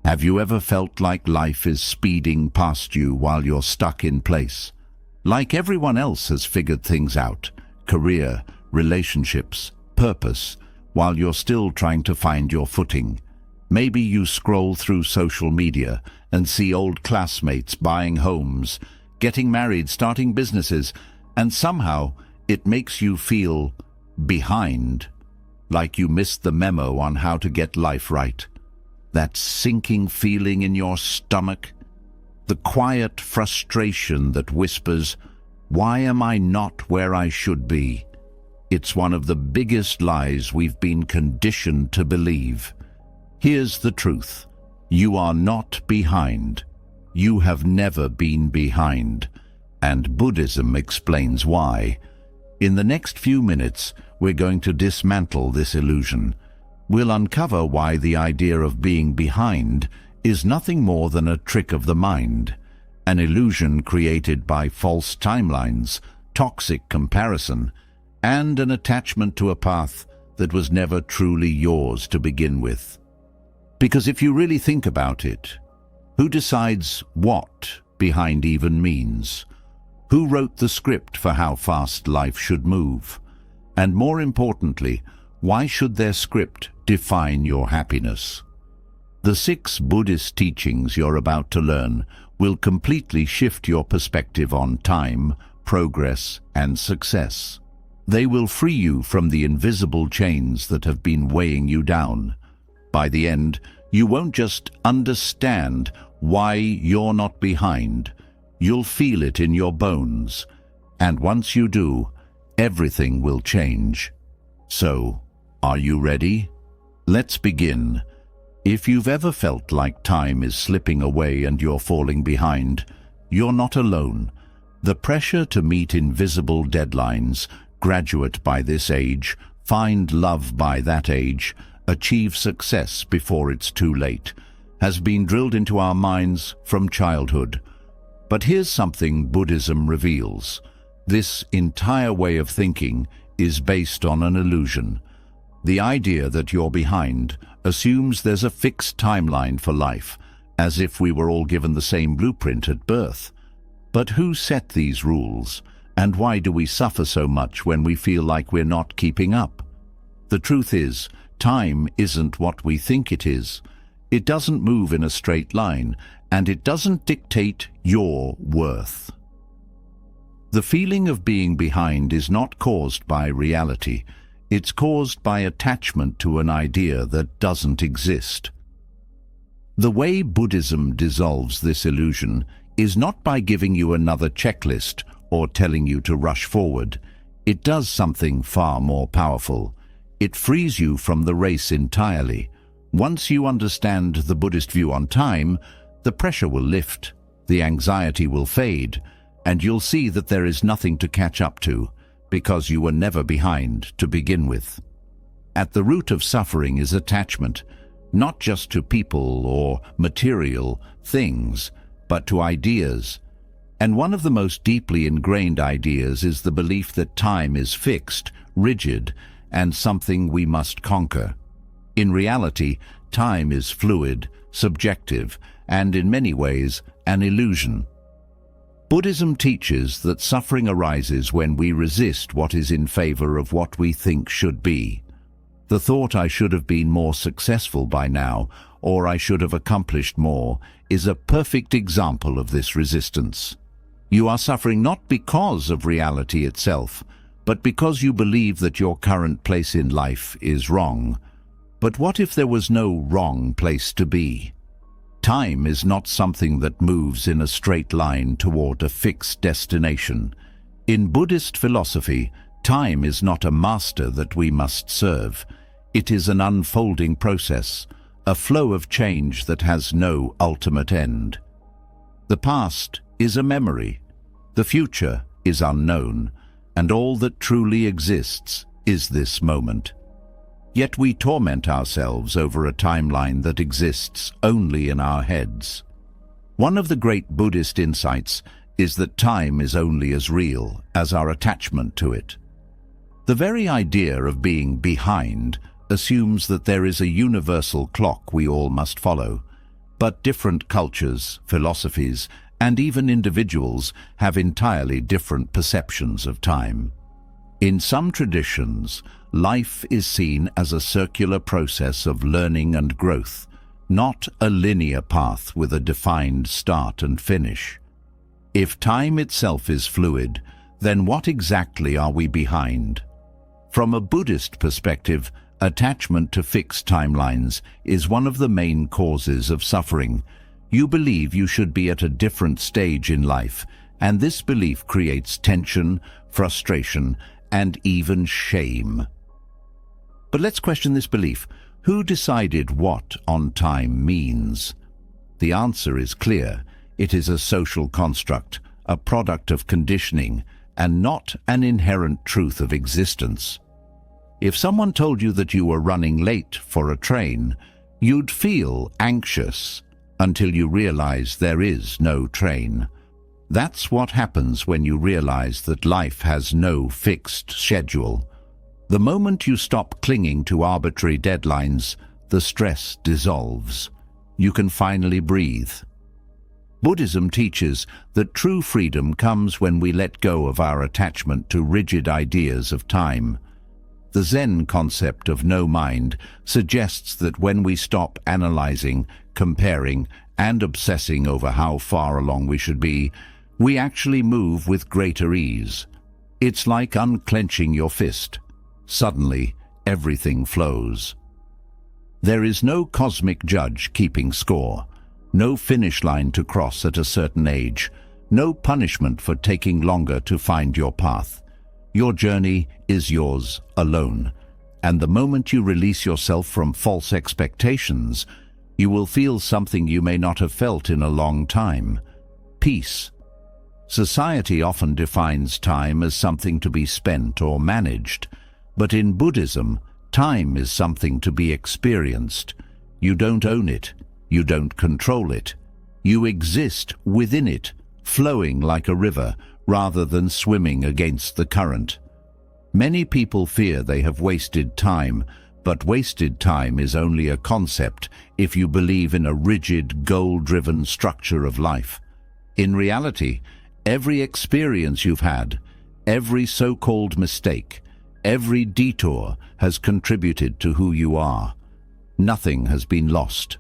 Have you ever felt like life is speeding past you while you're stuck in place? Like everyone else has figured things out, career, relationships, purpose, while you're still trying to find your footing. Maybe you scroll through social media and see old classmates buying homes, getting married, starting businesses, and somehow it makes you feel behind, like you missed the memo on how to get life right. That sinking feeling in your stomach, the quiet frustration that whispers, "Why am I not where I should be?" It's one of the biggest lies we've been conditioned to believe. Here's the truth. You are not behind. You have never been behind. And Buddhism explains why. In the next few minutes, we're going to dismantle this illusion. We'll uncover why the idea of being behind is nothing more than a trick of the mind, an illusion created by false timelines, toxic comparison, and an attachment to a path that was never truly yours to begin with. Because if you really think about it, who decides what behind even means? Who wrote the script for how fast life should move? And more importantly, why should their script define your happiness? The 6 Buddhist teachings you're about to learn will completely shift your perspective on time, progress, and success. They will free you from the invisible chains that have been weighing you down. By the end, you won't just understand why you're not behind. You'll feel it in your bones. And once you do, everything will change. So, are you ready? Let's begin. If you've ever felt like time is slipping away and you're falling behind, you're not alone. The pressure to meet invisible deadlines, graduate by this age, find love by that age, achieve success before it's too late, has been drilled into our minds from childhood. But here's something Buddhism reveals. This entire way of thinking is based on an illusion. The idea that you're behind assumes there's a fixed timeline for life, as if we were all given the same blueprint at birth. But who set these rules? And why do we suffer so much when we feel like we're not keeping up? The truth is, time isn't what we think it is. It doesn't move in a straight line, and it doesn't dictate your worth. The feeling of being behind is not caused by reality. It's caused by attachment to an idea that doesn't exist. The way Buddhism dissolves this illusion is not by giving you another checklist or telling you to rush forward. It does something far more powerful. It frees you from the race entirely. Once you understand the Buddhist view on time, the pressure will lift, the anxiety will fade, and you'll see that there is nothing to catch up to, because you were never behind to begin with. At the root of suffering is attachment, not just to people or material things, but to ideas. And one of the most deeply ingrained ideas is the belief that time is fixed, rigid, and something we must conquer. In reality, time is fluid, subjective, and in many ways, an illusion. Buddhism teaches that suffering arises when we resist what is in favor of what we think should be. The thought, "I should have been more successful by now," or "I should have accomplished more," is a perfect example of this resistance. You are suffering not because of reality itself, but because you believe that your current place in life is wrong. But what if there was no wrong place to be? Time is not something that moves in a straight line toward a fixed destination. In Buddhist philosophy, time is not a master that we must serve. It is an unfolding process, a flow of change that has no ultimate end. The past is a memory, the future is unknown, and all that truly exists is this moment. Yet we torment ourselves over a timeline that exists only in our heads. One of the great Buddhist insights is that time is only as real as our attachment to it. The very idea of being behind assumes that there is a universal clock we all must follow. But different cultures, philosophies, and even individuals have entirely different perceptions of time. In some traditions, life is seen as a circular process of learning and growth, not a linear path with a defined start and finish. If time itself is fluid, then what exactly are we behind? From a Buddhist perspective, attachment to fixed timelines is one of the main causes of suffering. You believe you should be at a different stage in life, and this belief creates tension, frustration, and even shame. But let's question this belief. Who decided what on time means? The answer is clear. It is a social construct, a product of conditioning, and not an inherent truth of existence. If someone told you that you were running late for a train, you'd feel anxious until you realize there is no train. That's what happens when you realize that life has no fixed schedule. The moment you stop clinging to arbitrary deadlines, the stress dissolves. You can finally breathe. Buddhism teaches that true freedom comes when we let go of our attachment to rigid ideas of time. The Zen concept of no mind suggests that when we stop analyzing, comparing, and obsessing over how far along we should be, we actually move with greater ease. It's like unclenching your fist. Suddenly, everything flows. There is no cosmic judge keeping score, no finish line to cross at a certain age, no punishment for taking longer to find your path. Your journey is yours alone, and the moment you release yourself from false expectations, you will feel something you may not have felt in a long time: peace. Society often defines time as something to be spent or managed, but in Buddhism, time is something to be experienced. You don't own it, you don't control it. You exist within it, flowing like a river, rather than swimming against the current. Many people fear they have wasted time, but wasted time is only a concept if you believe in a rigid, goal-driven structure of life. In reality, every experience you've had, every so-called mistake, every detour has contributed to who you are. Nothing has been lost.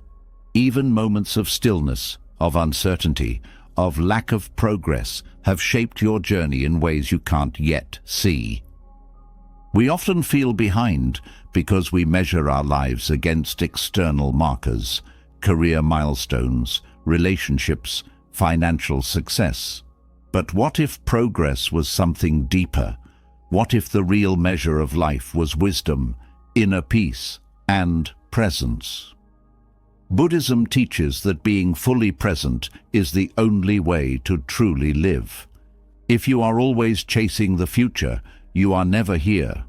Even moments of stillness, of uncertainty, of lack of progress have shaped your journey in ways you can't yet see. We often feel behind because we measure our lives against external markers, career milestones, relationships, financial success. But what if progress was something deeper? What if the real measure of life was wisdom, inner peace, and presence? Buddhism teaches that being fully present is the only way to truly live. If you are always chasing the future, you are never here.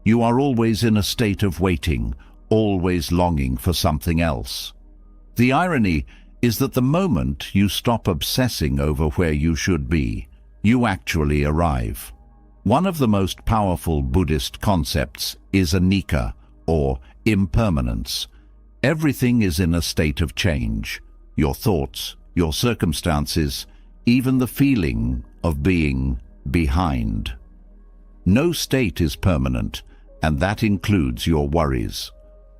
You are always in a state of waiting, always longing for something else. The irony is that the moment you stop obsessing over where you should be, you actually arrive. One of the most powerful Buddhist concepts is anicca, or impermanence. Everything is in a state of change. Your thoughts, your circumstances, even the feeling of being behind. No state is permanent, and that includes your worries.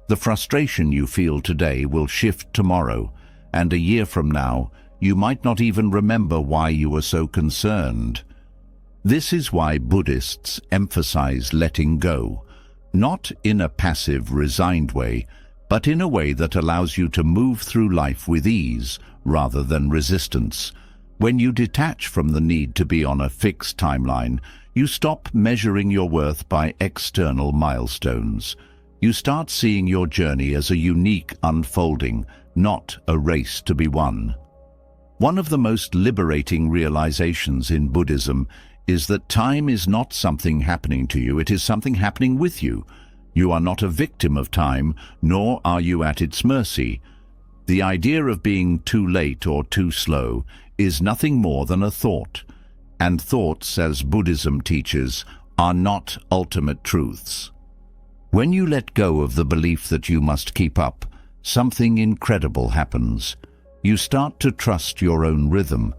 The frustration you feel today will shift tomorrow, and a year from now, you might not even remember why you were so concerned. This is why Buddhists emphasize letting go, not in a passive, resigned way, but in a way that allows you to move through life with ease rather than resistance. When you detach from the need to be on a fixed timeline, you stop measuring your worth by external milestones. You start seeing your journey as a unique unfolding, not a race to be won. One of the most liberating realizations in Buddhism is that time is not something happening to you, it is something happening with you. You are not a victim of time, nor are you at its mercy. The idea of being too late or too slow is nothing more than a thought, and thoughts, as Buddhism teaches, are not ultimate truths. When you let go of the belief that you must keep up, something incredible happens. You start to trust your own rhythm.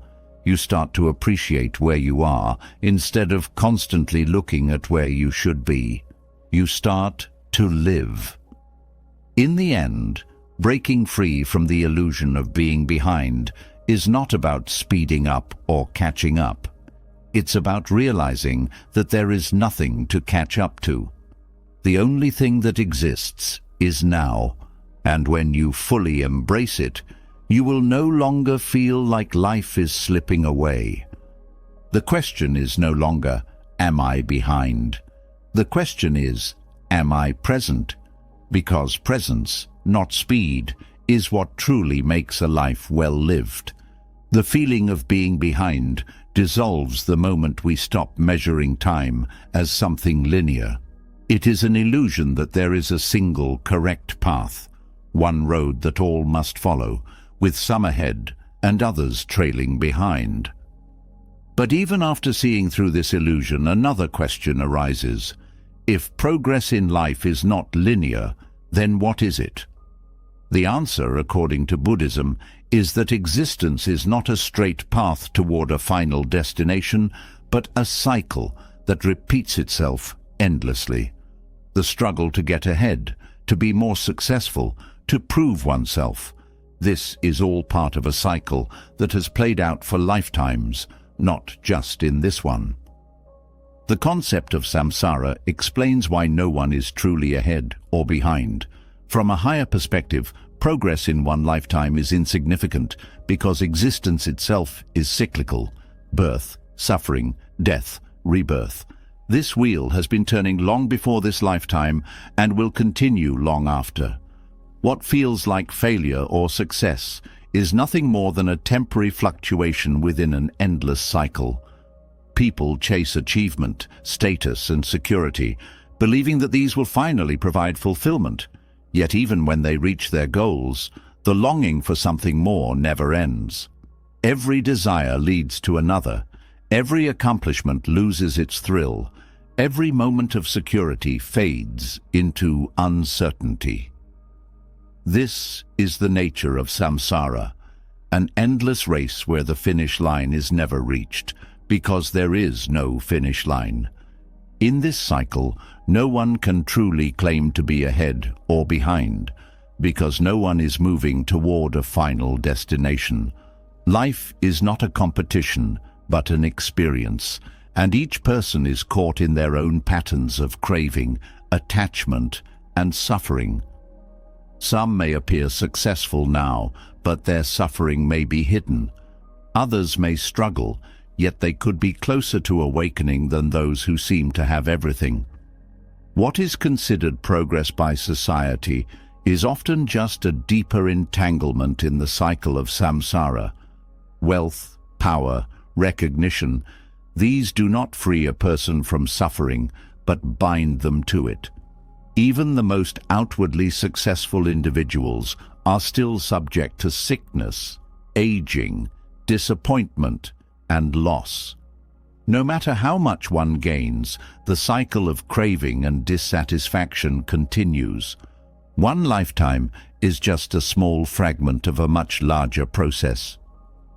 You start to appreciate where you are instead of constantly looking at where you should be. You start to live. In the end, breaking free from the illusion of being behind is not about speeding up or catching up. It's about realizing that there is nothing to catch up to. The only thing that exists is now, and when you fully embrace it, you will no longer feel like life is slipping away. The question is no longer, am I behind? The question is, am I present? Because presence, not speed, is what truly makes a life well lived. The feeling of being behind dissolves the moment we stop measuring time as something linear. It is an illusion that there is a single correct path, one road that all must follow, with some ahead and others trailing behind. But even after seeing through this illusion, another question arises. If progress in life is not linear, then what is it? The answer, according to Buddhism, is that existence is not a straight path toward a final destination, but a cycle that repeats itself endlessly. The struggle to get ahead, to be more successful, to prove oneself. This is all part of a cycle that has played out for lifetimes, not just in this one. The concept of samsara explains why no one is truly ahead or behind. From a higher perspective, progress in one lifetime is insignificant because existence itself is cyclical. Birth, suffering, death, rebirth. This wheel has been turning long before this lifetime and will continue long after. What feels like failure or success is nothing more than a temporary fluctuation within an endless cycle. People chase achievement, status, and security, believing that these will finally provide fulfillment. Yet even when they reach their goals, the longing for something more never ends. Every desire leads to another. Every accomplishment loses its thrill. Every moment of security fades into uncertainty. This is the nature of samsara, an endless race where the finish line is never reached, because there is no finish line. In this cycle, no one can truly claim to be ahead or behind, because no one is moving toward a final destination. Life is not a competition, but an experience, and each person is caught in their own patterns of craving, attachment, and suffering. Some may appear successful now, but their suffering may be hidden. Others may struggle, yet they could be closer to awakening than those who seem to have everything. What is considered progress by society is often just a deeper entanglement in the cycle of samsara. Wealth, power, recognition, these do not free a person from suffering, but bind them to it. Even the most outwardly successful individuals are still subject to sickness, aging, disappointment, and loss. No matter how much one gains, the cycle of craving and dissatisfaction continues. One lifetime is just a small fragment of a much larger process.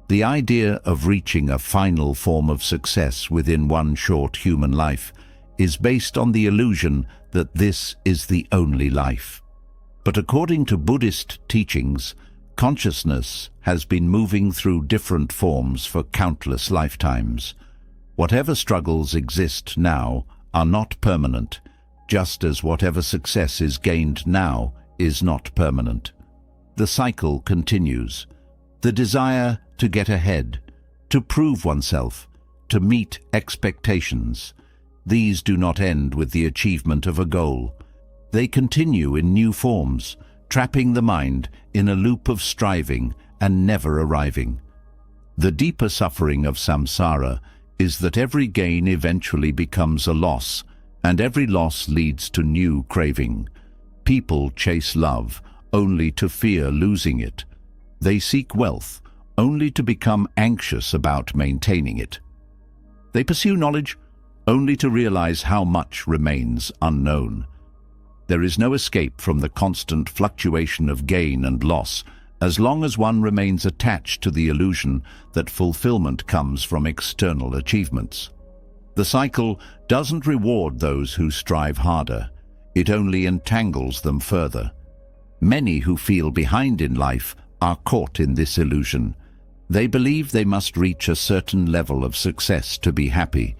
The idea of reaching a final form of success within one short human life is based on the illusion that this is the only life. But according to Buddhist teachings, consciousness has been moving through different forms for countless lifetimes. Whatever struggles exist now are not permanent, just as whatever success is gained now is not permanent. The cycle continues. The desire to get ahead, to prove oneself, to meet expectations. These do not end with the achievement of a goal. They continue in new forms, trapping the mind in a loop of striving and never arriving. The deeper suffering of samsara is that every gain eventually becomes a loss, and every loss leads to new craving. People chase love only to fear losing it. They seek wealth only to become anxious about maintaining it. They pursue knowledge only to realize how much remains unknown. There is no escape from the constant fluctuation of gain and loss, as long as one remains attached to the illusion that fulfillment comes from external achievements. The cycle doesn't reward those who strive harder. It only entangles them further. Many who feel behind in life are caught in this illusion. They believe they must reach a certain level of success to be happy,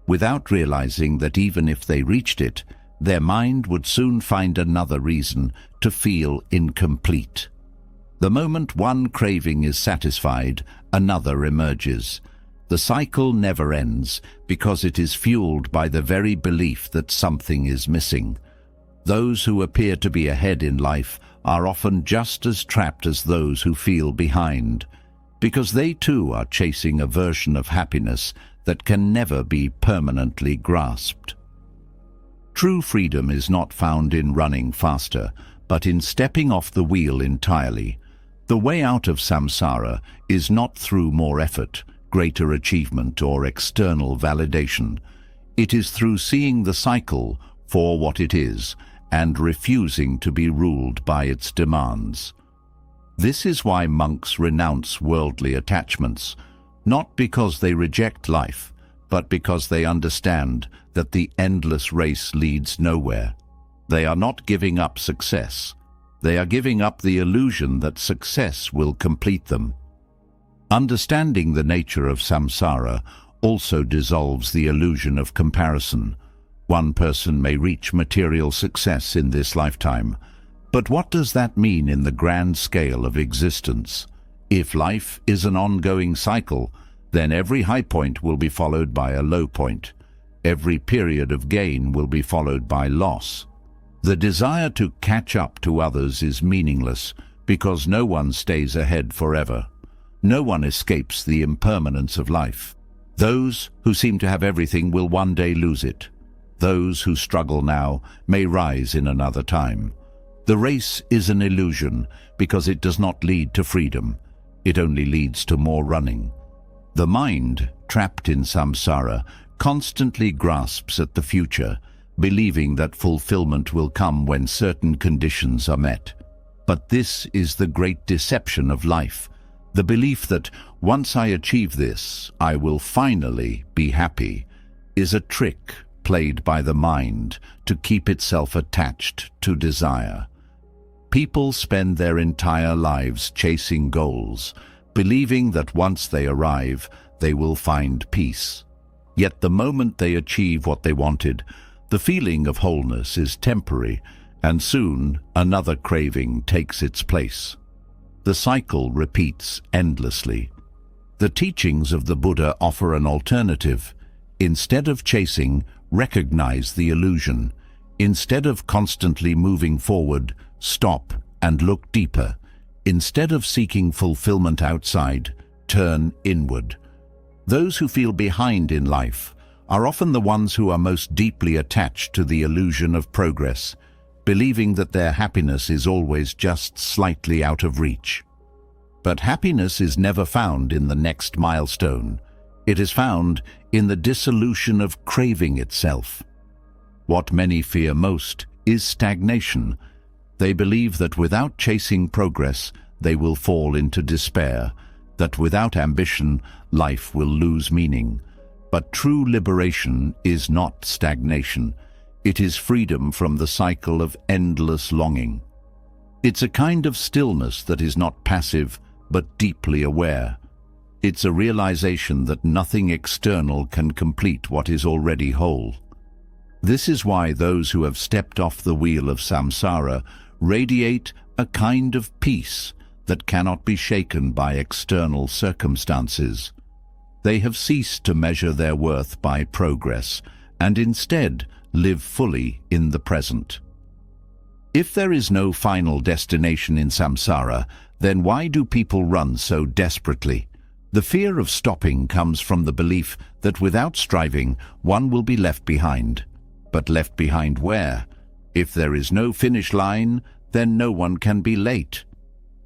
without realizing that even if they reached it, their mind would soon find another reason to feel incomplete. The moment one craving is satisfied, another emerges. The cycle never ends because it is fueled by the very belief that something is missing. Those who appear to be ahead in life are often just as trapped as those who feel behind, because they too are chasing a version of happiness that can never be permanently grasped. True freedom is not found in running faster, but in stepping off the wheel entirely. The way out of samsara is not through more effort, greater achievement, or external validation. It is through seeing the cycle for what it is and refusing to be ruled by its demands. This is why monks renounce worldly attachments, not because they reject life, but because they understand that the endless race leads nowhere. They are not giving up success. They are giving up the illusion that success will complete them. Understanding the nature of samsara also dissolves the illusion of comparison. One person may reach material success in this lifetime, but what does that mean in the grand scale of existence? If life is an ongoing cycle, then every high point will be followed by a low point. Every period of gain will be followed by loss. The desire to catch up to others is meaningless because no one stays ahead forever. No one escapes the impermanence of life. Those who seem to have everything will one day lose it. Those who struggle now may rise in another time. The race is an illusion because it does not lead to freedom. It only leads to more running. The mind, trapped in samsara, constantly grasps at the future, believing that fulfillment will come when certain conditions are met. But this is the great deception of life, the belief that once I achieve this, I will finally be happy, is a trick played by the mind to keep itself attached to desire. People spend their entire lives chasing goals, believing that once they arrive, they will find peace. Yet the moment they achieve what they wanted, the feeling of wholeness is temporary, and soon another craving takes its place. The cycle repeats endlessly. The teachings of the Buddha offer an alternative. Instead of chasing, recognize the illusion. Instead of constantly moving forward, stop and look deeper. Instead of seeking fulfillment outside, turn inward. Those who feel behind in life are often the ones who are most deeply attached to the illusion of progress, believing that their happiness is always just slightly out of reach. But happiness is never found in the next milestone. It is found in the dissolution of craving itself. What many fear most is stagnation. They believe that without chasing progress, they will fall into despair, that without ambition, life will lose meaning. But true liberation is not stagnation. It is freedom from the cycle of endless longing. It's a kind of stillness that is not passive, but deeply aware. It's a realization that nothing external can complete what is already whole. This is why those who have stepped off the wheel of samsara radiate a kind of peace that cannot be shaken by external circumstances. They have ceased to measure their worth by progress and instead live fully in the present. If there is no final destination in samsara, then why do people run so desperately? The fear of stopping comes from the belief that without striving, one will be left behind. But left behind where? If there is no finish line, then no one can be late.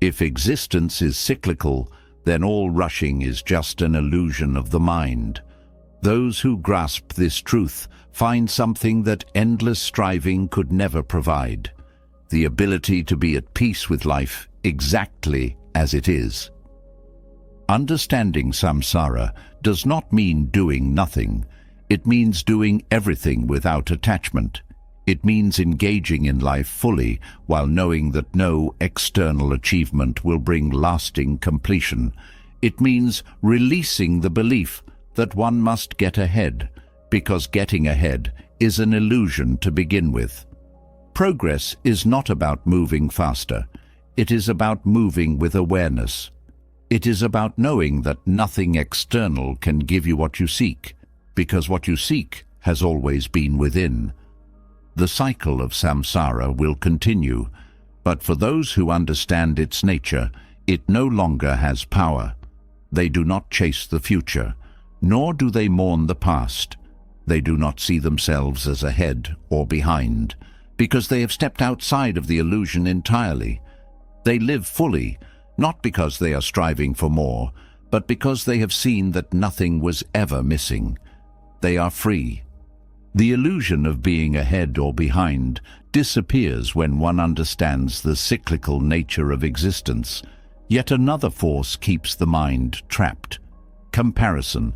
If existence is cyclical, then all rushing is just an illusion of the mind. Those who grasp this truth find something that endless striving could never provide: the ability to be at peace with life exactly as it is. Understanding samsara does not mean doing nothing. It means doing everything without attachment. It means engaging in life fully while knowing that no external achievement will bring lasting completion. It means releasing the belief that one must get ahead, because getting ahead is an illusion to begin with. Progress is not about moving faster. It is about moving with awareness. It is about knowing that nothing external can give you what you seek, because what you seek has always been within. The cycle of samsara will continue, but for those who understand its nature, it no longer has power. They do not chase the future, nor do they mourn the past. They do not see themselves as ahead or behind, because they have stepped outside of the illusion entirely. They live fully, not because they are striving for more, but because they have seen that nothing was ever missing. They are free. The illusion of being ahead or behind disappears when one understands the cyclical nature of existence. Yet another force keeps the mind trapped: comparison.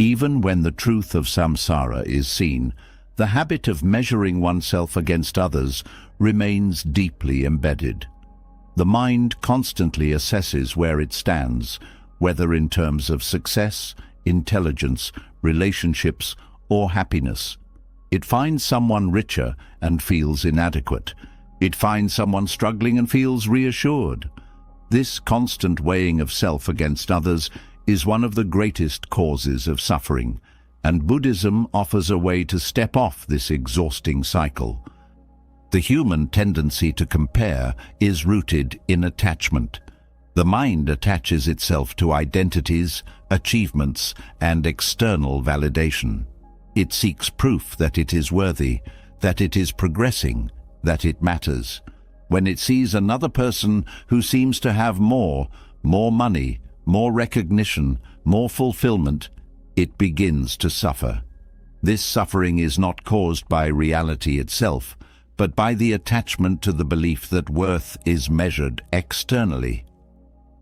Even when the truth of samsara is seen, the habit of measuring oneself against others remains deeply embedded. The mind constantly assesses where it stands, whether in terms of success, intelligence, relationships, or happiness. It finds someone richer and feels inadequate. It finds someone struggling and feels reassured. This constant weighing of self against others is one of the greatest causes of suffering, and Buddhism offers a way to step off this exhausting cycle. The human tendency to compare is rooted in attachment. The mind attaches itself to identities, achievements, and external validation. It seeks proof that it is worthy, that it is progressing, that it matters. When it sees another person who seems to have more money, more recognition, more fulfillment, it begins to suffer. This suffering is not caused by reality itself, but by the attachment to the belief that worth is measured externally.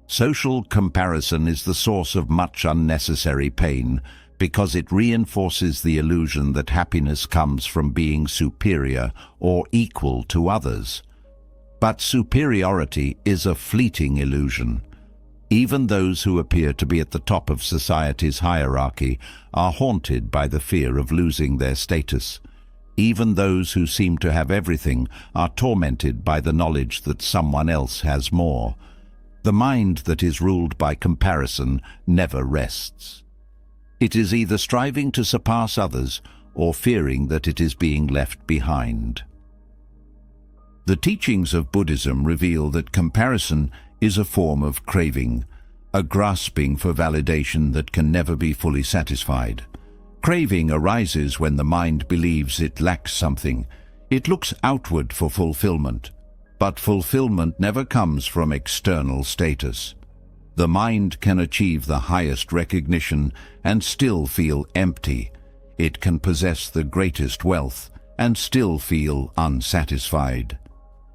Social comparison is the source of much unnecessary pain, because it reinforces the illusion that happiness comes from being superior or equal to others. But superiority is a fleeting illusion. Even those who appear to be at the top of society's hierarchy are haunted by the fear of losing their status. Even those who seem to have everything are tormented by the knowledge that someone else has more. The mind that is ruled by comparison never rests. It is either striving to surpass others or fearing that it is being left behind. The teachings of Buddhism reveal that comparison is a form of craving, a grasping for validation that can never be fully satisfied. Craving arises when the mind believes it lacks something. It looks outward for fulfillment, but fulfillment never comes from external status. The mind can achieve the highest recognition and still feel empty. It can possess the greatest wealth and still feel unsatisfied.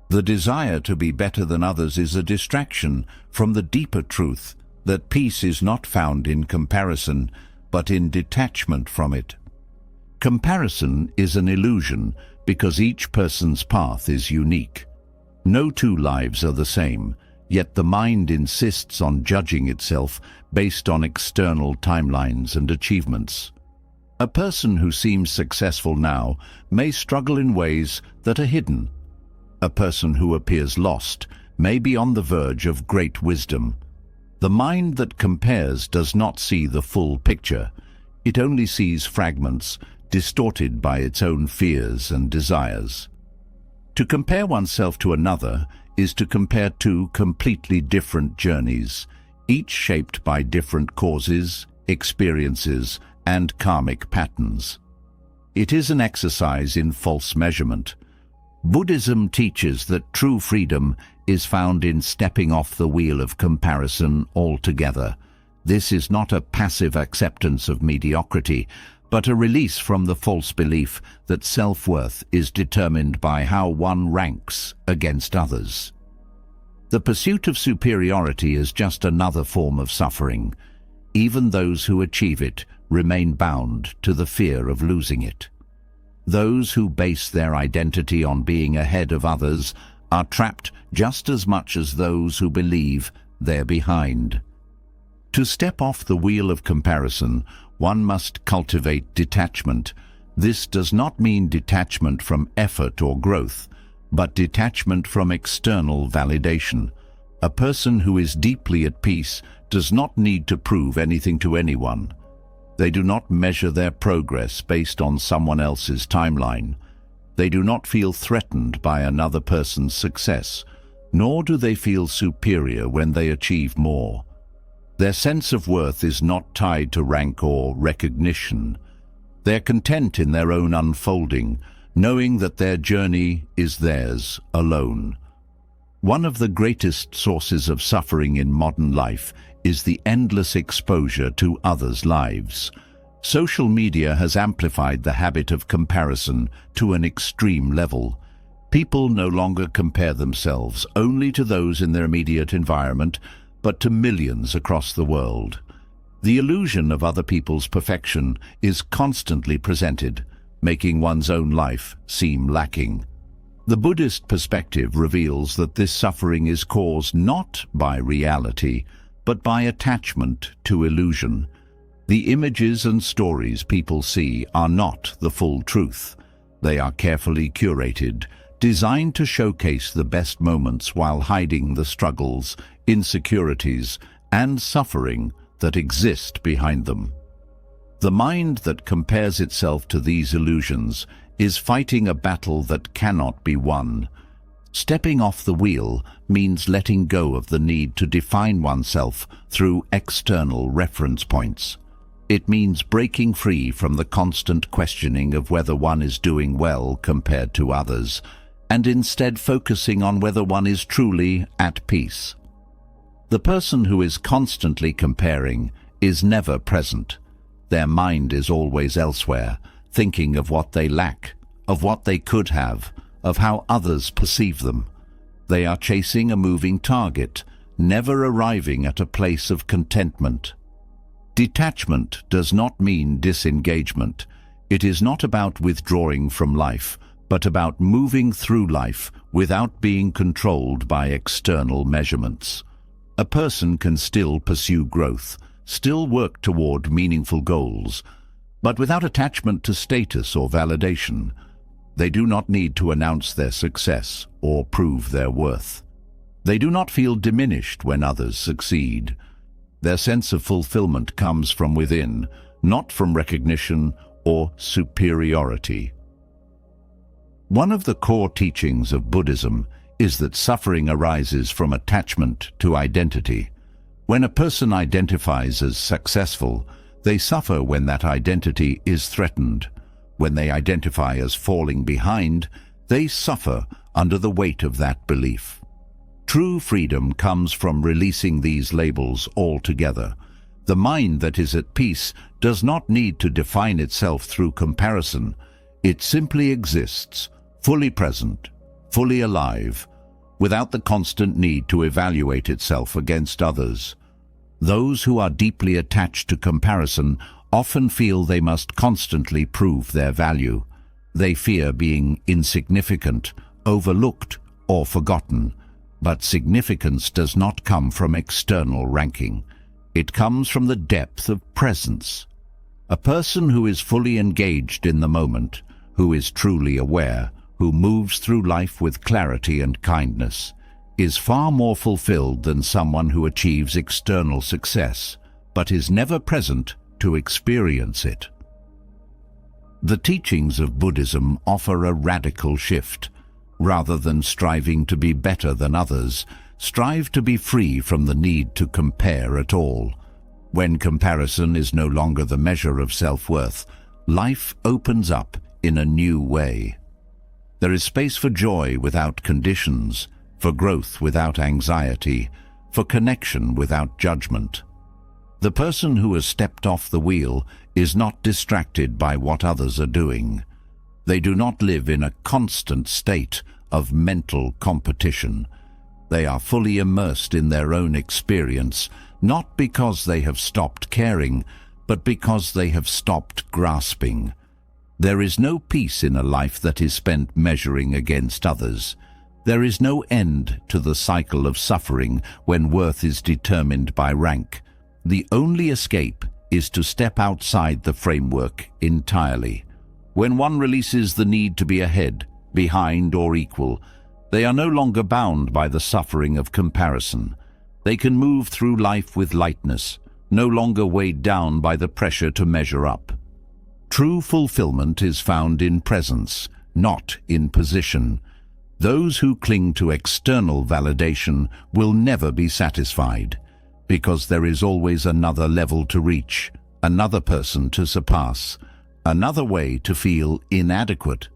The desire to be better than others is a distraction from the deeper truth that peace is not found in comparison, but in detachment from it. Comparison is an illusion because each person's path is unique. No two lives are the same, yet the mind insists on judging itself based on external timelines and achievements. A person who seems successful now may struggle in ways that are hidden. A person who appears lost may be on the verge of great wisdom. The mind that compares does not see the full picture. It only sees fragments, distorted by its own fears and desires. To compare oneself to another is to compare two completely different journeys, each shaped by different causes, experiences, and karmic patterns. It is an exercise in false measurement. Buddhism teaches that true freedom is found in stepping off the wheel of comparison altogether. This is not a passive acceptance of mediocrity, but a release from the false belief that self-worth is determined by how one ranks against others. The pursuit of superiority is just another form of suffering. Even those who achieve it remain bound to the fear of losing it. Those who base their identity on being ahead of others are trapped just as much as those who believe they're behind. To step off the wheel of comparison, one must cultivate detachment. This does not mean detachment from effort or growth, but detachment from external validation. A person who is deeply at peace does not need to prove anything to anyone. They do not measure their progress based on someone else's timeline. They do not feel threatened by another person's success, nor do they feel superior when they achieve more. Their sense of worth is not tied to rank or recognition. They're content in their own unfolding, knowing that their journey is theirs alone. One of the greatest sources of suffering in modern life is the endless exposure to others' lives. Social media has amplified the habit of comparison to an extreme level. People no longer compare themselves only to those in their immediate environment, but to millions across the world. The illusion of other people's perfection is constantly presented, making one's own life seem lacking. The Buddhist perspective reveals that this suffering is caused not by reality, but by attachment to illusion. The images and stories people see are not the full truth. They are carefully curated, designed to showcase the best moments while hiding the struggles, insecurities, and suffering that exist behind them. The mind that compares itself to these illusions is fighting a battle that cannot be won. Stepping off the wheel means letting go of the need to define oneself through external reference points. It means breaking free from the constant questioning of whether one is doing well compared to others, and instead focusing on whether one is truly at peace. The person who is constantly comparing is never present. Their mind is always elsewhere, thinking of what they lack, of what they could have, of how others perceive them. They are chasing a moving target, never arriving at a place of contentment. Detachment does not mean disengagement. It is not about withdrawing from life, but about moving through life without being controlled by external measurements. A person can still pursue growth, still work toward meaningful goals, but without attachment to status or validation. They do not need to announce their success or prove their worth. They do not feel diminished when others succeed. Their sense of fulfillment comes from within, not from recognition or superiority. One of the core teachings of Buddhism is that suffering arises from attachment to identity. When a person identifies as successful, they suffer when that identity is threatened. When they identify as falling behind, they suffer under the weight of that belief. True freedom comes from releasing these labels altogether. The mind that is at peace does not need to define itself through comparison. It simply exists, fully present, fully alive, without the constant need to evaluate itself against others. Those who are deeply attached to comparison often feel they must constantly prove their value. They fear being insignificant, overlooked, or forgotten. But significance does not come from external ranking. It comes from the depth of presence. A person who is fully engaged in the moment, who is truly aware, who moves through life with clarity and kindness, is far more fulfilled than someone who achieves external success, but is never present to experience it. The teachings of Buddhism offer a radical shift. Rather than striving to be better than others, strive to be free from the need to compare at all. When comparison is no longer the measure of self-worth, life opens up in a new way. There is space for joy without conditions, for growth without anxiety, for connection without judgment. The person who has stepped off the wheel is not distracted by what others are doing. They do not live in a constant state of mental competition. They are fully immersed in their own experience, not because they have stopped caring, but because they have stopped grasping. There is no peace in a life that is spent measuring against others. There is no end to the cycle of suffering when worth is determined by rank. The only escape is to step outside the framework entirely. When one releases the need to be ahead, behind, or equal, they are no longer bound by the suffering of comparison. They can move through life with lightness, no longer weighed down by the pressure to measure up. True fulfillment is found in presence, not in position. Those who cling to external validation will never be satisfied, because there is always another level to reach, another person to surpass, another way to feel inadequate.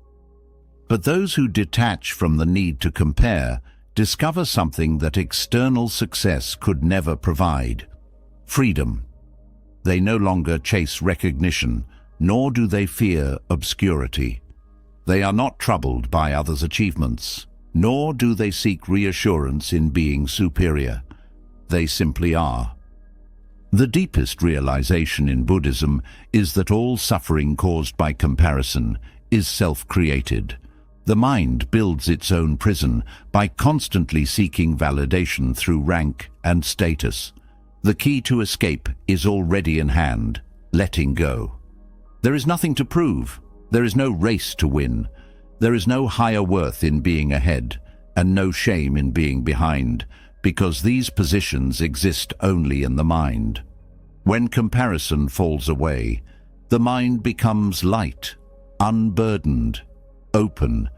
But those who detach from the need to compare discover something that external success could never provide: freedom. They no longer chase recognition, nor do they fear obscurity. They are not troubled by others' achievements, nor do they seek reassurance in being superior. They simply are. The deepest realization in Buddhism is that all suffering caused by comparison is self-created. The mind builds its own prison by constantly seeking validation through rank and status. The key to escape is already in hand: letting go. There is nothing to prove. There is no race to win. There is no higher worth in being ahead, and no shame in being behind, because these positions exist only in the mind. When comparison falls away, the mind becomes light, unburdened, open.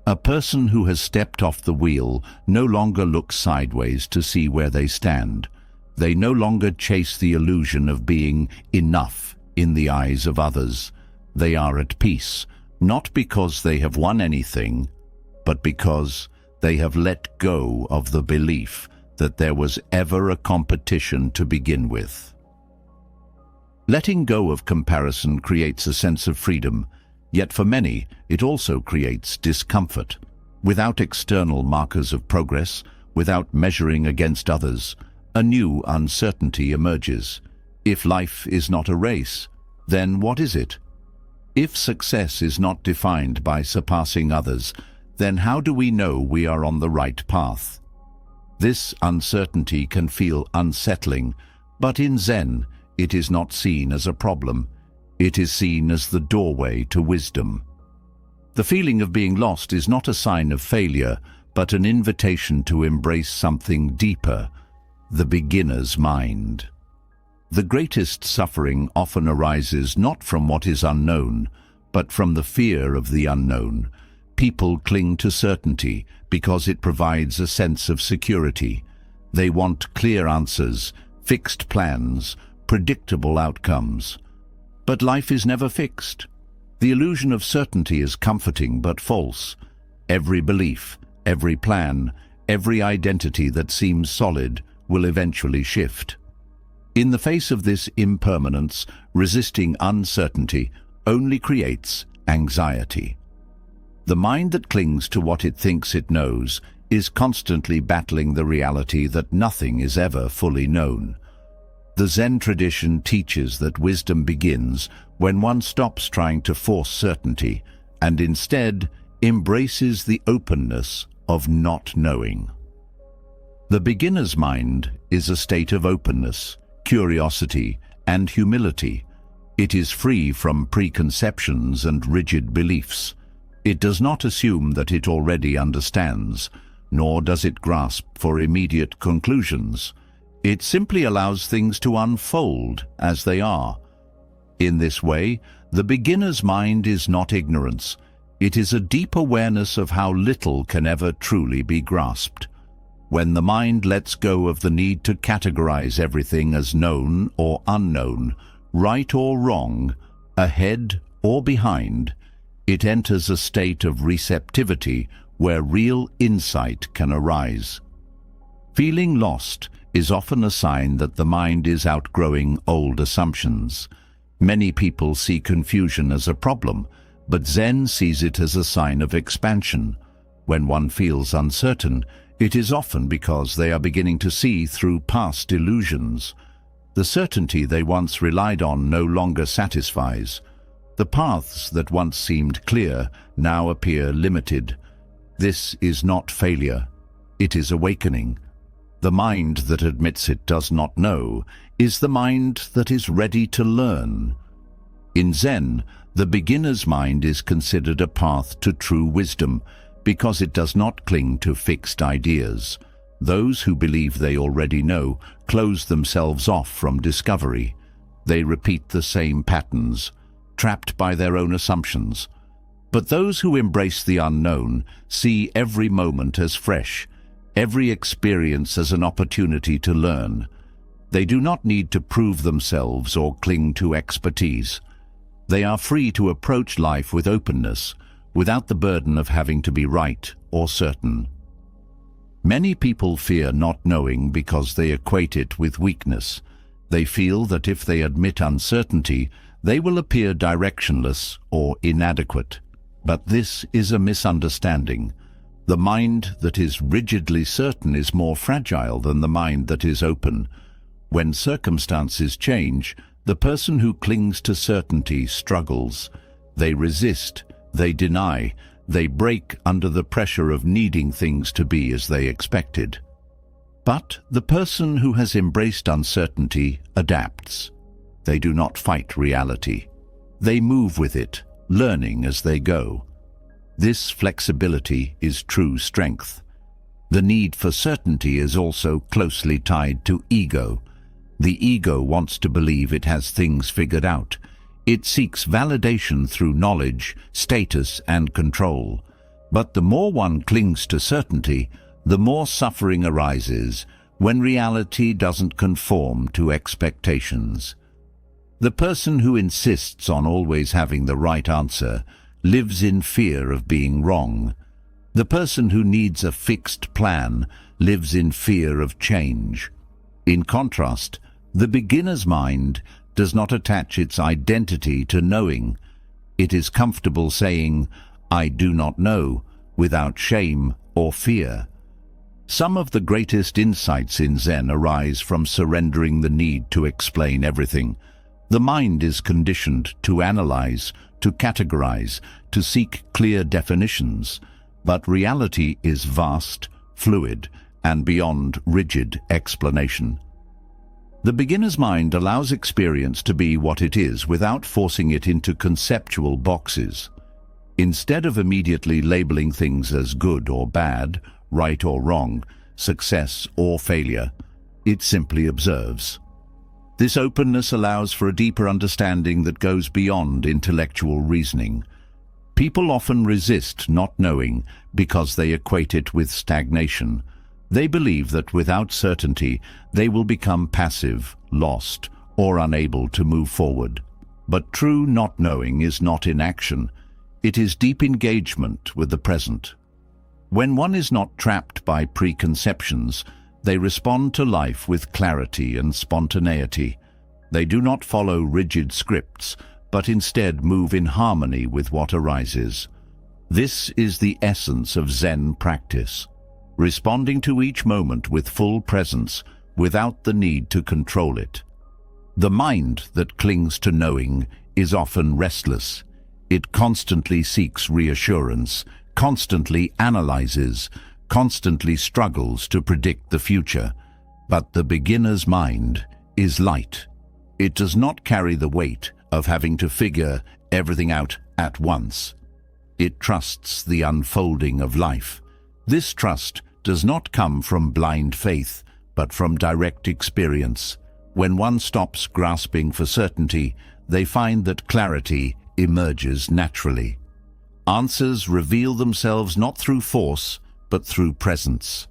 A person who has stepped off the wheel no longer looks sideways to see where they stand. They no longer chase the illusion of being enough in the eyes of others. They are at peace, not because they have won anything, but because they have let go of the belief that there was ever a competition to begin with. Letting go of comparison creates a sense of freedom, yet for many it also creates discomfort. Without external markers of progress, without measuring against others, a new uncertainty emerges. If life is not a race, then what is it? If success is not defined by surpassing others, then how do we know we are on the right path? This uncertainty can feel unsettling, but in Zen, it is not seen as a problem. It is seen as the doorway to wisdom. The feeling of being lost is not a sign of failure, but an invitation to embrace something deeper: the beginner's mind. The greatest suffering often arises not from what is unknown, but from the fear of the unknown. People cling to certainty because it provides a sense of security. They want clear answers, fixed plans, predictable outcomes. But life is never fixed. The illusion of certainty is comforting but false. Every belief, every plan, every identity that seems solid will eventually shift. In the face of this impermanence, resisting uncertainty only creates anxiety. The mind that clings to what it thinks it knows is constantly battling the reality that nothing is ever fully known. The Zen tradition teaches that wisdom begins when one stops trying to force certainty and instead embraces the openness of not knowing. The beginner's mind is a state of openness, curiosity, and humility. It is free from preconceptions and rigid beliefs. It does not assume that it already understands, nor does it grasp for immediate conclusions. It simply allows things to unfold as they are. In this way, the beginner's mind is not ignorance. It is a deep awareness of how little can ever truly be grasped. When the mind lets go of the need to categorize everything as known or unknown, right or wrong, ahead or behind, it enters a state of receptivity where real insight can arise. Feeling lost is often a sign that the mind is outgrowing old assumptions. Many people see confusion as a problem, but Zen sees it as a sign of expansion. When one feels uncertain, It is often because they are beginning to see through past illusions. The certainty they once relied on no longer satisfies. The paths that once seemed clear now appear limited. This is not failure. It is awakening. The mind that admits it does not know is the mind that is ready to learn. In Zen, the beginner's mind is considered a path to true wisdom because it does not cling to fixed ideas. Those who believe they already know close themselves off from discovery. They repeat the same patterns, trapped by their own assumptions. But those who embrace the unknown see every moment as fresh, every experience as an opportunity to learn. They do not need to prove themselves or cling to expertise. They are free to approach life with openness, without the burden of having to be right or certain. Many people fear not knowing because they equate it with weakness. They feel that if they admit uncertainty, they will appear directionless or inadequate. But this is a misunderstanding. The mind that is rigidly certain is more fragile than the mind that is open. When circumstances change, the person who clings to certainty struggles. They resist, they deny, they break under the pressure of needing things to be as they expected. But the person who has embraced uncertainty adapts. They do not fight reality. They move with it, learning as they go. This flexibility is true strength. The need for certainty is also closely tied to ego. The ego wants to believe it has things figured out. It seeks validation through knowledge, status, and control. But the more one clings to certainty, the more suffering arises when reality doesn't conform to expectations. The person who insists on always having the right answer lives in fear of being wrong. The person who needs a fixed plan lives in fear of change. In contrast, the beginner's mind does not attach its identity to knowing. It is comfortable saying, "I do not know," without shame or fear. Some of the greatest insights in Zen arise from surrendering the need to explain everything. The mind is conditioned to analyze, to categorize, to seek clear definitions. But reality is vast, fluid, and beyond rigid explanation. The beginner's mind allows experience to be what it is without forcing it into conceptual boxes. Instead of immediately labeling things as good or bad, right or wrong, success or failure, it simply observes. This openness allows for a deeper understanding that goes beyond intellectual reasoning. People often resist not knowing because they equate it with stagnation. They believe that without certainty, they will become passive, lost, or unable to move forward. But true not knowing is not inaction. It is deep engagement with the present. When one is not trapped by preconceptions, they respond to life with clarity and spontaneity. They do not follow rigid scripts, but instead move in harmony with what arises. This is the essence of Zen practice. Responding to each moment with full presence without the need to control it. The mind that clings to knowing is often restless. It constantly seeks reassurance, constantly analyzes, constantly struggles to predict the future. But the beginner's mind is light. It does not carry the weight of having to figure everything out at once. It trusts the unfolding of life. This trust does not come from blind faith, but from direct experience. When one stops grasping for certainty, they find that clarity emerges naturally. Answers reveal themselves not through force, but through presence.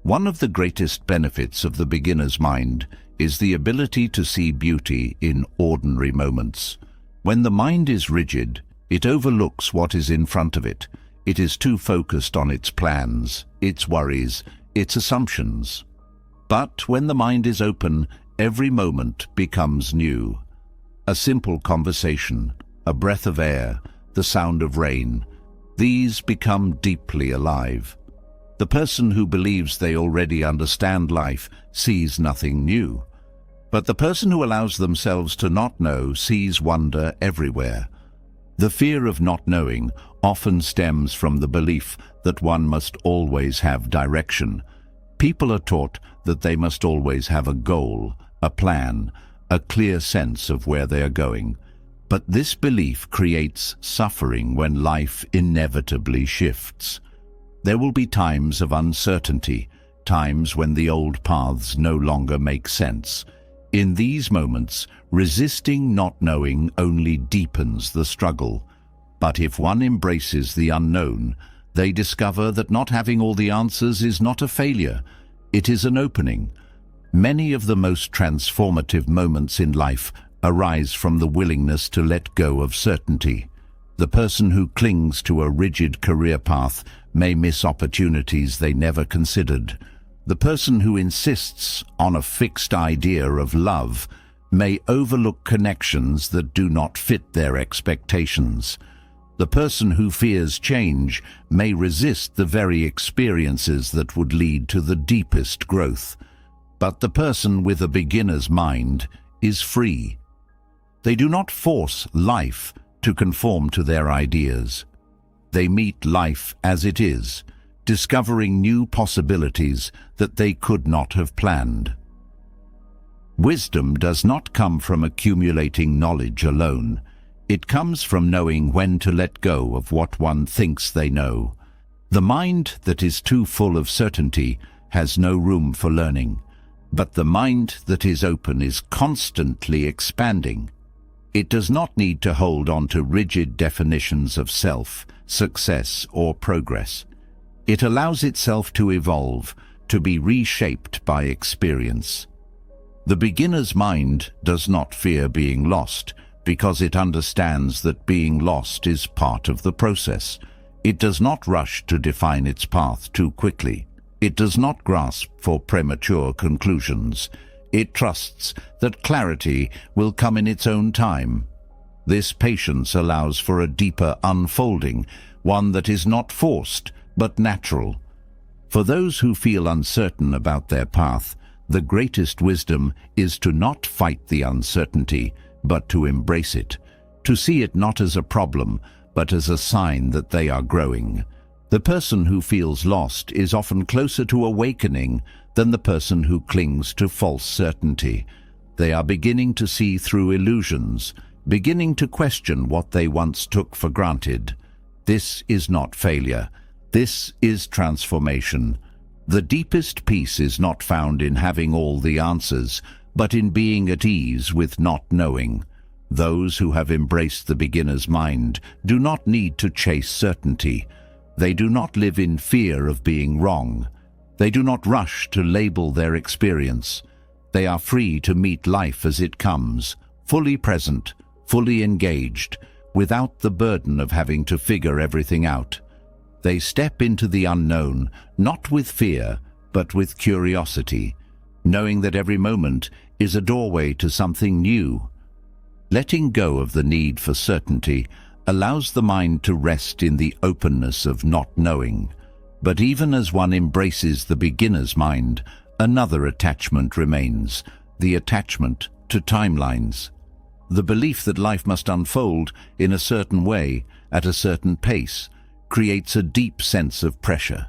One of the greatest benefits of the beginner's mind is the ability to see beauty in ordinary moments. When the mind is rigid, it overlooks what is in front of it. It is too focused on its plans, its worries, its assumptions. But when the mind is open, every moment becomes new. A simple conversation, a breath of air, the sound of rain, these become deeply alive. The person who believes they already understand life sees nothing new. But the person who allows themselves to not know sees wonder everywhere. The fear of not knowing often stems from the belief that one must always have direction. People are taught that they must always have a goal, a plan, a clear sense of where they are going. But this belief creates suffering when life inevitably shifts. There will be times of uncertainty, times when the old paths no longer make sense. In these moments, resisting not knowing only deepens the struggle. But if one embraces the unknown, they discover that not having all the answers is not a failure. It is an opening. Many of the most transformative moments in life arise from the willingness to let go of certainty. The person who clings to a rigid career path may miss opportunities they never considered. The person who insists on a fixed idea of love may overlook connections that do not fit their expectations. The person who fears change may resist the very experiences that would lead to the deepest growth. But the person with a beginner's mind is free. They do not force life to conform to their ideas. They meet life as it is, discovering new possibilities that they could not have planned. Wisdom does not come from accumulating knowledge alone. It comes from knowing when to let go of what one thinks they know. The mind that is too full of certainty has no room for learning, but the mind that is open is constantly expanding. It does not need to hold on to rigid definitions of self, success, or progress. It allows itself to evolve, to be reshaped by experience. The beginner's mind does not fear being lost, because it understands that being lost is part of the process. It does not rush to define its path too quickly. It does not grasp for premature conclusions. It trusts that clarity will come in its own time. This patience allows for a deeper unfolding, one that is not forced, but natural. For those who feel uncertain about their path, the greatest wisdom is to not fight the uncertainty, but to embrace it, to see it not as a problem, but as a sign that they are growing. The person who feels lost is often closer to awakening than the person who clings to false certainty. They are beginning to see through illusions, beginning to question what they once took for granted. This is not failure. This is transformation. The deepest peace is not found in having all the answers, but in being at ease with not knowing. Those who have embraced the beginner's mind do not need to chase certainty. They do not live in fear of being wrong. They do not rush to label their experience. They are free to meet life as it comes, fully present, fully engaged, without the burden of having to figure everything out. They step into the unknown, not with fear, but with curiosity, knowing that every moment is a doorway to something new. Letting go of the need for certainty allows the mind to rest in the openness of not knowing. But even as one embraces the beginner's mind, another attachment remains, the attachment to timelines. The belief that life must unfold in a certain way, at a certain pace, creates a deep sense of pressure.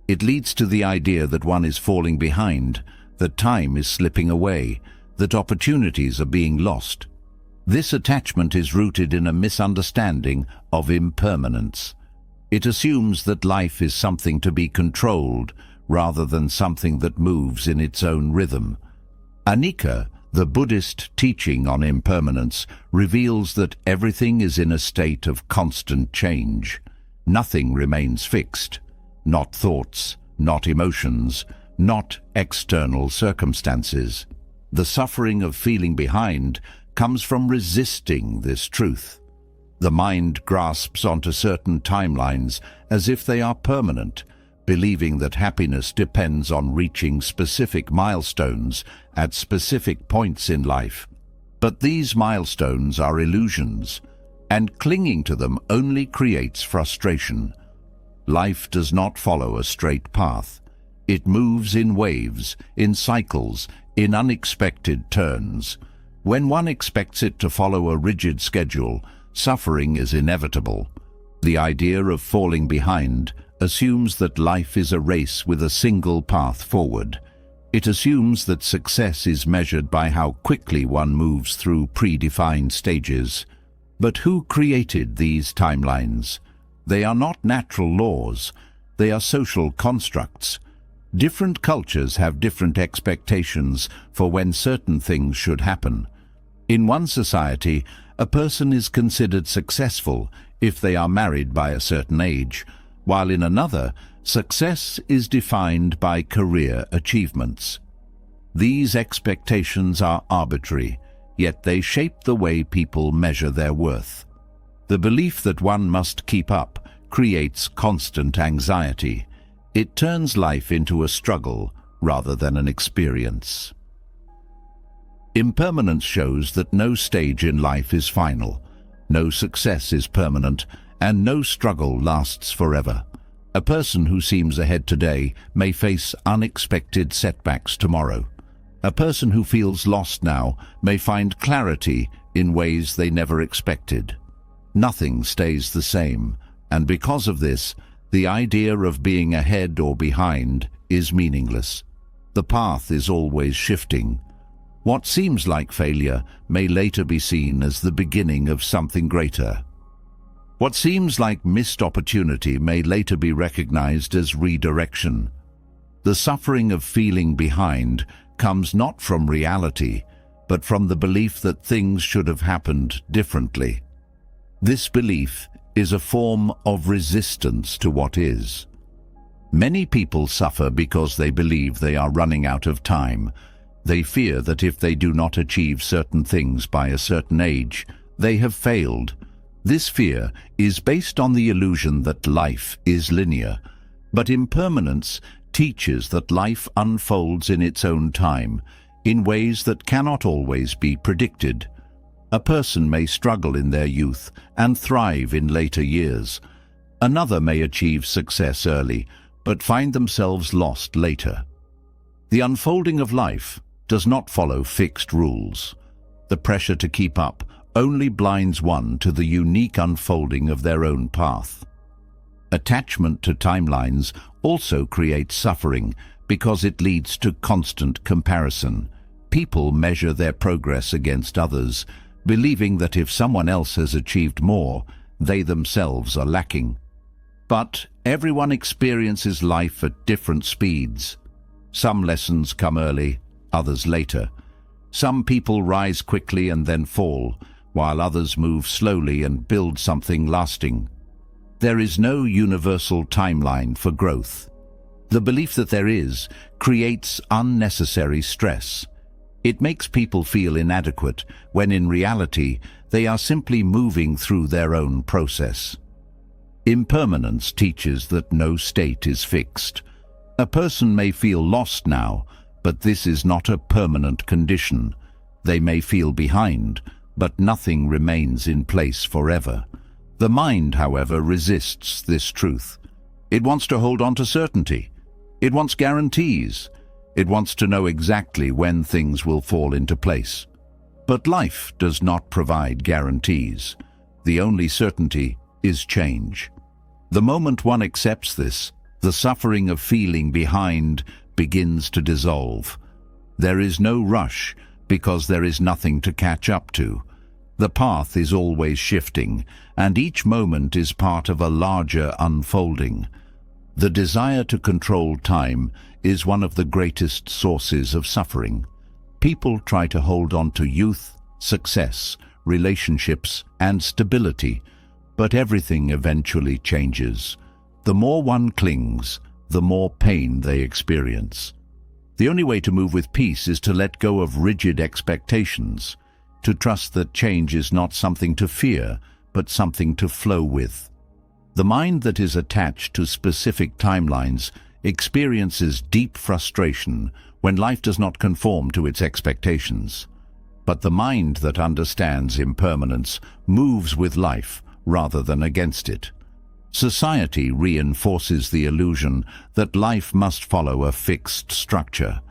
It leads to the idea that one is falling behind, that time is slipping away, that opportunities are being lost. This attachment is rooted in a misunderstanding of impermanence. It assumes that life is something to be controlled rather than something that moves in its own rhythm. Anicca, the Buddhist teaching on impermanence, reveals that everything is in a state of constant change. Nothing remains fixed, not thoughts, not emotions, not external circumstances. The suffering of feeling behind comes from resisting this truth. The mind grasps onto certain timelines as if they are permanent, believing that happiness depends on reaching specific milestones at specific points in life. But these milestones are illusions, and clinging to them only creates frustration. Life does not follow a straight path. It moves in waves, in cycles, in unexpected turns. When one expects it to follow a rigid schedule, suffering is inevitable. The idea of falling behind assumes that life is a race with a single path forward. It assumes that success is measured by how quickly one moves through predefined stages. But who created these timelines? They are not natural laws. They are social constructs. Different cultures have different expectations for when certain things should happen. In one society, a person is considered successful if they are married by a certain age, while in another, success is defined by career achievements. These expectations are arbitrary, yet they shape the way people measure their worth. The belief that one must keep up creates constant anxiety. It turns life into a struggle rather than an experience. Impermanence shows that no stage in life is final, no success is permanent, and no struggle lasts forever. A person who seems ahead today may face unexpected setbacks tomorrow. A person who feels lost now may find clarity in ways they never expected. Nothing stays the same, and because of this, the idea of being ahead or behind is meaningless. The path is always shifting. What seems like failure may later be seen as the beginning of something greater. What seems like missed opportunity may later be recognized as redirection. The suffering of feeling behind comes not from reality, but from the belief that things should have happened differently. This belief is a form of resistance to what is. Many people suffer because they believe they are running out of time. They fear that if they do not achieve certain things by a certain age, they have failed. This fear is based on the illusion that life is linear, but impermanence teaches that life unfolds in its own time, in ways that cannot always be predicted. A person may struggle in their youth and thrive in later years. Another may achieve success early, but find themselves lost later. The unfolding of life does not follow fixed rules. The pressure to keep up only blinds one to the unique unfolding of their own path. Attachment to timelines also creates suffering because it leads to constant comparison. People measure their progress against others, believing that if someone else has achieved more, they themselves are lacking. But everyone experiences life at different speeds. Some lessons come early, others later. Some people rise quickly and then fall, while others move slowly and build something lasting. There is no universal timeline for growth. The belief that there is creates unnecessary stress. It makes people feel inadequate when in reality they are simply moving through their own process. Impermanence teaches that no state is fixed. A person may feel lost now, but this is not a permanent condition. They may feel behind, but nothing remains in place forever. The mind, however, resists this truth. It wants to hold on to certainty. It wants guarantees. It wants to know exactly when things will fall into place. But life does not provide guarantees. The only certainty is change. The moment one accepts this, the suffering of feeling behind begins to dissolve. There is no rush because there is nothing to catch up to. The path is always shifting, and each moment is part of a larger unfolding. The desire to control time is one of the greatest sources of suffering. People try to hold on to youth, success, relationships, and stability, but everything eventually changes. The more one clings, the more pain they experience. The only way to move with peace is to let go of rigid expectations, to trust that change is not something to fear, but something to flow with. The mind that is attached to specific timelines experiences deep frustration when life does not conform to its expectations. But the mind that understands impermanence moves with life rather than against it. Society reinforces the illusion that life must follow a fixed structure.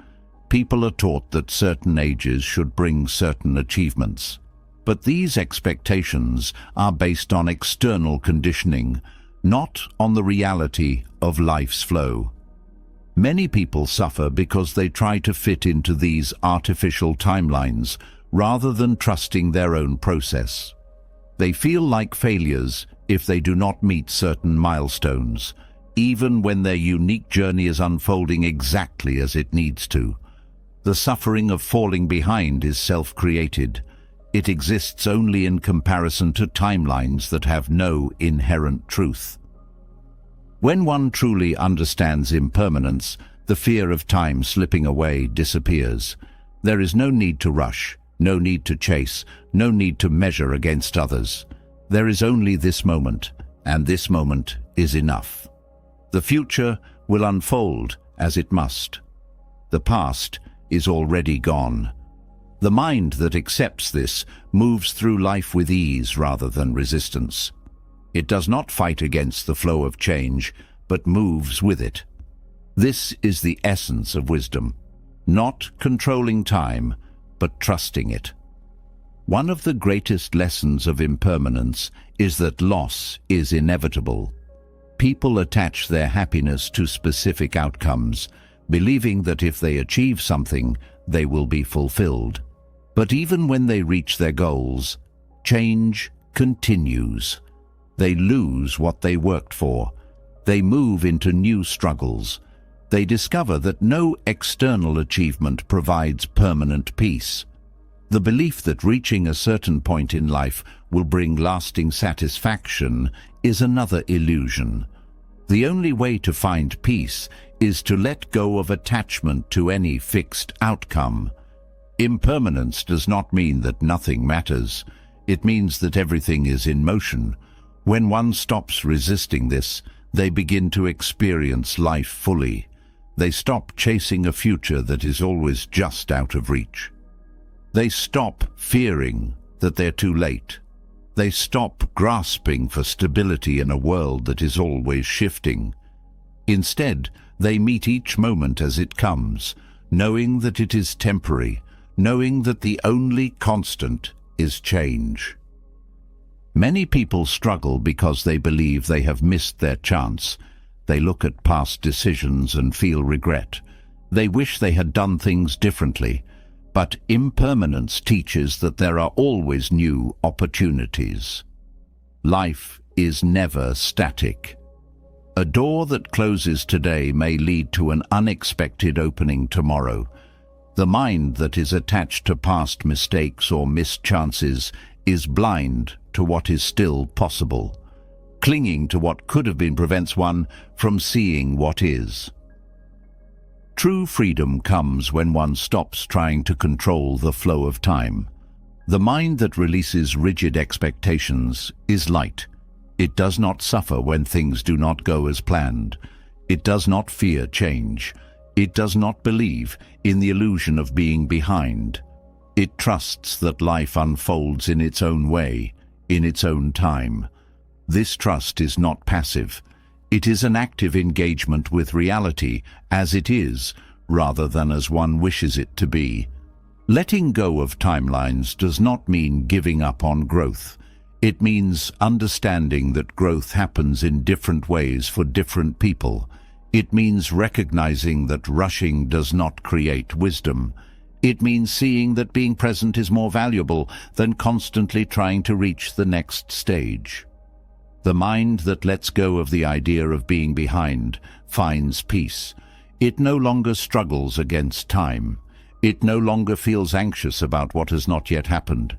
People are taught that certain ages should bring certain achievements. But these expectations are based on external conditioning, not on the reality of life's flow. Many people suffer because they try to fit into these artificial timelines rather than trusting their own process. They feel like failures if they do not meet certain milestones, even when their unique journey is unfolding exactly as it needs to. The suffering of falling behind is self-created. It exists only in comparison to timelines that have no inherent truth. When one truly understands impermanence, the fear of time slipping away disappears. There is no need to rush, no need to chase, no need to measure against others. There is only this moment, and this moment is enough. The future will unfold as it must. The past is already gone. The mind that accepts this moves through life with ease rather than resistance. It does not fight against the flow of change, but moves with it. This is the essence of wisdom, not controlling time, but trusting it. One of the greatest lessons of impermanence is that loss is inevitable. People attach their happiness to specific outcomes, believing that if they achieve something, they will be fulfilled. But even when they reach their goals, change continues. They lose what they worked for. They move into new struggles. They discover that no external achievement provides permanent peace. The belief that reaching a certain point in life will bring lasting satisfaction is another illusion. The only way to find peace is to let go of attachment to any fixed outcome. Impermanence does not mean that nothing matters. It means that everything is in motion. When one stops resisting this, they begin to experience life fully. They stop chasing a future that is always just out of reach. They stop fearing that they're too late. They stop grasping for stability in a world that is always shifting. Instead, they meet each moment as it comes, knowing that it is temporary, knowing that the only constant is change. Many people struggle because they believe they have missed their chance. They look at past decisions and feel regret. They wish they had done things differently. But impermanence teaches that there are always new opportunities. Life is never static. A door that closes today may lead to an unexpected opening tomorrow. The mind that is attached to past mistakes or missed chances is blind to what is still possible. Clinging to what could have been prevents one from seeing what is. True freedom comes when one stops trying to control the flow of time. The mind that releases rigid expectations is light. It does not suffer when things do not go as planned. It does not fear change. It does not believe in the illusion of being behind. It trusts that life unfolds in its own way, in its own time. This trust is not passive. It is an active engagement with reality as it is, rather than as one wishes it to be. Letting go of timelines does not mean giving up on growth. It means understanding that growth happens in different ways for different people. It means recognizing that rushing does not create wisdom. It means seeing that being present is more valuable than constantly trying to reach the next stage. The mind that lets go of the idea of being behind finds peace. It no longer struggles against time. It no longer feels anxious about what has not yet happened.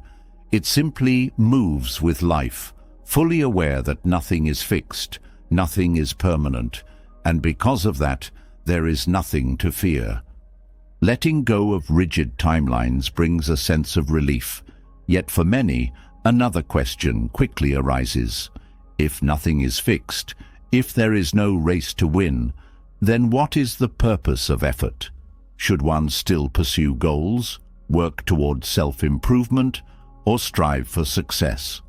It simply moves with life, fully aware that nothing is fixed, nothing is permanent, and because of that, there is nothing to fear. Letting go of rigid timelines brings a sense of relief. Yet for many, another question quickly arises. If nothing is fixed, if there is no race to win, then what is the purpose of effort? Should one still pursue goals, work towards self-improvement, or strive for success?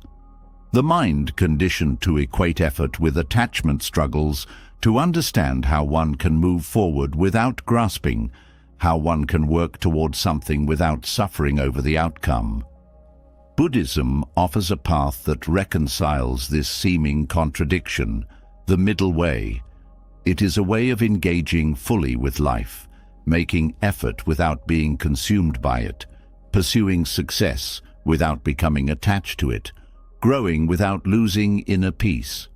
The mind conditioned to equate effort with attachment struggles to understand how one can move forward without grasping, how one can work towards something without suffering over the outcome. Buddhism offers a path that reconciles this seeming contradiction, the middle way. It is a way of engaging fully with life, making effort without being consumed by it, pursuing success without becoming attached to it, growing without losing inner peace.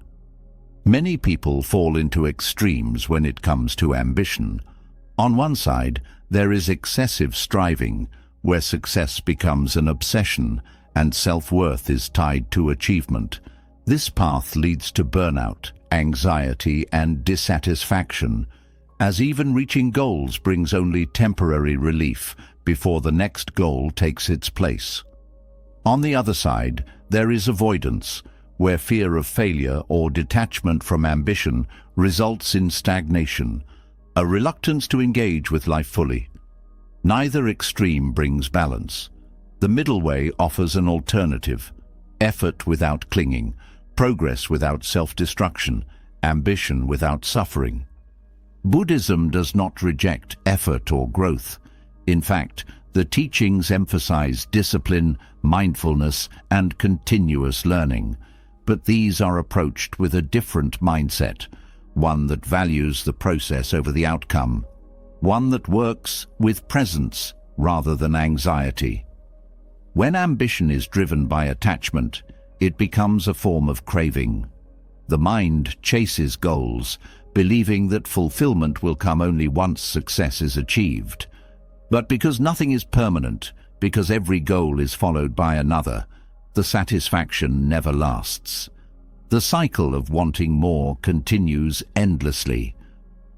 Many people fall into extremes when it comes to ambition. On one side, there is excessive striving, where success becomes an obsession and self-worth is tied to achievement. This path leads to burnout, anxiety, and dissatisfaction, as even reaching goals brings only temporary relief before the next goal takes its place. On the other side, there is avoidance, where fear of failure or detachment from ambition results in stagnation, a reluctance to engage with life fully. Neither extreme brings balance. The middle way offers an alternative: effort without clinging, progress without self-destruction, ambition without suffering. Buddhism does not reject effort or growth. In fact, the teachings emphasize discipline, mindfulness, and continuous learning. But these are approached with a different mindset, one that values the process over the outcome, one that works with presence rather than anxiety. When ambition is driven by attachment, it becomes a form of craving. The mind chases goals, believing that fulfillment will come only once success is achieved. But because nothing is permanent, because every goal is followed by another, the satisfaction never lasts. The cycle of wanting more continues endlessly.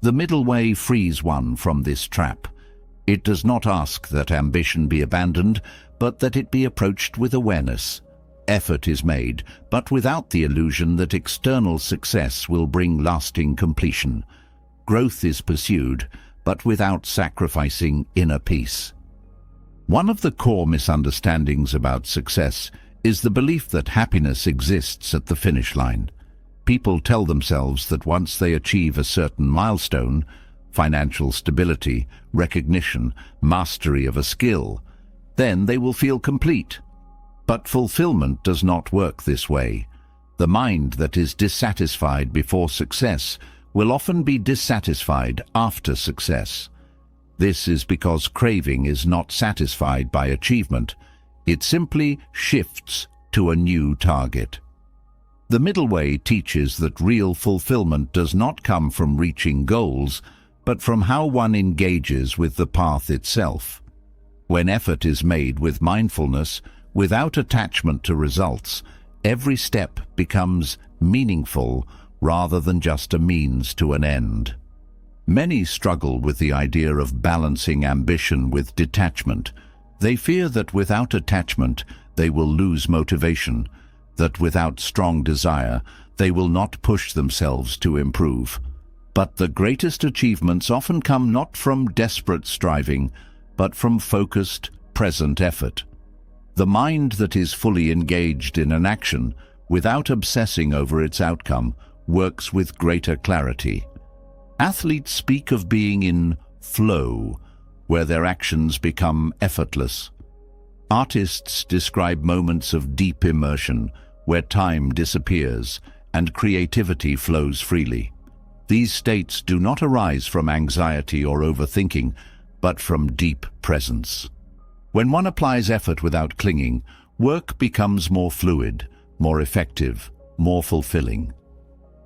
The middle way frees one from this trap. It does not ask that ambition be abandoned, but that it be approached with awareness. Effort is made, but without the illusion that external success will bring lasting completion. Growth is pursued, but without sacrificing inner peace. One of the core misunderstandings about success is the belief that happiness exists at the finish line. People tell themselves that once they achieve a certain milestone, financial stability, recognition, mastery of a skill, then they will feel complete. But fulfillment does not work this way. The mind that is dissatisfied before success will often be dissatisfied after success. This is because craving is not satisfied by achievement. It simply shifts to a new target. The middle way teaches that real fulfillment does not come from reaching goals, but from how one engages with the path itself. When effort is made with mindfulness, without attachment to results, every step becomes meaningful rather than just a means to an end. Many struggle with the idea of balancing ambition with detachment. They fear that without attachment, they will lose motivation, that without strong desire, they will not push themselves to improve. But the greatest achievements often come not from desperate striving, but from focused, present effort. The mind that is fully engaged in an action, without obsessing over its outcome, works with greater clarity. Athletes speak of being in flow, where their actions become effortless. Artists describe moments of deep immersion, where time disappears and creativity flows freely. These states do not arise from anxiety or overthinking, but from deep presence. When one applies effort without clinging, work becomes more fluid, more effective, more fulfilling.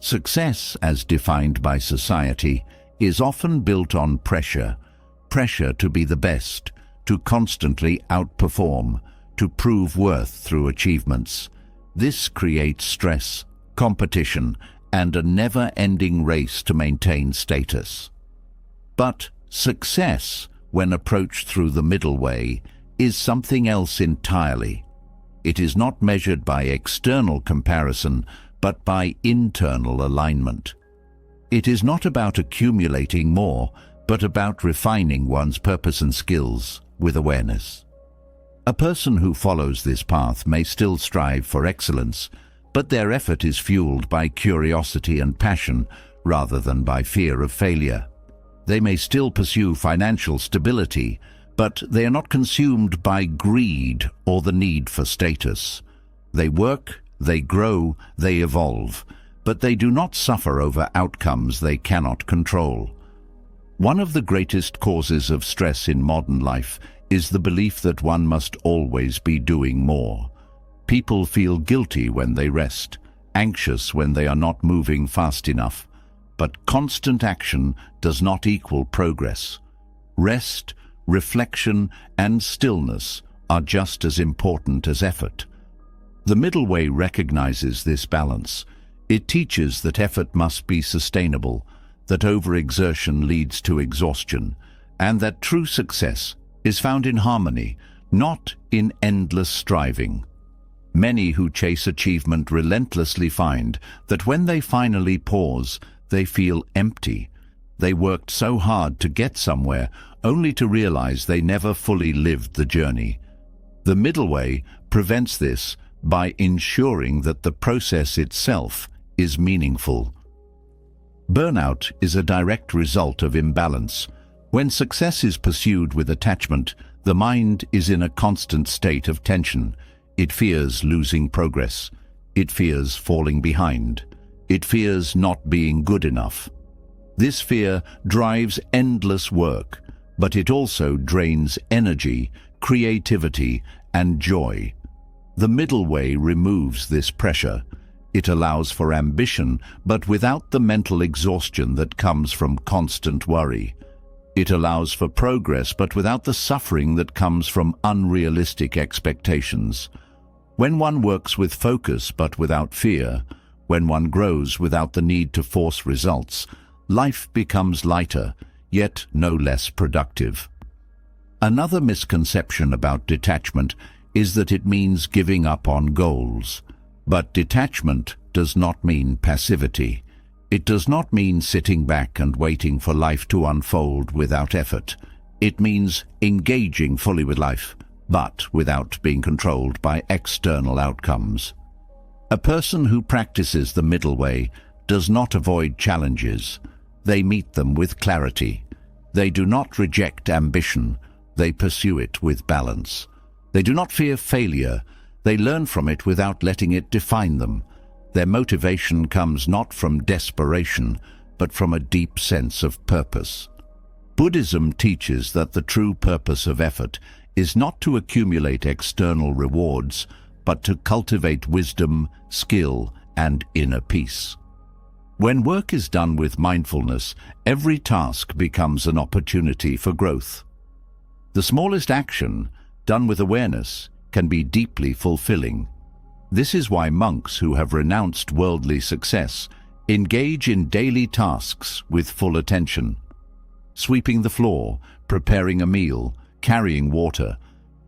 Success, as defined by society, is often built on pressure to be the best, to constantly outperform, to prove worth through achievements. This creates stress, competition, and a never-ending race to maintain status. But success, when approached through the middle way, is something else entirely. It is not measured by external comparison, but by internal alignment. It is not about accumulating more, but about refining one's purpose and skills with awareness. A person who follows this path may still strive for excellence, but their effort is fueled by curiosity and passion rather than by fear of failure. They may still pursue financial stability, but they are not consumed by greed or the need for status. They work, they grow, they evolve, but they do not suffer over outcomes they cannot control. One of the greatest causes of stress in modern life is the belief that one must always be doing more. People feel guilty when they rest, anxious when they are not moving fast enough. But constant action does not equal progress. Rest, reflection, and stillness are just as important as effort. The middle way recognizes this balance. It teaches that effort must be sustainable, that overexertion leads to exhaustion, and that true success is found in harmony, not in endless striving. Many who chase achievement relentlessly find that when they finally pause, they feel empty. They worked so hard to get somewhere, only to realize they never fully lived the journey. The middle way prevents this by ensuring that the process itself is meaningful. Burnout is a direct result of imbalance. When success is pursued with attachment, the mind is in a constant state of tension. It fears losing progress. It fears falling behind. It fears not being good enough. This fear drives endless work, but it also drains energy, creativity, and joy. The middle way removes this pressure. It allows for ambition, but without the mental exhaustion that comes from constant worry. It allows for progress, but without the suffering that comes from unrealistic expectations. When one works with focus but without fear, when one grows without the need to force results, life becomes lighter, yet no less productive. Another misconception about detachment is that it means giving up on goals. But detachment does not mean passivity. It does not mean sitting back and waiting for life to unfold without effort. It means engaging fully with life, but without being controlled by external outcomes. A person who practices the middle way does not avoid challenges. They meet them with clarity. They do not reject ambition. They pursue it with balance. They do not fear failure. They learn from it without letting it define them. Their motivation comes not from desperation, but from a deep sense of purpose. Buddhism teaches that the true purpose of effort is not to accumulate external rewards, but to cultivate wisdom, skill, and inner peace. When work is done with mindfulness, every task becomes an opportunity for growth. The smallest action, done with awareness, can be deeply fulfilling. This is why monks who have renounced worldly success engage in daily tasks with full attention. Sweeping the floor, preparing a meal, carrying water.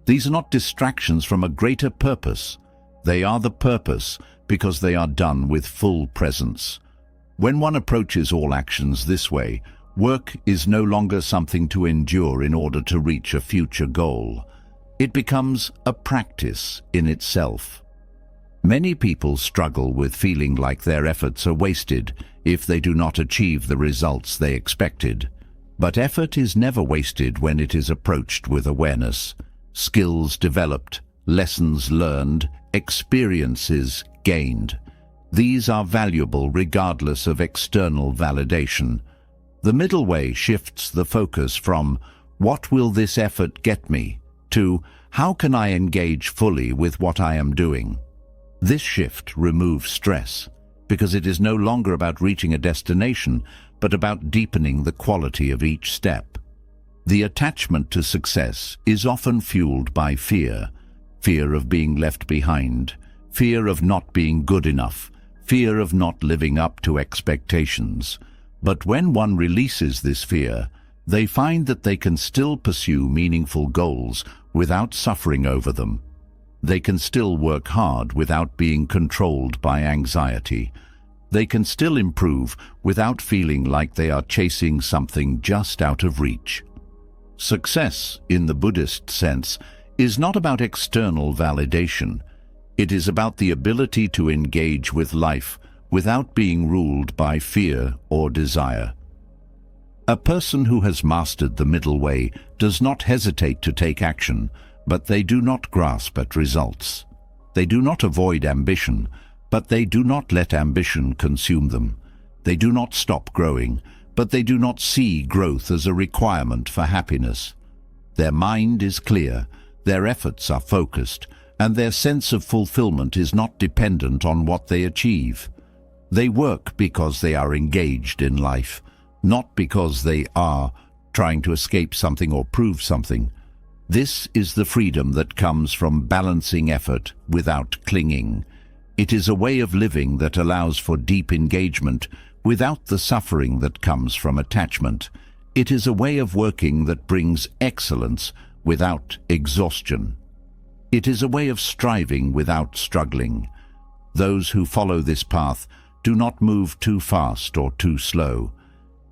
These are not distractions from a greater purpose. They are the purpose because they are done with full presence. When one approaches all actions this way, work is no longer something to endure in order to reach a future goal. It becomes a practice in itself. Many people struggle with feeling like their efforts are wasted if they do not achieve the results they expected. But effort is never wasted when it is approached with awareness. Skills developed, lessons learned, experiences gained. These are valuable regardless of external validation. The middle way shifts the focus from "What will this effort get me?" to "How can I engage fully with what I am doing?" This shift removes stress, because it is no longer about reaching a destination, but about deepening the quality of each step. The attachment to success is often fueled by fear. Fear of being left behind, fear of not being good enough, fear of not living up to expectations. But when one releases this fear, they find that they can still pursue meaningful goals without suffering over them. They can still work hard without being controlled by anxiety. They can still improve without feeling like they are chasing something just out of reach. Success, in the Buddhist sense, is not about external validation. It is about the ability to engage with life without being ruled by fear or desire. A person who has mastered the middle way does not hesitate to take action, but they do not grasp at results. They do not avoid ambition, but they do not let ambition consume them. They do not stop growing, but they do not see growth as a requirement for happiness. Their mind is clear, their efforts are focused, and their sense of fulfillment is not dependent on what they achieve. They work because they are engaged in life, not because they are trying to escape something or prove something. This is the freedom that comes from balancing effort without clinging. It is a way of living that allows for deep engagement without the suffering that comes from attachment. It is a way of working that brings excellence without exhaustion. It is a way of striving without struggling. Those who follow this path do not move too fast or too slow.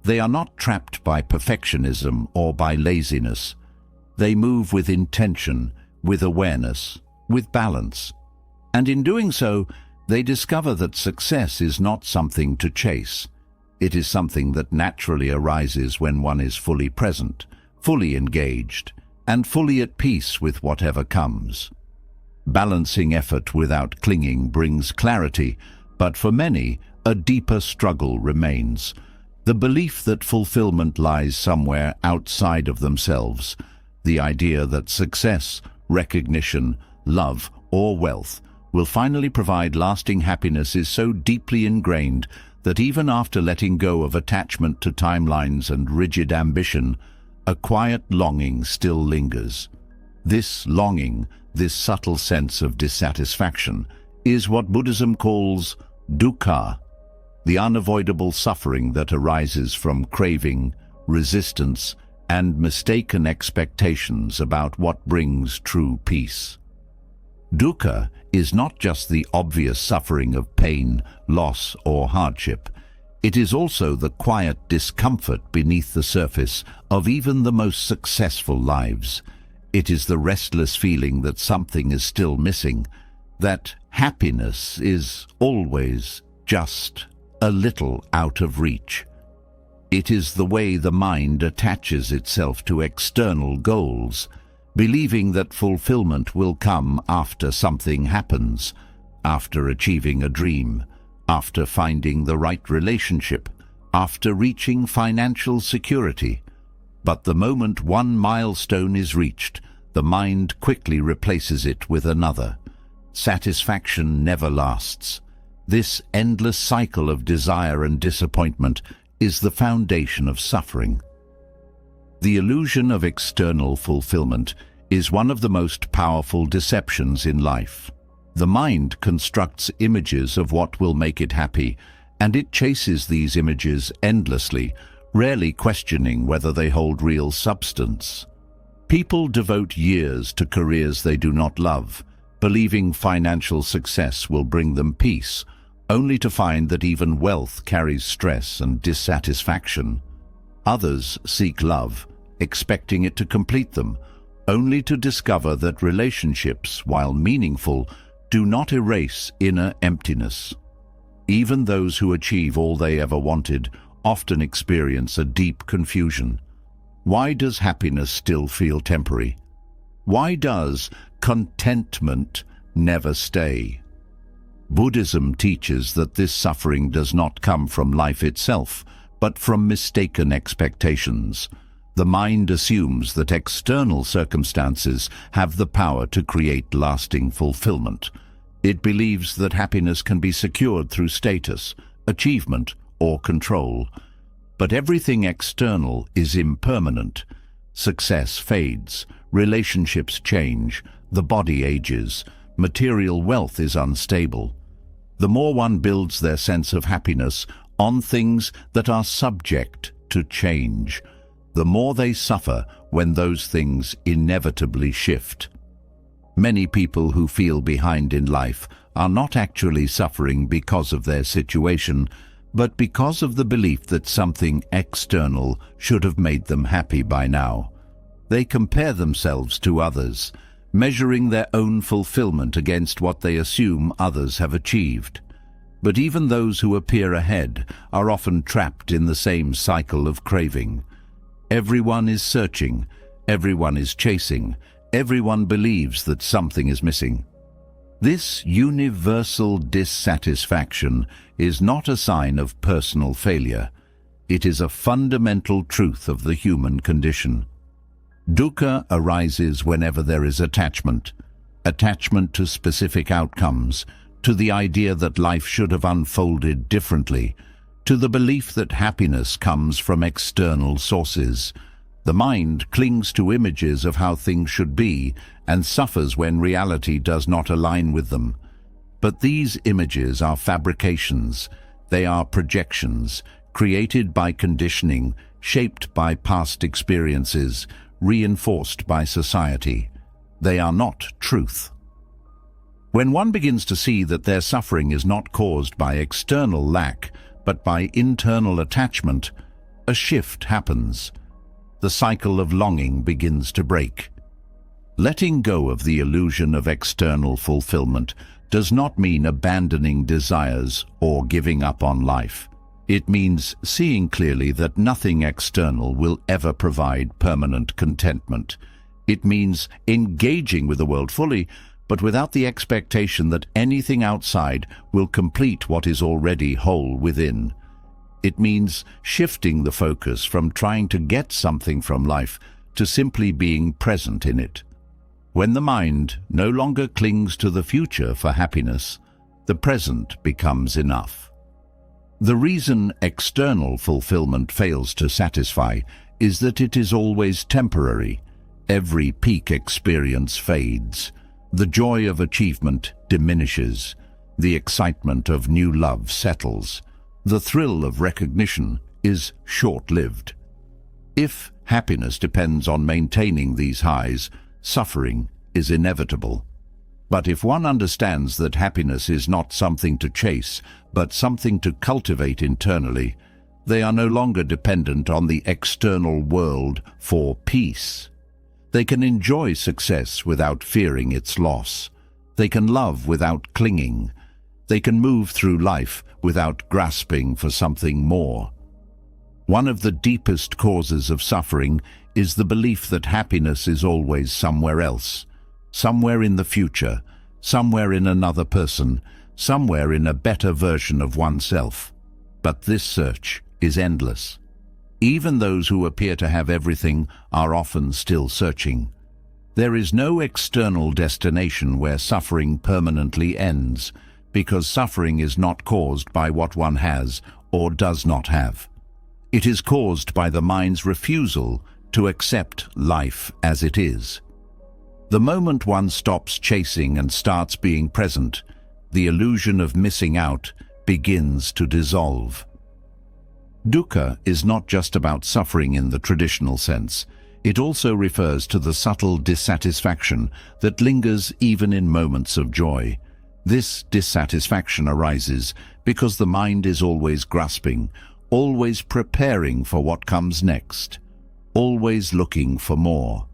They are not trapped by perfectionism or by laziness. They move with intention, with awareness, with balance. And in doing so, they discover that success is not something to chase. It is something that naturally arises when one is fully present, fully engaged, and fully at peace with whatever comes. Balancing effort without clinging brings clarity, but for many, a deeper struggle remains. The belief that fulfillment lies somewhere outside of themselves, the idea that success, recognition, love, or wealth will finally provide lasting happiness is so deeply ingrained that even after letting go of attachment to timelines and rigid ambition, a quiet longing still lingers. This longing, this subtle sense of dissatisfaction, is what Buddhism calls dukkha, the unavoidable suffering that arises from craving, resistance, and mistaken expectations about what brings true peace. Dukkha is not just the obvious suffering of pain, loss, or hardship. It is also the quiet discomfort beneath the surface of even the most successful lives. It is the restless feeling that something is still missing, that happiness is always just a little out of reach. It is the way the mind attaches itself to external goals, believing that fulfillment will come after something happens, after achieving a dream, after finding the right relationship, after reaching financial security. But the moment one milestone is reached, the mind quickly replaces it with another. Satisfaction never lasts. This endless cycle of desire and disappointment is the foundation of suffering. The illusion of external fulfillment is one of the most powerful deceptions in life. The mind constructs images of what will make it happy, and it chases these images endlessly, rarely questioning whether they hold real substance. People devote years to careers they do not love, believing financial success will bring them peace, only to find that even wealth carries stress and dissatisfaction. Others seek love, expecting it to complete them, only to discover that relationships, while meaningful, do not erase inner emptiness. Even those who achieve all they ever wanted often experience a deep confusion. Why does happiness still feel temporary? Why does contentment never stay? Buddhism teaches that this suffering does not come from life itself, but from mistaken expectations. The mind assumes that external circumstances have the power to create lasting fulfillment. It believes that happiness can be secured through status, achievement, or control. But everything external is impermanent. Success fades, relationships change, the body ages, material wealth is unstable. The more one builds their sense of happiness on things that are subject to change, the more they suffer when those things inevitably shift. Many people who feel behind in life are not actually suffering because of their situation, but because of the belief that something external should have made them happy by now. They compare themselves to others, measuring their own fulfillment against what they assume others have achieved. But even those who appear ahead are often trapped in the same cycle of craving. Everyone is searching, everyone is chasing, everyone believes that something is missing. This universal dissatisfaction is not a sign of personal failure. It is a fundamental truth of the human condition. Dukkha arises whenever there is attachment to specific outcomes, to the idea that life should have unfolded differently, to the belief that happiness comes from external sources. The mind clings to images of how things should be and suffers when reality does not align with them. But these images are fabrications. They are projections, created by conditioning, shaped by past experiences, reinforced by society. They are not truth. When one begins to see that their suffering is not caused by external lack, but by internal attachment, a shift happens. The cycle of longing begins to break. Letting go of the illusion of external fulfillment does not mean abandoning desires or giving up on life. It means seeing clearly that nothing external will ever provide permanent contentment. It means engaging with the world fully, but without the expectation that anything outside will complete what is already whole within. It means shifting the focus from trying to get something from life to simply being present in it. When the mind no longer clings to the future for happiness, the present becomes enough. The reason external fulfillment fails to satisfy is that it is always temporary. Every peak experience fades. The joy of achievement diminishes. The excitement of new love settles. The thrill of recognition is short-lived. If happiness depends on maintaining these highs, suffering is inevitable. But if one understands that happiness is not something to chase, but something to cultivate internally, they are no longer dependent on the external world for peace. They can enjoy success without fearing its loss. They can love without clinging. They can move through life without grasping for something more. One of the deepest causes of suffering is the belief that happiness is always somewhere else, somewhere in the future, somewhere in another person, somewhere in a better version of oneself. But this search is endless. Even those who appear to have everything are often still searching. There is no external destination where suffering permanently ends, because suffering is not caused by what one has or does not have. It is caused by the mind's refusal to accept life as it is. The moment one stops chasing and starts being present, the illusion of missing out begins to dissolve. Dukkha is not just about suffering in the traditional sense. It also refers to the subtle dissatisfaction that lingers even in moments of joy. This dissatisfaction arises because the mind is always grasping, always preparing for what comes next, always looking for more.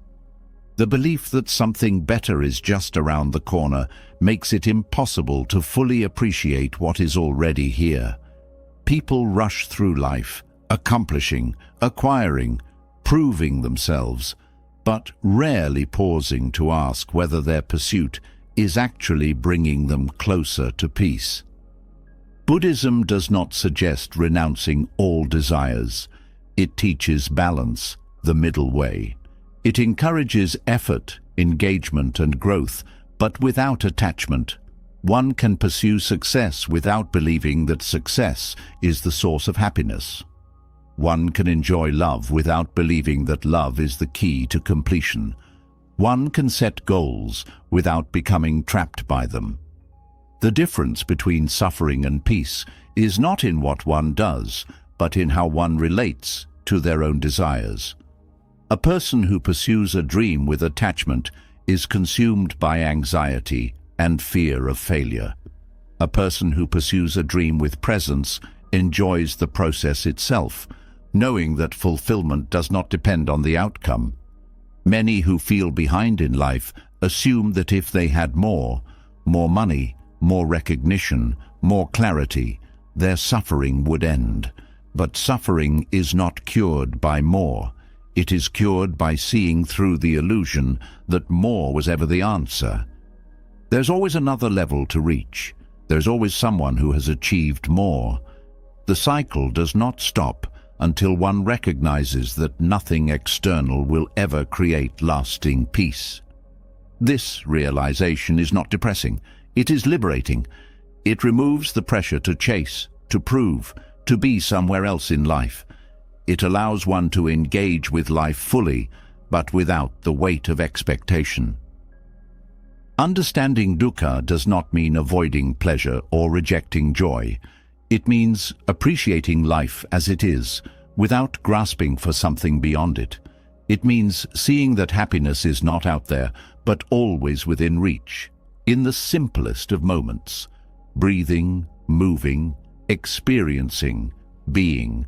The belief that something better is just around the corner makes it impossible to fully appreciate what is already here. People rush through life, accomplishing, acquiring, proving themselves, but rarely pausing to ask whether their pursuit is actually bringing them closer to peace. Buddhism does not suggest renouncing all desires. It teaches balance, the middle way. It encourages effort, engagement, and growth, but without attachment. One can pursue success without believing that success is the source of happiness. One can enjoy love without believing that love is the key to completion. One can set goals without becoming trapped by them. The difference between suffering and peace is not in what one does, but in how one relates to their own desires. A person who pursues a dream with attachment is consumed by anxiety and fear of failure. A person who pursues a dream with presence enjoys the process itself, knowing that fulfillment does not depend on the outcome. Many who feel behind in life assume that if they had more money, more recognition, more clarity, their suffering would end. But suffering is not cured by more. It is cured by seeing through the illusion that more was ever the answer. There's always another level to reach. There's always someone who has achieved more. The cycle does not stop until one recognizes that nothing external will ever create lasting peace. This realization is not depressing. It is liberating. It removes the pressure to chase, to prove, to be somewhere else in life. It allows one to engage with life fully, but without the weight of expectation. Understanding dukkha does not mean avoiding pleasure or rejecting joy. It means appreciating life as it is, without grasping for something beyond it. It means seeing that happiness is not out there, but always within reach, in the simplest of moments. Breathing, moving, experiencing, being.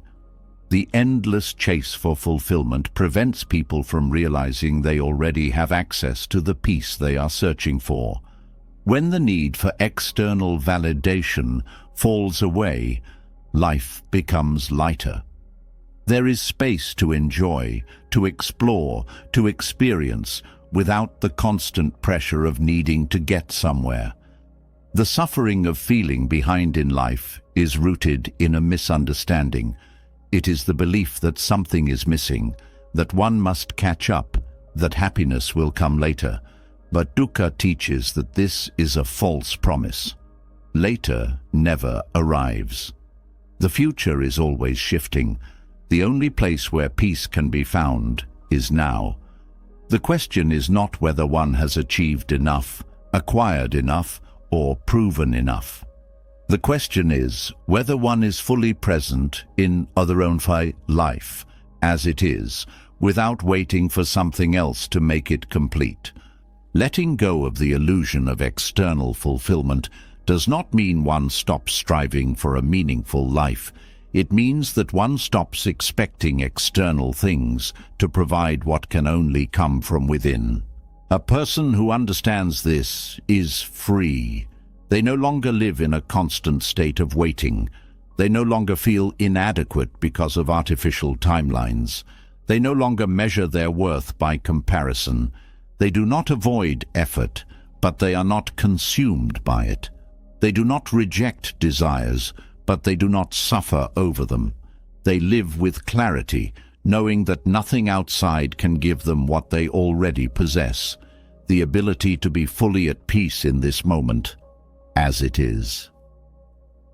The endless chase for fulfillment prevents people from realizing they already have access to the peace they are searching for. When the need for external validation falls away, life becomes lighter. There is space to enjoy, to explore, to experience, without the constant pressure of needing to get somewhere. The suffering of feeling behind in life is rooted in a misunderstanding. It is the belief that something is missing, that one must catch up, that happiness will come later. But dukkha teaches that this is a false promise. Later never arrives. The future is always shifting. The only place where peace can be found is now. The question is not whether one has achieved enough, acquired enough, or proven enough. The question is whether one is fully present in other own life as it is, without waiting for something else to make it complete. Letting go of the illusion of external fulfillment does not mean one stops striving for a meaningful life. It means that one stops expecting external things to provide what can only come from within. A person who understands this is free. They no longer live in a constant state of waiting. They no longer feel inadequate because of artificial timelines. They no longer measure their worth by comparison. They do not avoid effort, but they are not consumed by it. They do not reject desires, but they do not suffer over them. They live with clarity, knowing that nothing outside can give them what they already possess, the ability to be fully at peace in this moment, as it is.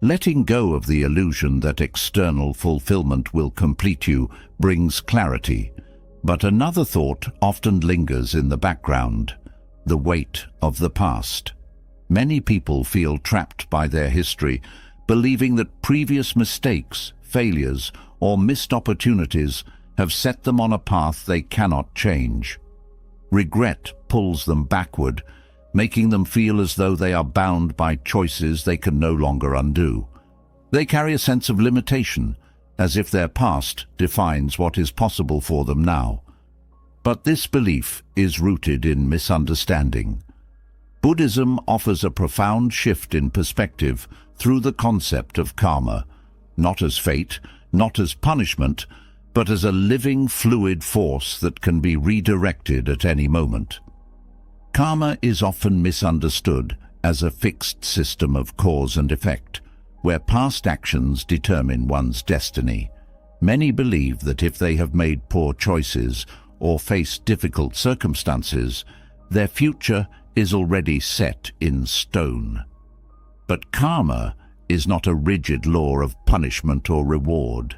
Letting go of the illusion that external fulfillment will complete you brings clarity, but another thought often lingers in the background: the weight of the past. Many people feel trapped by their history, believing that previous mistakes, failures, or missed opportunities have set them on a path they cannot change. Regret pulls them backward, making them feel as though they are bound by choices they can no longer undo. They carry a sense of limitation, as if their past defines what is possible for them now. But this belief is rooted in misunderstanding. Buddhism offers a profound shift in perspective through the concept of karma, not as fate, not as punishment, but as a living, fluid force that can be redirected at any moment. Karma is often misunderstood as a fixed system of cause and effect, where past actions determine one's destiny. Many believe that if they have made poor choices or faced difficult circumstances, their future is already set in stone. But karma is not a rigid law of punishment or reward.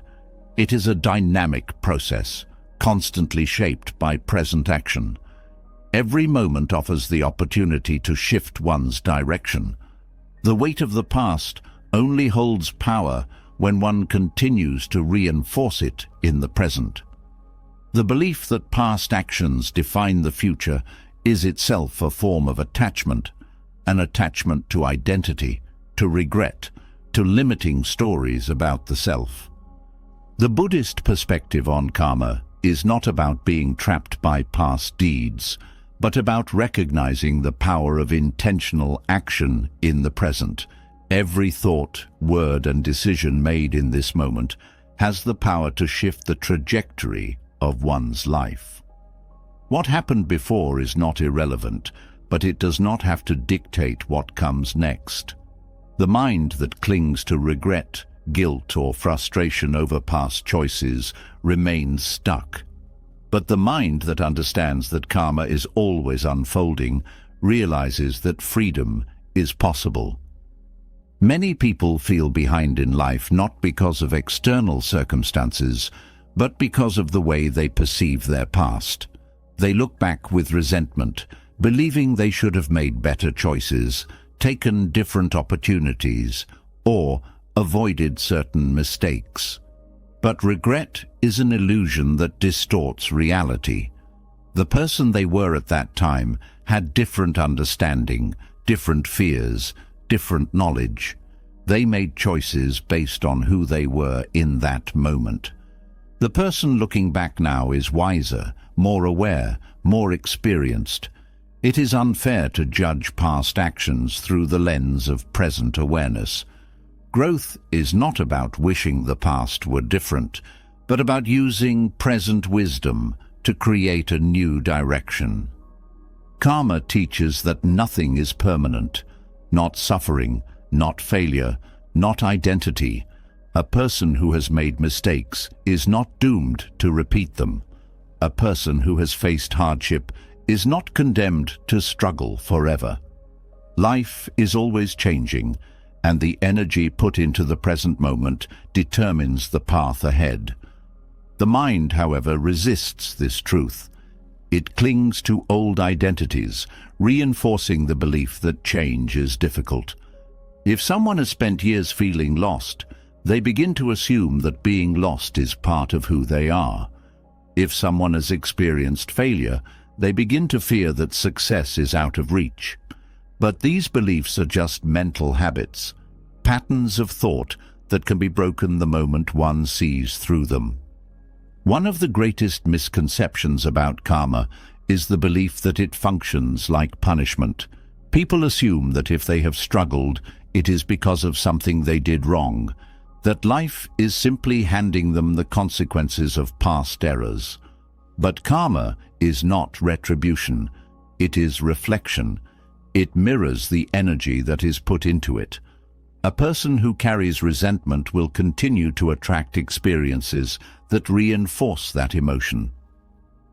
It is a dynamic process, constantly shaped by present action. Every moment offers the opportunity to shift one's direction. The weight of the past only holds power when one continues to reinforce it in the present. The belief that past actions define the future is itself a form of attachment, an attachment to identity, to regret, to limiting stories about the self. The Buddhist perspective on karma is not about being trapped by past deeds, but about recognizing the power of intentional action in the present. Every thought, word, and decision made in this moment has the power to shift the trajectory of one's life. What happened before is not irrelevant, but it does not have to dictate what comes next. The mind that clings to regret, guilt, or frustration over past choices remains stuck. But the mind that understands that karma is always unfolding realizes that freedom is possible. Many people feel behind in life not because of external circumstances, but because of the way they perceive their past. They look back with resentment, believing they should have made better choices, taken different opportunities, or avoided certain mistakes. But regret is an illusion that distorts reality. The person they were at that time had different understanding, different fears, different knowledge. They made choices based on who they were in that moment. The person looking back now is wiser, more aware, more experienced. It is unfair to judge past actions through the lens of present awareness. Growth is not about wishing the past were different, but about using present wisdom to create a new direction. Karma teaches that nothing is permanent, not suffering, not failure, not identity. A person who has made mistakes is not doomed to repeat them. A person who has faced hardship is not condemned to struggle forever. Life is always changing, and the energy put into the present moment determines the path ahead. The mind, however, resists this truth. It clings to old identities, reinforcing the belief that change is difficult. If someone has spent years feeling lost, they begin to assume that being lost is part of who they are. If someone has experienced failure, they begin to fear that success is out of reach. But these beliefs are just mental habits, patterns of thought that can be broken the moment one sees through them. One of the greatest misconceptions about karma is the belief that it functions like punishment. People assume that if they have struggled, it is because of something they did wrong, that life is simply handing them the consequences of past errors. But karma is not retribution, it is reflection. It mirrors the energy that is put into it. A person who carries resentment will continue to attract experiences that reinforce that emotion.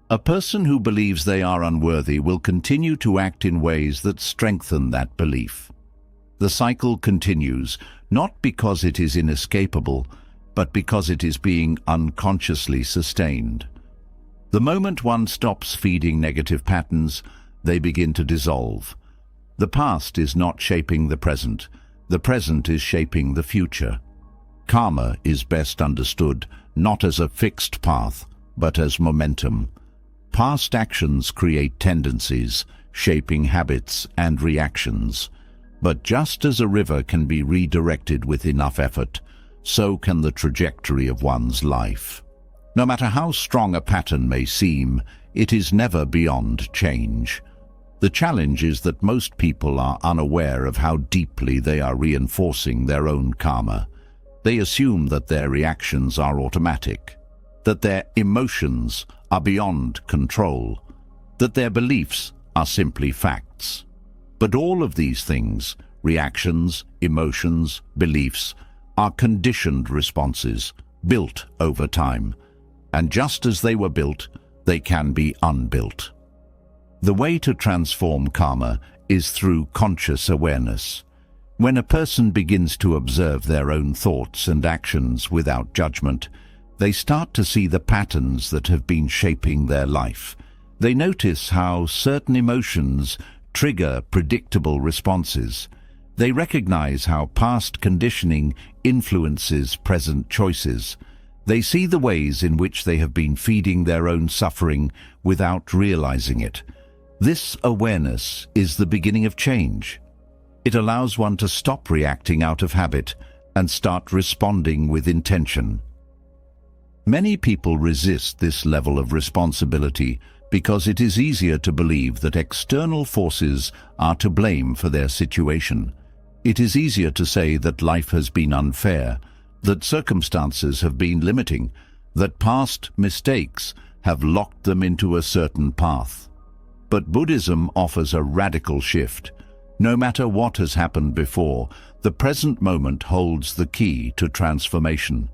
A person who believes they are unworthy will continue to act in ways that strengthen that belief. The cycle continues, not because it is inescapable, but because it is being unconsciously sustained. The moment one stops feeding negative patterns, they begin to dissolve. The past is not shaping the present is shaping the future. Karma is best understood not as a fixed path, but as momentum. Past actions create tendencies, shaping habits and reactions. But just as a river can be redirected with enough effort, so can the trajectory of one's life. No matter how strong a pattern may seem, it is never beyond change. The challenge is that most people are unaware of how deeply they are reinforcing their own karma. They assume that their reactions are automatic, that their emotions are beyond control, that their beliefs are simply facts. But all of these things, reactions, emotions, beliefs, are conditioned responses, built over time. And just as they were built, they can be unbuilt. The way to transform karma is through conscious awareness. When a person begins to observe their own thoughts and actions without judgment, they start to see the patterns that have been shaping their life. They notice how certain emotions trigger predictable responses. They recognize how past conditioning influences present choices. They see the ways in which they have been feeding their own suffering without realizing it. This awareness is the beginning of change. It allows one to stop reacting out of habit and start responding with intention. Many people resist this level of responsibility because it is easier to believe that external forces are to blame for their situation. It is easier to say that life has been unfair, that circumstances have been limiting, that past mistakes have locked them into a certain path. But Buddhism offers a radical shift. No matter what has happened before, the present moment holds the key to transformation.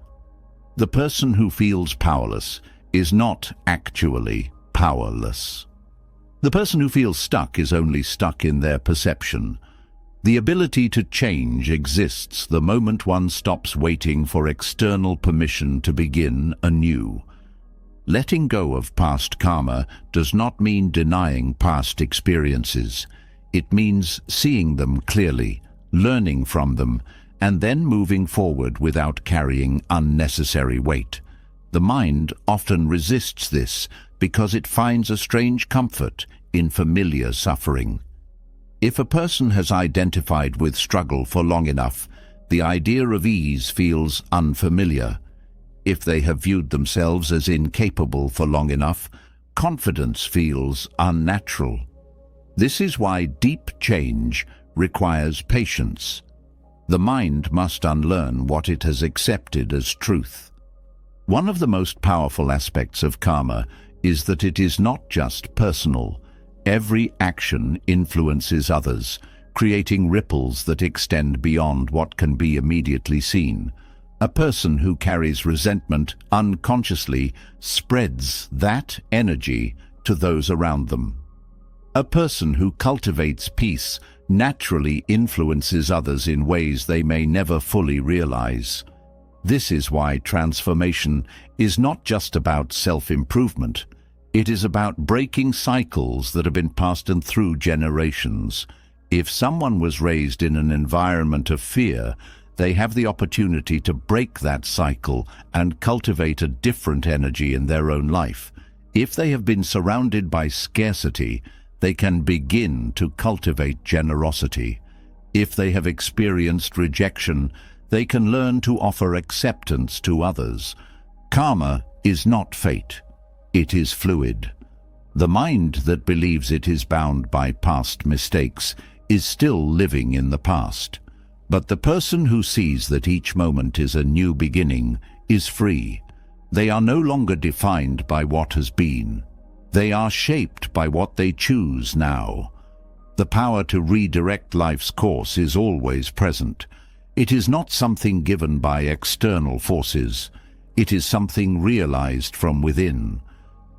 The person who feels powerless is not actually powerless. The person who feels stuck is only stuck in their perception. The ability to change exists the moment one stops waiting for external permission to begin anew. Letting go of past karma does not mean denying past experiences. It means seeing them clearly, learning from them, and then moving forward without carrying unnecessary weight. The mind often resists this because it finds a strange comfort in familiar suffering. If a person has identified with struggle for long enough, the idea of ease feels unfamiliar. If they have viewed themselves as incapable for long enough, confidence feels unnatural. This is why deep change requires patience. The mind must unlearn what it has accepted as truth. One of the most powerful aspects of karma is that it is not just personal. Every action influences others, creating ripples that extend beyond what can be immediately seen. A person who carries resentment unconsciously spreads that energy to those around them. A person who cultivates peace naturally influences others in ways they may never fully realize. This is why transformation is not just about self-improvement. It is about breaking cycles that have been passed and through generations. If someone was raised in an environment of fear, they have the opportunity to break that cycle and cultivate a different energy in their own life. If they have been surrounded by scarcity, they can begin to cultivate generosity. If they have experienced rejection, they can learn to offer acceptance to others. Karma is not fate. It is fluid. The mind that believes it is bound by past mistakes is still living in the past. But the person who sees that each moment is a new beginning is free. They are no longer defined by what has been. They are shaped by what they choose now. The power to redirect life's course is always present. It is not something given by external forces. It is something realized from within.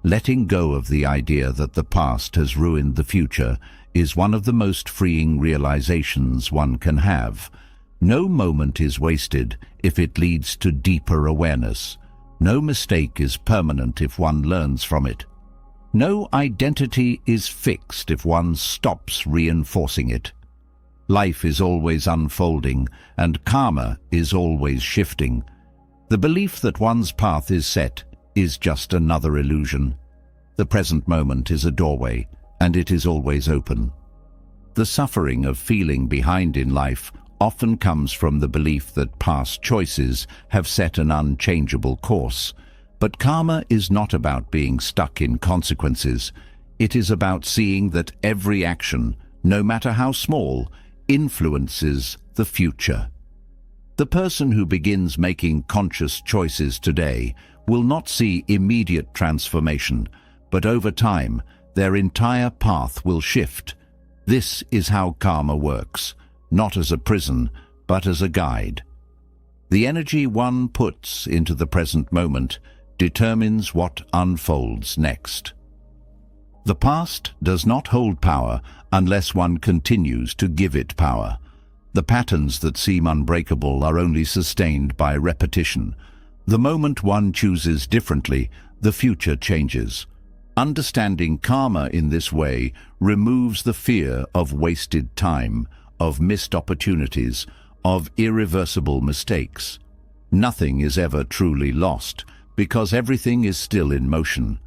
Letting go of the idea that the past has ruined the future is one of the most freeing realizations one can have. No moment is wasted if it leads to deeper awareness. No mistake is permanent if one learns from it. No identity is fixed if one stops reinforcing it. Life is always unfolding, and karma is always shifting. The belief that one's path is set is just another illusion. The present moment is a doorway, and it is always open. The suffering of feeling behind in life often comes from the belief that past choices have set an unchangeable course. But karma is not about being stuck in consequences. It is about seeing that every action, no matter how small, influences the future. The person who begins making conscious choices today will not see immediate transformation, but over time, their entire path will shift. This is how karma works, not as a prison, but as a guide. The energy one puts into the present moment determines what unfolds next. The past does not hold power unless one continues to give it power. The patterns that seem unbreakable are only sustained by repetition. The moment one chooses differently, the future changes. Understanding karma in this way removes the fear of wasted time, of missed opportunities, of irreversible mistakes. Nothing is ever truly lost, because everything is still in motion.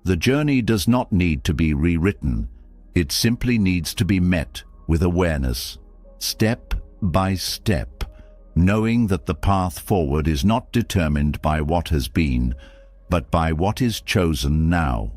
The journey does not need to be rewritten. It simply needs to be met with awareness, step by step, knowing that the path forward is not determined by what has been, but by what is chosen now.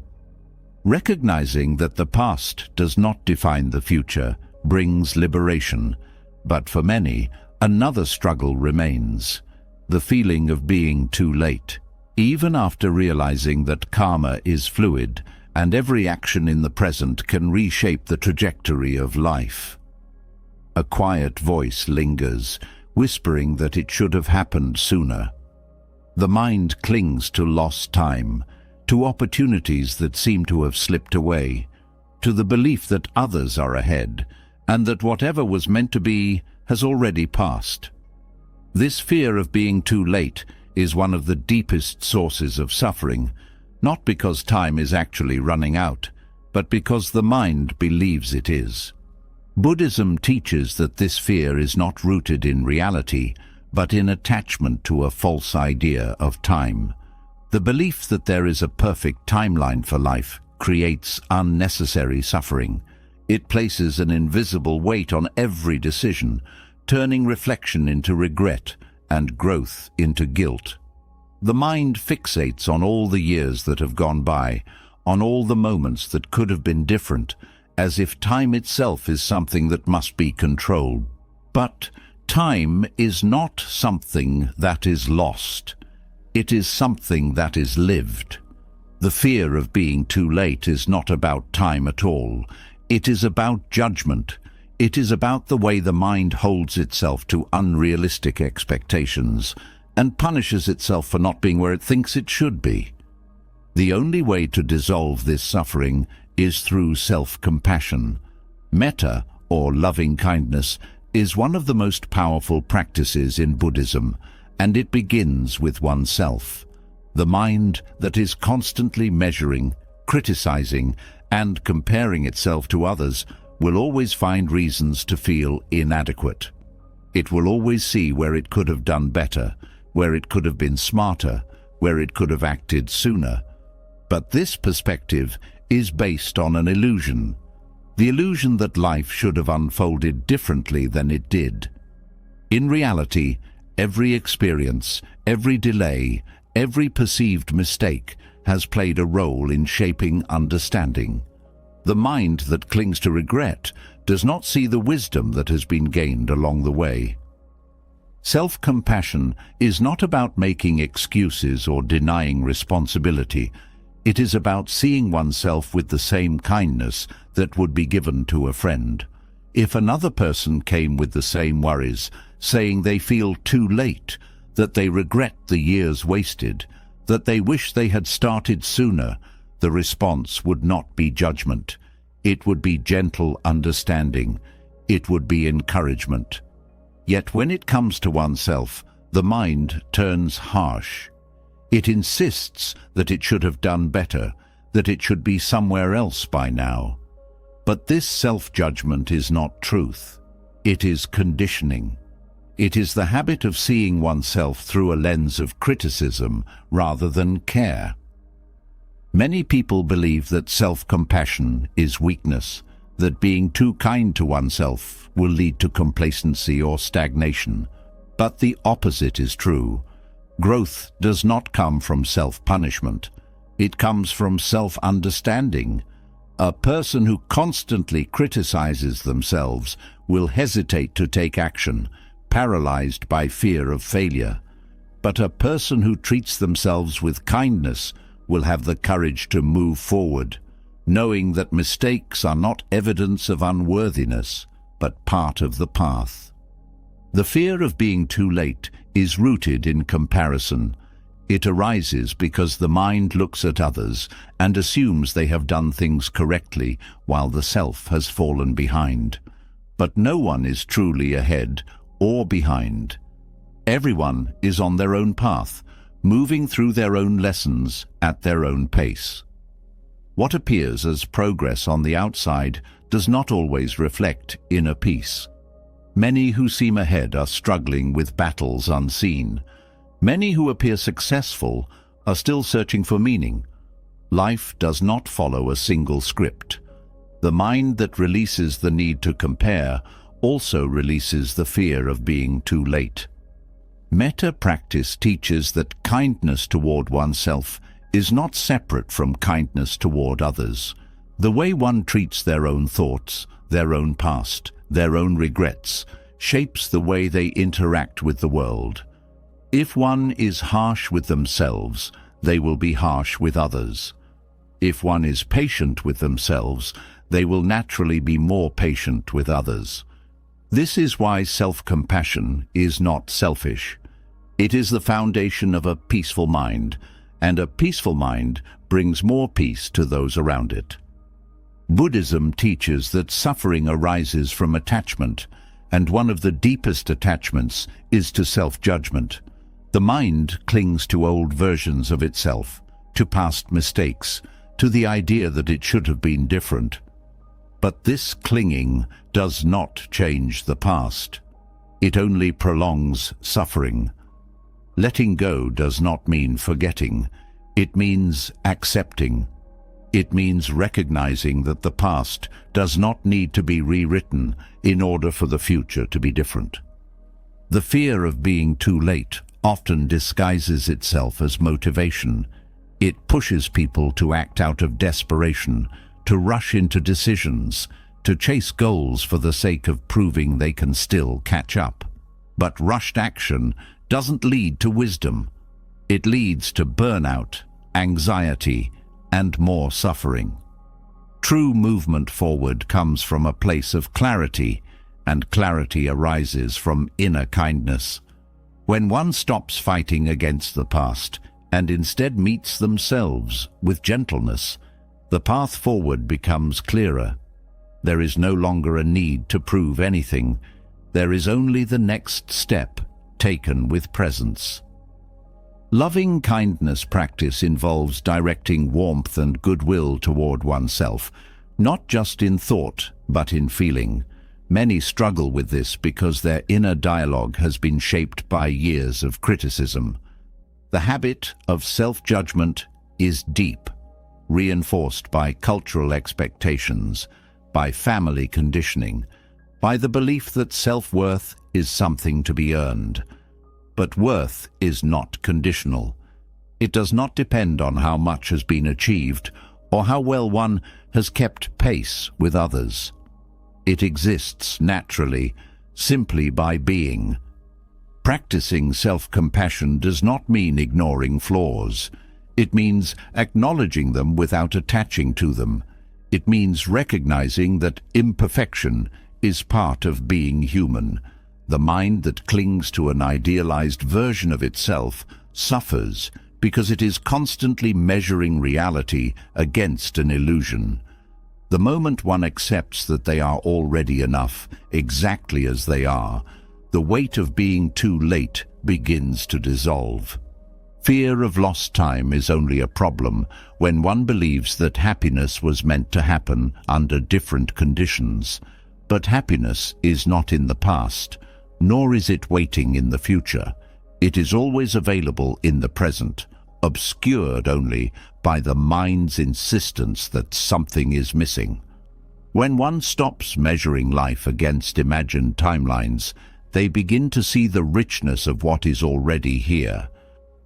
Recognizing that the past does not define the future brings liberation, but for many, another struggle remains: the feeling of being too late. Even after realizing that karma is fluid and every action in the present can reshape the trajectory of life, a quiet voice lingers, whispering that it should have happened sooner. The mind clings to lost time, to opportunities that seem to have slipped away, to the belief that others are ahead, and that whatever was meant to be has already passed. This fear of being too late is one of the deepest sources of suffering, not because time is actually running out, but because the mind believes it is. Buddhism teaches that this fear is not rooted in reality, but in attachment to a false idea of time. The belief that there is a perfect timeline for life creates unnecessary suffering. It places an invisible weight on every decision, turning reflection into regret and growth into guilt. The mind fixates on all the years that have gone by, on all the moments that could have been different, as if time itself is something that must be controlled. But time is not something that is lost. It is something that is lived. The fear of being too late is not about time at all. It is about judgment. It is about the way the mind holds itself to unrealistic expectations and punishes itself for not being where it thinks it should be. The only way to dissolve this suffering is through self-compassion. Metta, or loving kindness, is one of the most powerful practices in Buddhism, and it begins with oneself. The mind that is constantly measuring, criticizing, and comparing itself to others will always find reasons to feel inadequate. It will always see where it could have done better, where it could have been smarter, where it could have acted sooner. But this perspective is based on an illusion, the illusion that life should have unfolded differently than it did. In reality, every experience, every delay, every perceived mistake has played a role in shaping understanding. The mind that clings to regret does not see the wisdom that has been gained along the way. Self-compassion is not about making excuses or denying responsibility. It is about seeing oneself with the same kindness that would be given to a friend. If another person came with the same worries, saying they feel too late, that they regret the years wasted, that they wish they had started sooner, the response would not be judgment. It would be gentle understanding. It would be encouragement. Yet when it comes to oneself, the mind turns harsh. It insists that it should have done better, that it should be somewhere else by now. But this self-judgment is not truth. It is conditioning. It is the habit of seeing oneself through a lens of criticism rather than care. Many people believe that self-compassion is weakness, that being too kind to oneself will lead to complacency or stagnation. But the opposite is true. Growth does not come from self-punishment. It comes from self-understanding. A person who constantly criticizes themselves will hesitate to take action, paralyzed by fear of failure. But a person who treats themselves with kindness will have the courage to move forward, knowing that mistakes are not evidence of unworthiness, but part of the path. The fear of being too late is rooted in comparison. It arises because the mind looks at others and assumes they have done things correctly while the self has fallen behind. But no one is truly ahead or behind. Everyone is on their own path, moving through their own lessons at their own pace. What appears as progress on the outside does not always reflect inner peace. Many who seem ahead are struggling with battles unseen. Many who appear successful are still searching for meaning. Life does not follow a single script. The mind that releases the need to compare also releases the fear of being too late. Metta practice teaches that kindness toward oneself is not separate from kindness toward others. The way one treats their own thoughts, their own past, their own regrets, shapes the way they interact with the world. If one is harsh with themselves, they will be harsh with others. If one is patient with themselves, they will naturally be more patient with others. This is why self-compassion is not selfish. It is the foundation of a peaceful mind, and a peaceful mind brings more peace to those around it. Buddhism teaches that suffering arises from attachment, and one of the deepest attachments is to self-judgment. The mind clings to old versions of itself, to past mistakes, to the idea that it should have been different. But this clinging does not change the past. It only prolongs suffering. Letting go does not mean forgetting. It means accepting. It means recognizing that the past does not need to be rewritten in order for the future to be different. The fear of being too late often disguises itself as motivation. It pushes people to act out of desperation, to rush into decisions, to chase goals for the sake of proving they can still catch up. But rushed action doesn't lead to wisdom. It leads to burnout, anxiety, and more suffering. True movement forward comes from a place of clarity, and clarity arises from inner kindness. When one stops fighting against the past and instead meets themselves with gentleness, the path forward becomes clearer. There is no longer a need to prove anything. There is only the next step, taken with presence. Loving kindness practice involves directing warmth and goodwill toward oneself, not just in thought, but in feeling. Many struggle with this because their inner dialogue has been shaped by years of criticism. The habit of self-judgment is deep, reinforced by cultural expectations, by family conditioning, by the belief that self-worth is something to be earned. But worth is not conditional. It does not depend on how much has been achieved or how well one has kept pace with others. It exists naturally, simply by being. Practicing self-compassion does not mean ignoring flaws. It means acknowledging them without attaching to them. It means recognizing that imperfection is part of being human. The mind that clings to an idealized version of itself suffers because it is constantly measuring reality against an illusion. The moment one accepts that they are already enough, exactly as they are, the weight of being too late begins to dissolve. Fear of lost time is only a problem when one believes that happiness was meant to happen under different conditions. But happiness is not in the past, nor is it waiting in the future. It is always available in the present, obscured only by the mind's insistence that something is missing. When one stops measuring life against imagined timelines, they begin to see the richness of what is already here.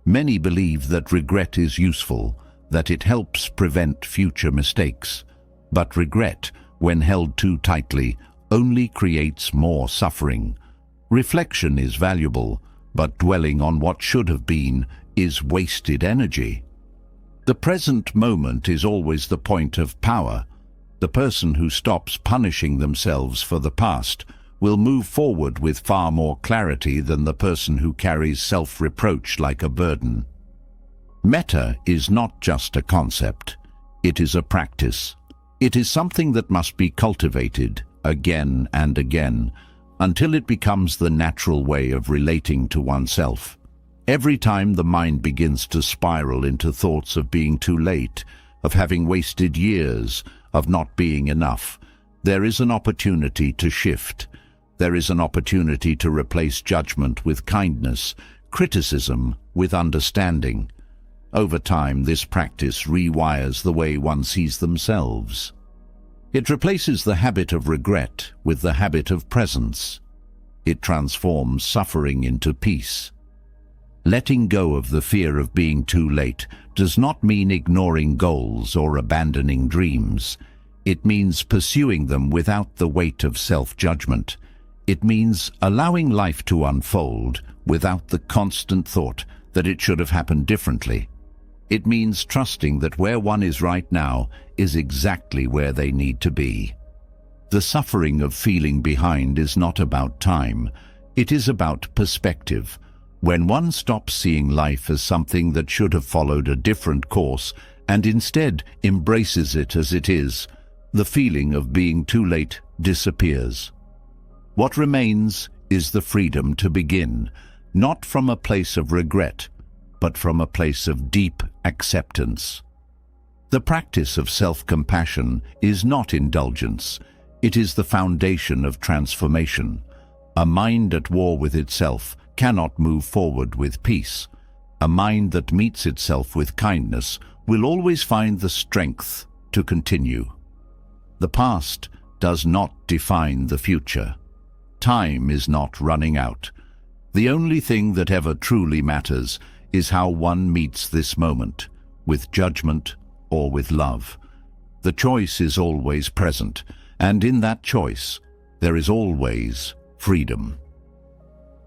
Many believe that regret is useful, that it helps prevent future mistakes. But regret, when held too tightly, only creates more suffering. Reflection is valuable, but dwelling on what should have been is wasted energy. The present moment is always the point of power. The person who stops punishing themselves for the past will move forward with far more clarity than the person who carries self-reproach like a burden. Metta is not just a concept. It is a practice. It is something that must be cultivated again and again until it becomes the natural way of relating to oneself. Every time the mind begins to spiral into thoughts of being too late, of having wasted years, of not being enough, there is an opportunity to shift. There is an opportunity to replace judgment with kindness, criticism with understanding. Over time, this practice rewires the way one sees themselves. It replaces the habit of regret with the habit of presence. It transforms suffering into peace. Letting go of the fear of being too late does not mean ignoring goals or abandoning dreams. It means pursuing them without the weight of self-judgment. It means allowing life to unfold without the constant thought that it should have happened differently. It means trusting that where one is right now is exactly where they need to be. The suffering of feeling behind is not about time. It is about perspective. When one stops seeing life as something that should have followed a different course and instead embraces it as it is, the feeling of being too late disappears. What remains is the freedom to begin, not from a place of regret, but from a place of deep acceptance. The practice of self-compassion is not indulgence. It is the foundation of transformation. A mind at war with itself cannot move forward with peace. A mind that meets itself with kindness will always find the strength to continue. The past does not define the future. Time is not running out. The only thing that ever truly matters is how one meets this moment, with judgment or with love. The choice is always present, and in that choice, there is always freedom.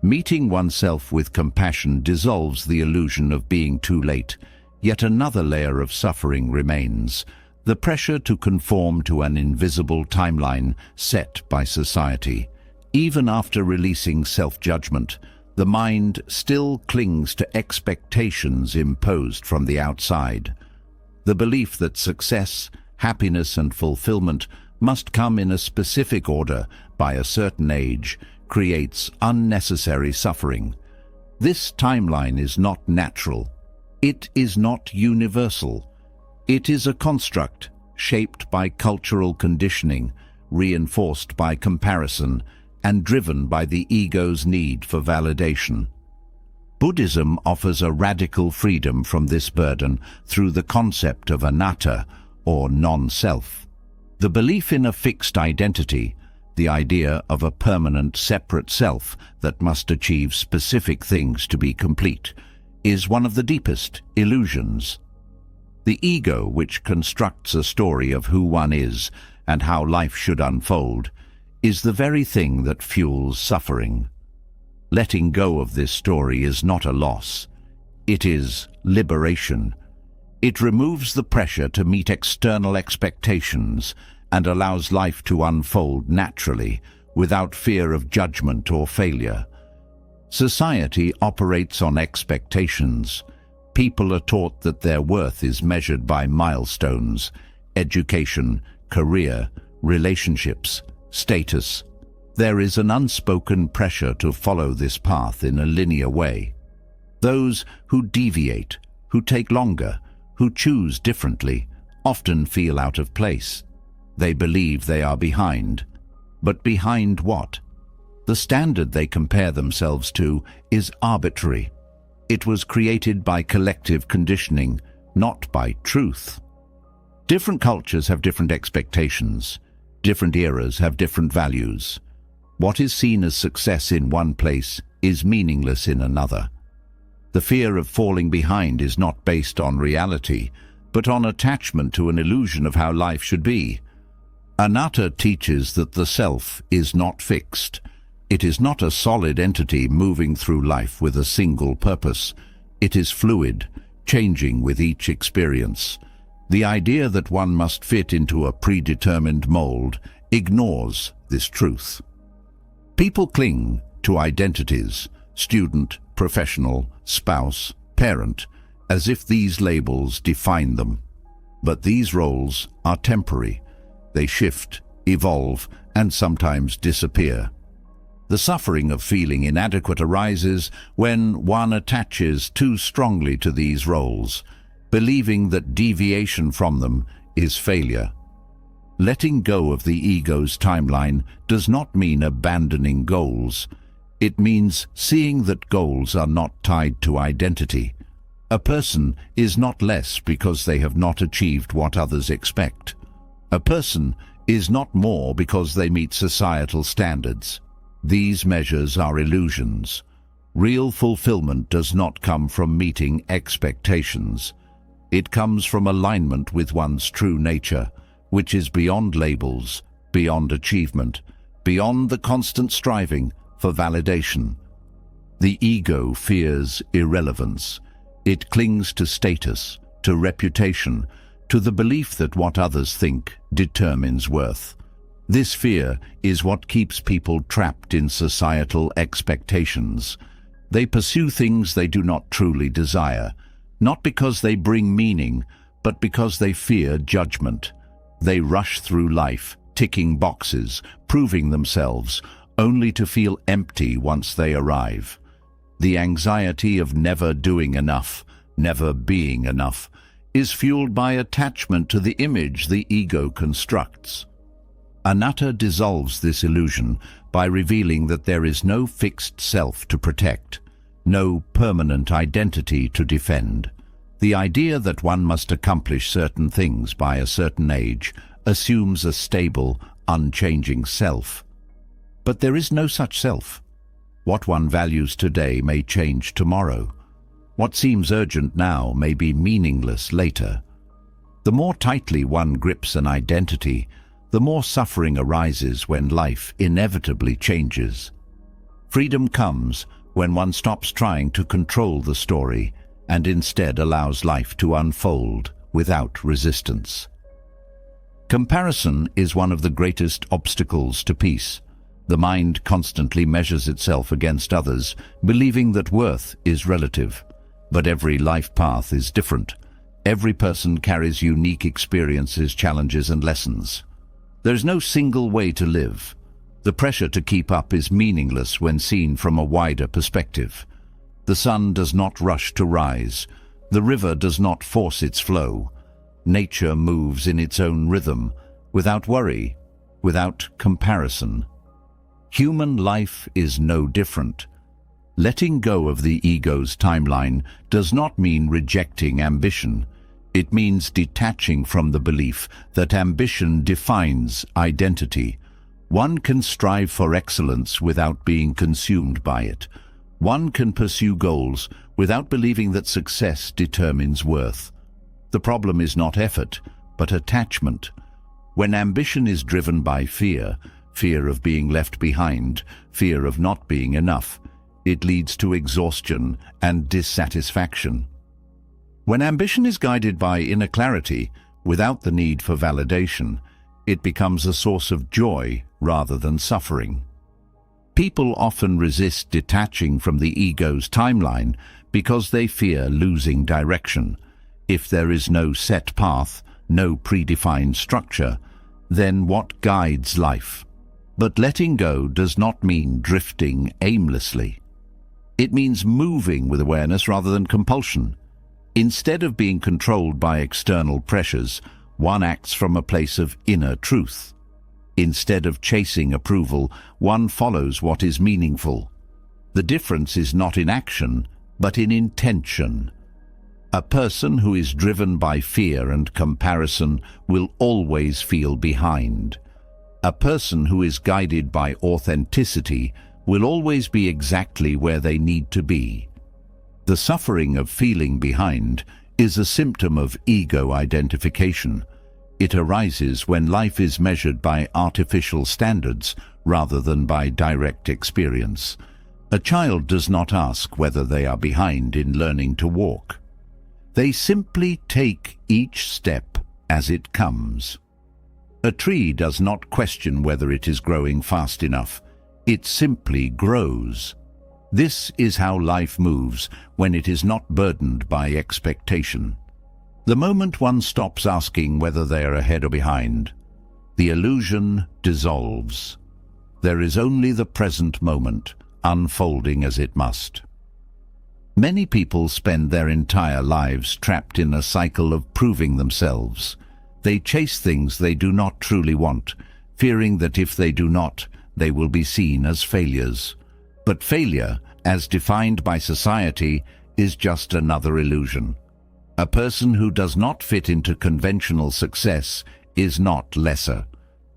Meeting oneself with compassion dissolves the illusion of being too late, yet another layer of suffering remains, the pressure to conform to an invisible timeline set by society. Even after releasing self-judgment, the mind still clings to expectations imposed from the outside. The belief that success, happiness and fulfillment must come in a specific order by a certain age creates unnecessary suffering. This timeline is not natural. It is not universal. It is a construct shaped by cultural conditioning, reinforced by comparison, and driven by the ego's need for validation. Buddhism offers a radical freedom from this burden through the concept of anatta, or non-self. The belief in a fixed identity, the idea of a permanent separate self that must achieve specific things to be complete, is one of the deepest illusions. The ego, which constructs a story of who one is and how life should unfold, is the very thing that fuels suffering. Letting go of this story is not a loss. It is liberation. It removes the pressure to meet external expectations and allows life to unfold naturally, without fear of judgment or failure. Society operates on expectations. People are taught that their worth is measured by milestones, education, career, relationships, status. There is an unspoken pressure to follow this path in a linear way. Those who deviate, who take longer, who choose differently, often feel out of place. They believe they are behind. But behind what? The standard they compare themselves to is arbitrary. It was created by collective conditioning, not by truth. Different cultures have different expectations. Different eras have different values. What is seen as success in one place is meaningless in another. The fear of falling behind is not based on reality, but on attachment to an illusion of how life should be. Anatta teaches that the self is not fixed. It is not a solid entity moving through life with a single purpose. It is fluid, changing with each experience. The idea that one must fit into a predetermined mold ignores this truth. People cling to identities, student, professional, spouse, parent, as if these labels define them. But these roles are temporary. They shift, evolve, and sometimes disappear. The suffering of feeling inadequate arises when one attaches too strongly to these roles, believing that deviation from them is failure. Letting go of the ego's timeline does not mean abandoning goals. It means seeing that goals are not tied to identity. A person is not less because they have not achieved what others expect. A person is not more because they meet societal standards. These measures are illusions. Real fulfillment does not come from meeting expectations. It comes from alignment with one's true nature, which is beyond labels, beyond achievement, beyond the constant striving for validation. The ego fears irrelevance. It clings to status, to reputation, to the belief that what others think determines worth. This fear is what keeps people trapped in societal expectations. They pursue things they do not truly desire, not because they bring meaning, but because they fear judgment. They rush through life, ticking boxes, proving themselves, only to feel empty once they arrive. The anxiety of never doing enough, never being enough, is fueled by attachment to the image the ego constructs. Anatta dissolves this illusion by revealing that there is no fixed self to protect, no permanent identity to defend. The idea that one must accomplish certain things by a certain age assumes a stable, unchanging self. But there is no such self. What one values today may change tomorrow. What seems urgent now may be meaningless later. The more tightly one grips an identity, the more suffering arises when life inevitably changes. Freedom comes when one stops trying to control the story and instead allows life to unfold without resistance. Comparison is one of the greatest obstacles to peace. The mind constantly measures itself against others, believing that worth is relative. But every life path is different. Every person carries unique experiences, challenges, and lessons. There is no single way to live. The pressure to keep up is meaningless when seen from a wider perspective. The sun does not rush to rise. The river does not force its flow. Nature moves in its own rhythm, without worry, without comparison. Human life is no different. Letting go of the ego's timeline does not mean rejecting ambition. It means detaching from the belief that ambition defines identity. One can strive for excellence without being consumed by it. One can pursue goals without believing that success determines worth. The problem is not effort, but attachment. When ambition is driven by fear, fear of being left behind, fear of not being enough, it leads to exhaustion and dissatisfaction. When ambition is guided by inner clarity, without the need for validation, it becomes a source of joy rather than suffering. People often resist detaching from the ego's timeline because they fear losing direction. If there is no set path, no predefined structure, then what guides life? But letting go does not mean drifting aimlessly. It means moving with awareness rather than compulsion. Instead of being controlled by external pressures, one acts from a place of inner truth. Instead of chasing approval, one follows what is meaningful. The difference is not in action, but in intention. A person who is driven by fear and comparison will always feel behind. A person who is guided by authenticity will always be exactly where they need to be. The suffering of feeling behind is a symptom of ego identification. It arises when life is measured by artificial standards rather than by direct experience. A child does not ask whether they are behind in learning to walk. They simply take each step as it comes. A tree does not question whether it is growing fast enough. It simply grows. This is how life moves when it is not burdened by expectation. The moment one stops asking whether they are ahead or behind, the illusion dissolves. There is only the present moment, unfolding as it must. Many people spend their entire lives trapped in a cycle of proving themselves. They chase things they do not truly want, fearing that if they do not, they will be seen as failures. But failure, as defined by society, is just another illusion. A person who does not fit into conventional success is not lesser.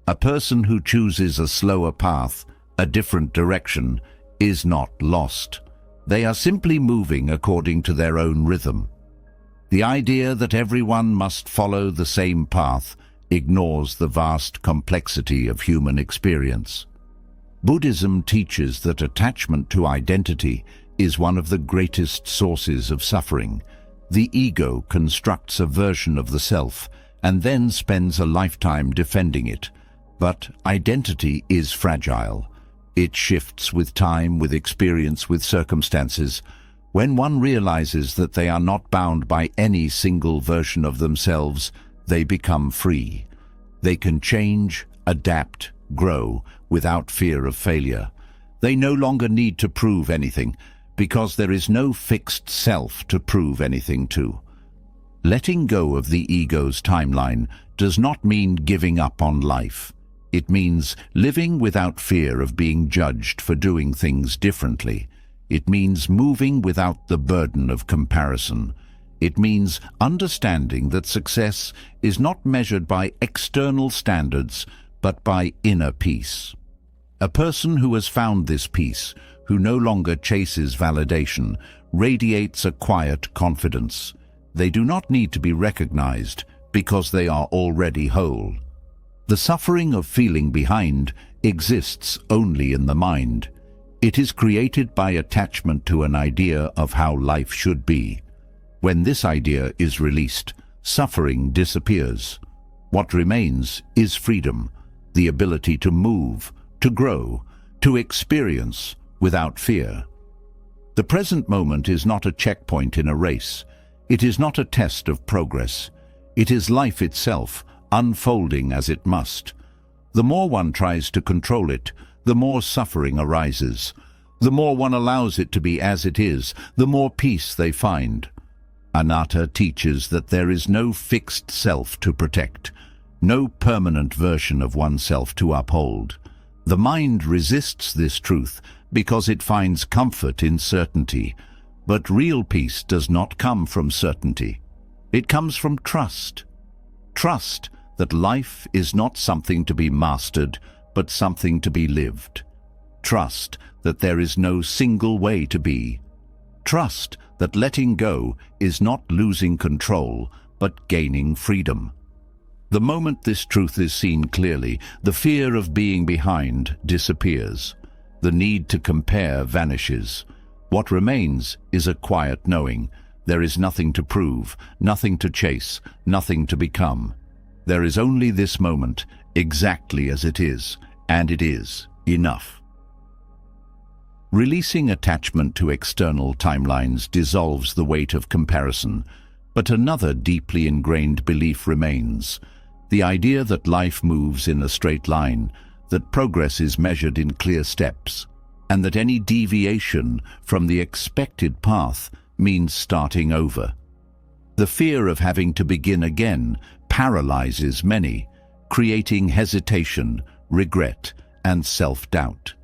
A person who chooses a slower path, a different direction, is not lost. They are simply moving according to their own rhythm. The idea that everyone must follow the same path ignores the vast complexity of human experience. Buddhism teaches that attachment to identity is one of the greatest sources of suffering. The ego constructs a version of the self and then spends a lifetime defending it. But identity is fragile. It shifts with time, with experience, with circumstances. When one realizes that they are not bound by any single version of themselves, they become free. They can change, adapt, grow without fear of failure. They no longer need to prove anything, because there is no fixed self to prove anything to. Letting go of the ego's timeline does not mean giving up on life. It means living without fear of being judged for doing things differently. It means moving without the burden of comparison. It means understanding that success is not measured by external standards, but by inner peace. A person who has found this peace, who no longer chases validation, radiates a quiet confidence. They do not need to be recognized because they are already whole. The suffering of feeling behind exists only in the mind. It is created by attachment to an idea of how life should be. When this idea is released, suffering disappears. What remains is freedom, the ability to move, to grow, to experience without fear. The present moment is not a checkpoint in a race. It is not a test of progress. It is life itself, unfolding as it must. The more one tries to control it, the more suffering arises. The more one allows it to be as it is, the more peace they find. Anatta teaches that there is no fixed self to protect, no permanent version of oneself to uphold. The mind resists this truth because it finds comfort in certainty. But real peace does not come from certainty. It comes from trust. Trust that life is not something to be mastered, but something to be lived. Trust that there is no single way to be. Trust that letting go is not losing control, but gaining freedom. The moment this truth is seen clearly, the fear of being behind disappears. The need to compare vanishes. What remains is a quiet knowing. There is nothing to prove, nothing to chase, nothing to become. There is only this moment, exactly as it is, and it is enough. Releasing attachment to external timelines dissolves the weight of comparison, but another deeply ingrained belief remains. The idea that life moves in a straight line, that progress is measured in clear steps, and that any deviation from the expected path means starting over. The fear of having to begin again paralyzes many, creating hesitation, regret, and self-doubt.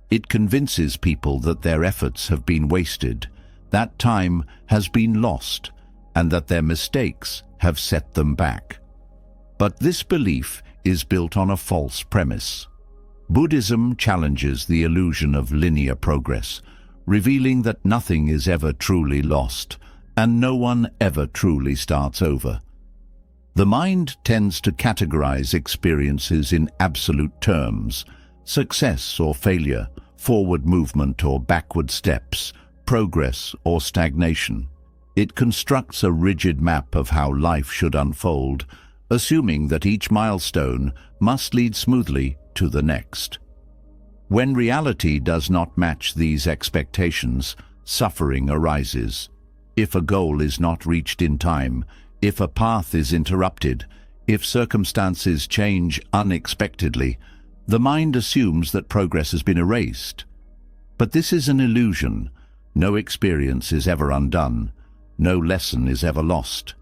It convinces people that their efforts have been wasted, that time has been lost, and that their mistakes have set them back. But this belief is built on a false premise. Buddhism challenges the illusion of linear progress, revealing that nothing is ever truly lost, and no one ever truly starts over. The mind tends to categorize experiences in absolute terms: success or failure, forward movement or backward steps, progress or stagnation. It constructs a rigid map of how life should unfold, assuming that each milestone must lead smoothly to the next. When reality does not match these expectations, suffering arises. If a goal is not reached in time, if a path is interrupted, if circumstances change unexpectedly, the mind assumes that progress has been erased. But this is an illusion. No experience is ever undone. No lesson is ever lost.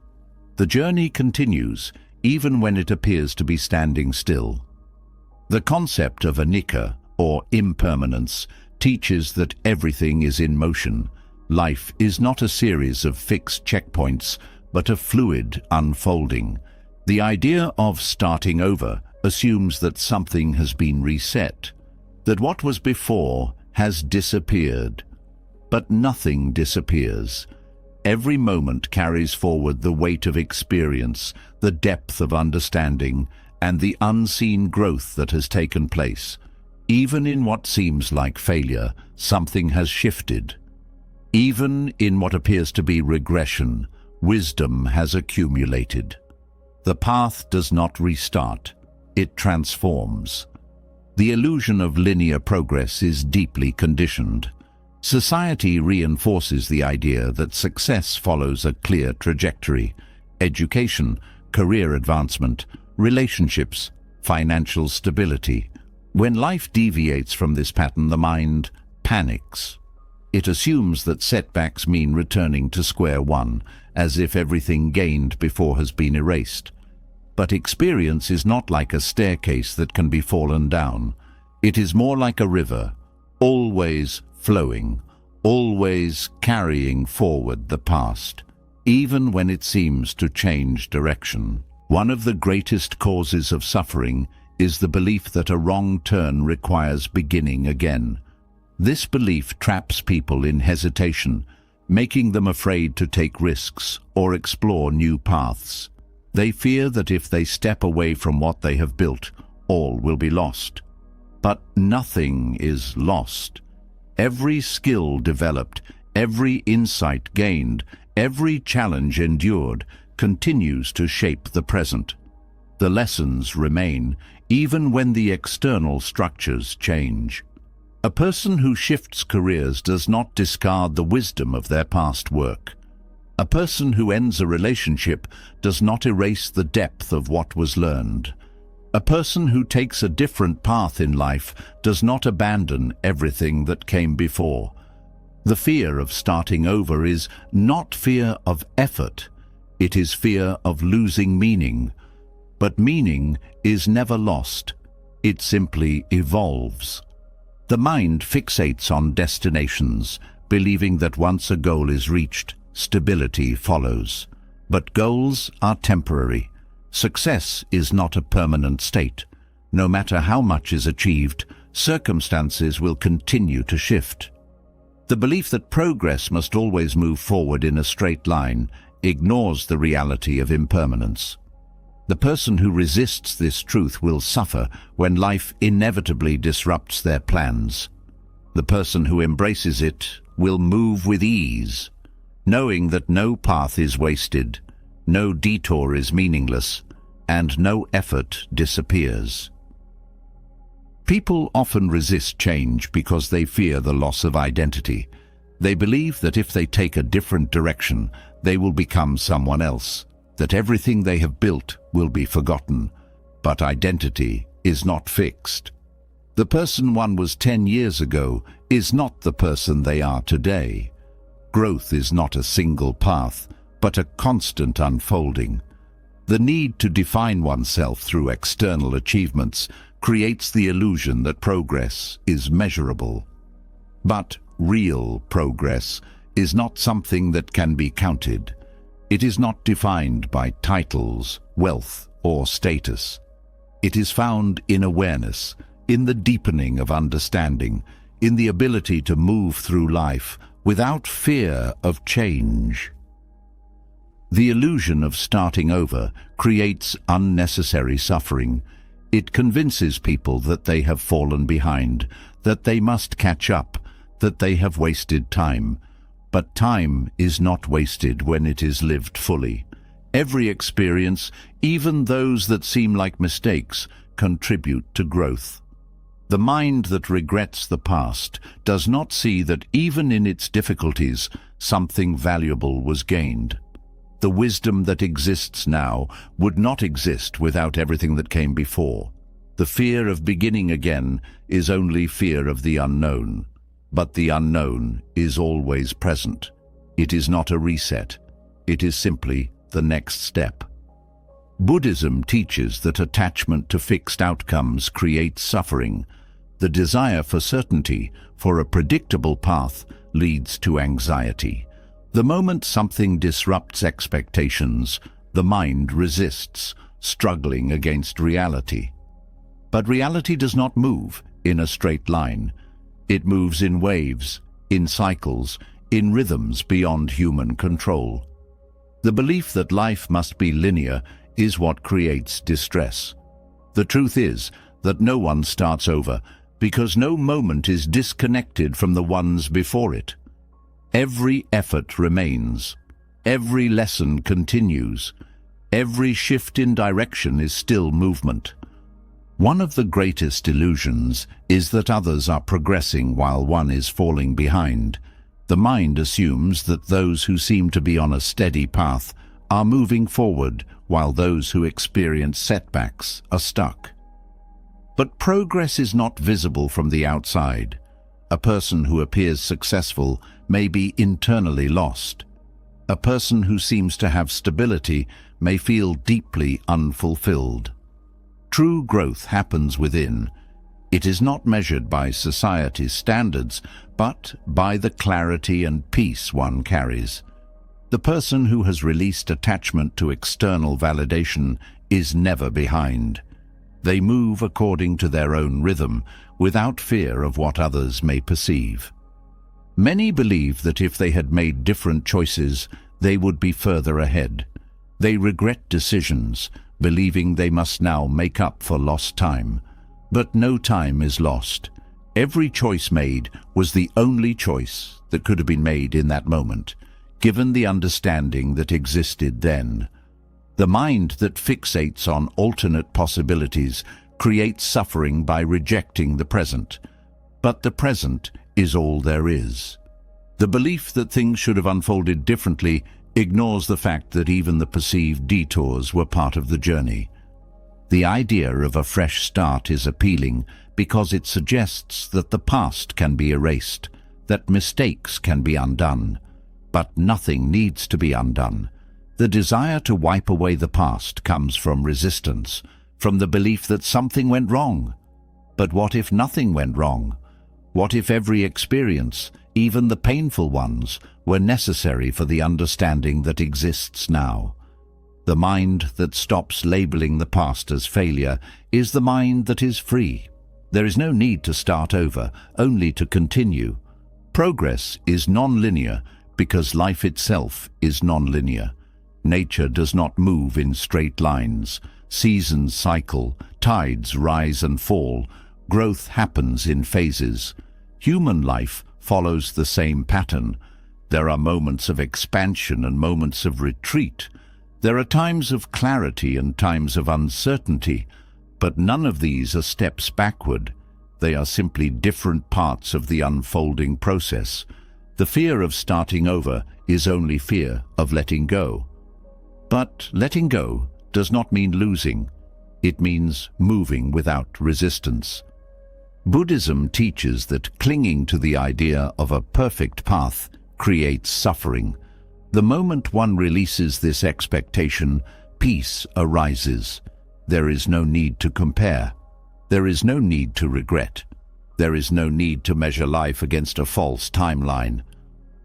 The journey continues, even when it appears to be standing still. The concept of anicca, or impermanence, teaches that everything is in motion. Life is not a series of fixed checkpoints, but a fluid unfolding. The idea of starting over assumes that something has been reset, that what was before has disappeared. But nothing disappears. Every moment carries forward the weight of experience, the depth of understanding, and the unseen growth that has taken place. Even in what seems like failure, something has shifted. Even in what appears to be regression, wisdom has accumulated. The path does not restart, it transforms. The illusion of linear progress is deeply conditioned. Society reinforces the idea that success follows a clear trajectory: education, career advancement, relationships, financial stability. When life deviates from this pattern, the mind panics. It assumes that setbacks mean returning to square one, as if everything gained before has been erased. But experience is not like a staircase that can be fallen down. It is more like a river, always flowing, always carrying forward the past, even when it seems to change direction. One of the greatest causes of suffering is the belief that a wrong turn requires beginning again. This belief traps people in hesitation, making them afraid to take risks or explore new paths. They fear that if they step away from what they have built, all will be lost. But nothing is lost. Every skill developed, every insight gained, every challenge endured continues to shape the present. The lessons remain, even when the external structures change. A person who shifts careers does not discard the wisdom of their past work. A person who ends a relationship does not erase the depth of what was learned. A person who takes a different path in life does not abandon everything that came before. The fear of starting over is not fear of effort, it is fear of losing meaning. But meaning is never lost, it simply evolves. The mind fixates on destinations, believing that once a goal is reached, stability follows. But goals are temporary. Success is not a permanent state. No matter how much is achieved, circumstances will continue to shift. The belief that progress must always move forward in a straight line ignores the reality of impermanence. The person who resists this truth will suffer when life inevitably disrupts their plans. The person who embraces it will move with ease, knowing that no path is wasted, no detour is meaningless, and no effort disappears. People often resist change because they fear the loss of identity. They believe that if they take a different direction, they will become someone else, that everything they have built will be forgotten. But identity is not fixed. The person one was 10 years ago is not the person they are today. Growth is not a single path, but a constant unfolding. The need to define oneself through external achievements creates the illusion that progress is measurable. But real progress is not something that can be counted. It is not defined by titles, wealth, or status. It is found in awareness, in the deepening of understanding, in the ability to move through life without fear of change. The illusion of starting over creates unnecessary suffering. It convinces people that they have fallen behind, that they must catch up, that they have wasted time. But time is not wasted when it is lived fully. Every experience, even those that seem like mistakes, contribute to growth. The mind that regrets the past does not see that even in its difficulties, something valuable was gained. The wisdom that exists now would not exist without everything that came before. The fear of beginning again is only fear of the unknown. But the unknown is always present. It is not a reset. It is simply the next step. Buddhism teaches that attachment to fixed outcomes creates suffering. The desire for certainty, for a predictable path, leads to anxiety. The moment something disrupts expectations, the mind resists, struggling against reality. But reality does not move in a straight line. It moves in waves, in cycles, in rhythms beyond human control. The belief that life must be linear is what creates distress. The truth is that no one starts over, because no moment is disconnected from the ones before it. Every effort remains. Every lesson continues. Every shift in direction is still movement. One of the greatest illusions is that others are progressing while one is falling behind. The mind assumes that those who seem to be on a steady path are moving forward, while those who experience setbacks are stuck. But progress is not visible from the outside. A person who appears successful may be internally lost. A person who seems to have stability may feel deeply unfulfilled. True growth happens within. It is not measured by society's standards, but by the clarity and peace one carries. The person who has released attachment to external validation is never behind. They move according to their own rhythm, without fear of what others may perceive. Many believe that if they had made different choices, they would be further ahead. They regret decisions, believing they must now make up for lost time. But no time is lost. Every choice made was the only choice that could have been made in that moment, given the understanding that existed then. The mind that fixates on alternate possibilities creates suffering by rejecting the present. But the present is all there is. The belief that things should have unfolded differently ignores the fact that even the perceived detours were part of the journey. The idea of a fresh start is appealing because it suggests that the past can be erased, that mistakes can be undone. But nothing needs to be undone. The desire to wipe away the past comes from resistance, from the belief that something went wrong. But what if nothing went wrong? What if every experience, even the painful ones, were necessary for the understanding that exists now? The mind that stops labeling the past as failure is the mind that is free. There is no need to start over, only to continue. Progress is non-linear because life itself is non-linear. Nature does not move in straight lines. Seasons cycle, tides rise and fall. Growth happens in phases. Human life follows the same pattern. There are moments of expansion and moments of retreat. There are times of clarity and times of uncertainty, but none of these are steps backward. They are simply different parts of the unfolding process. The fear of starting over is only fear of letting go. But letting go does not mean losing. It means moving without resistance. Buddhism teaches that clinging to the idea of a perfect path creates suffering. The moment one releases this expectation, peace arises. There is no need to compare. There is no need to regret. There is no need to measure life against a false timeline.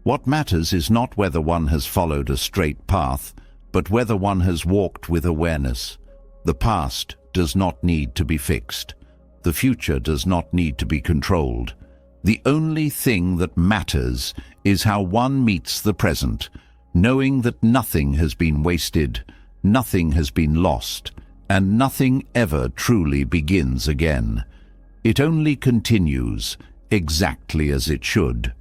What matters is not whether one has followed a straight path, but whether one has walked with awareness. The past does not need to be fixed. The future does not need to be controlled. The only thing that matters is how one meets the present, knowing that nothing has been wasted, nothing has been lost, and nothing ever truly begins again. It only continues exactly as it should.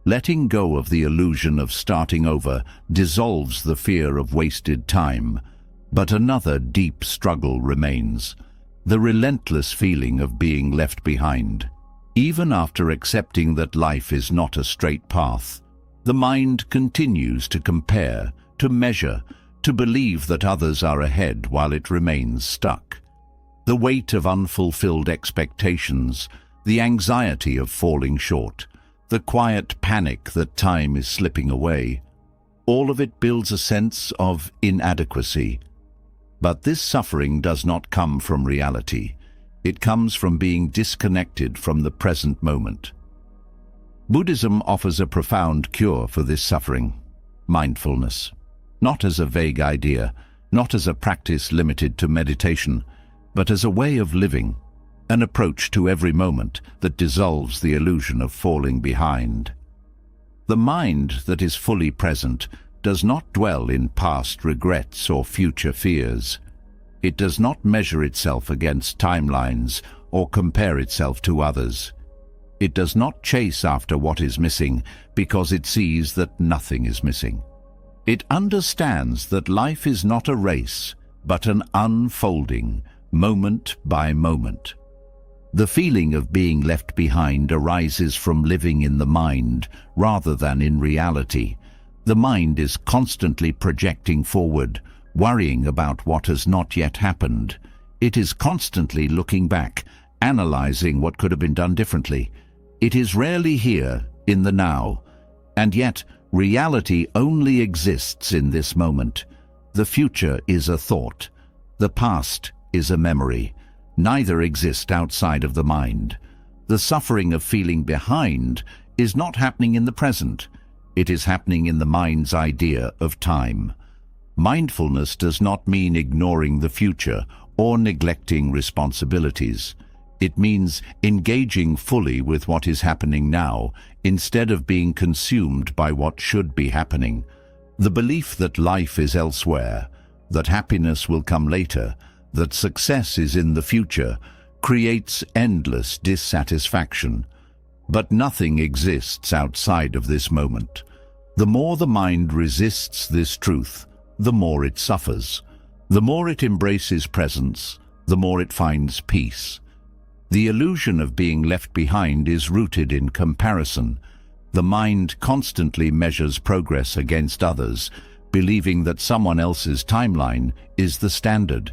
Letting go of the illusion of starting over dissolves the fear of wasted time, but another deep struggle remains, the relentless feeling of being left behind. Even after accepting that life is not a straight path, the mind continues to compare, to measure, to believe that others are ahead while it remains stuck. The weight of unfulfilled expectations, the anxiety of falling short, the quiet panic that time is slipping away, all of it builds a sense of inadequacy. But this suffering does not come from reality. It comes from being disconnected from the present moment. Buddhism offers a profound cure for this suffering: mindfulness. Not as a vague idea, not as a practice limited to meditation, but as a way of living, an approach to every moment that dissolves the illusion of falling behind. The mind that is fully present does not dwell in past regrets or future fears. It does not measure itself against timelines or compare itself to others. It does not chase after what is missing because it sees that nothing is missing. It understands that life is not a race, but an unfolding, moment by moment. The feeling of being left behind arises from living in the mind rather than in reality. The mind is constantly projecting forward, worrying about what has not yet happened. It is constantly looking back, analyzing what could have been done differently. It is rarely here, in the now, and yet reality only exists in this moment. The future is a thought. The past is a memory. Neither exist outside of the mind. The suffering of feeling behind is not happening in the present. It is happening in the mind's idea of time. Mindfulness does not mean ignoring the future or neglecting responsibilities. It means engaging fully with what is happening now instead of being consumed by what should be happening. The belief that life is elsewhere, that happiness will come later, that success is in the future, creates endless dissatisfaction. But nothing exists outside of this moment. The more the mind resists this truth, the more it suffers. The more it embraces presence, the more it finds peace. The illusion of being left behind is rooted in comparison. The mind constantly measures progress against others, believing that someone else's timeline is the standard.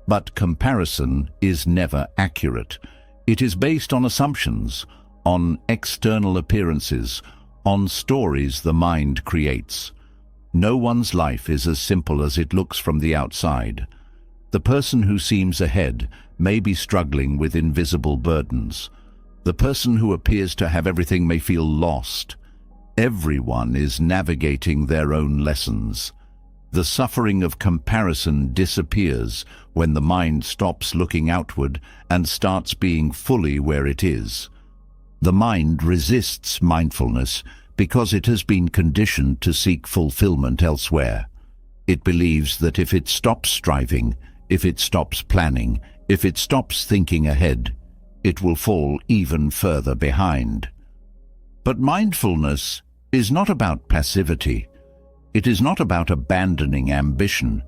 But comparison is never accurate. It is based on assumptions, on external appearances, on stories the mind creates. No one's life is as simple as it looks from the outside. The person who seems ahead may be struggling with invisible burdens. The person who appears to have everything may feel lost. Everyone is navigating their own lessons. The suffering of comparison disappears when the mind stops looking outward and starts being fully where it is. The mind resists mindfulness because it has been conditioned to seek fulfillment elsewhere. It believes that if it stops striving, if it stops planning, if it stops thinking ahead, it will fall even further behind. But mindfulness is not about passivity. It is not about abandoning ambition.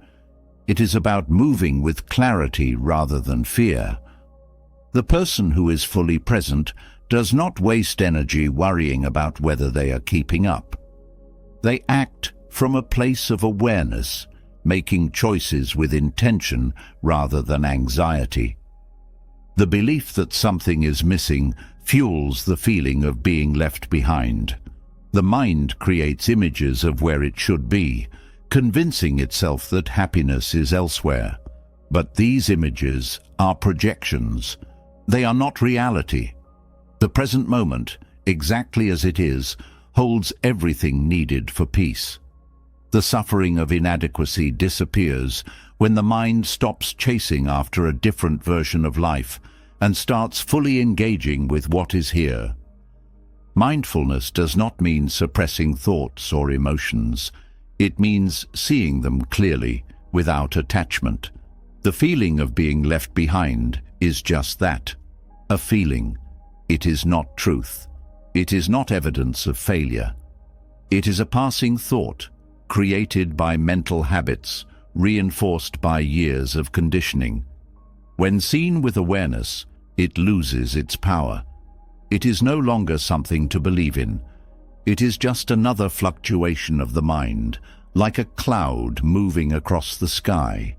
It is about moving with clarity rather than fear. The person who is fully present does not waste energy worrying about whether they are keeping up. They act from a place of awareness, making choices with intention rather than anxiety. The belief that something is missing fuels the feeling of being left behind. The mind creates images of where it should be, convincing itself that happiness is elsewhere. But these images are projections. They are not reality. The present moment, exactly as it is, holds everything needed for peace. The suffering of inadequacy disappears when the mind stops chasing after a different version of life and starts fully engaging with what is here. Mindfulness does not mean suppressing thoughts or emotions. It means seeing them clearly, without attachment. The feeling of being left behind is just that, a feeling. It is not truth. It is not evidence of failure. It is a passing thought, created by mental habits, reinforced by years of conditioning. When seen with awareness, it loses its power. It is no longer something to believe in. It is just another fluctuation of the mind, like a cloud moving across the sky.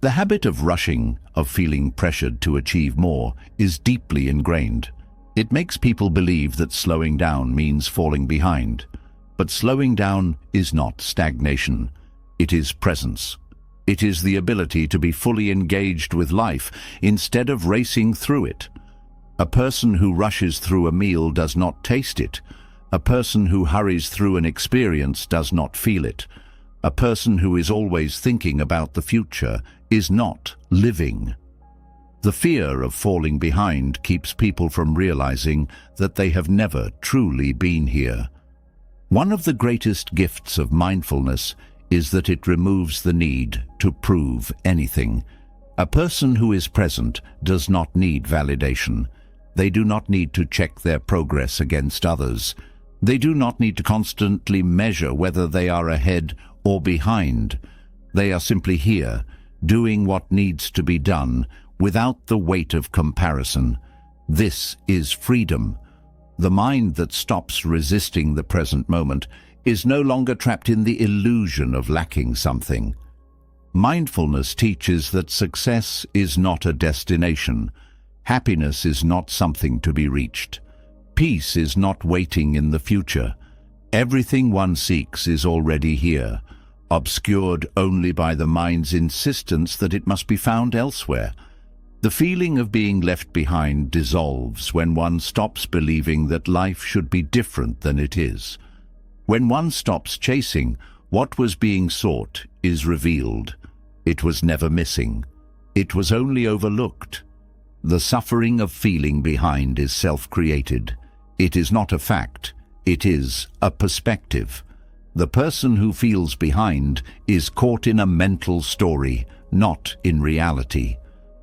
The habit of rushing, of feeling pressured to achieve more, is deeply ingrained. It makes people believe that slowing down means falling behind. But slowing down is not stagnation. It is presence. It is the ability to be fully engaged with life instead of racing through it. A person who rushes through a meal does not taste it. A person who hurries through an experience does not feel it. A person who is always thinking about the future is not living. The fear of falling behind keeps people from realizing that they have never truly been here. One of the greatest gifts of mindfulness is that it removes the need to prove anything. A person who is present does not need validation. They do not need to check their progress against others. They do not need to constantly measure whether they are ahead or behind. They are simply here, doing what needs to be done, without the weight of comparison. This is freedom. The mind that stops resisting the present moment is no longer trapped in the illusion of lacking something. Mindfulness teaches that success is not a destination. Happiness is not something to be reached. Peace is not waiting in the future. Everything one seeks is already here, obscured only by the mind's insistence that it must be found elsewhere. The feeling of being left behind dissolves when one stops believing that life should be different than it is. When one stops chasing, what was being sought is revealed. It was never missing. It was only overlooked. The suffering of feeling behind is self-created. It is not a fact. It is a perspective. The person who feels behind is caught in a mental story, not in reality.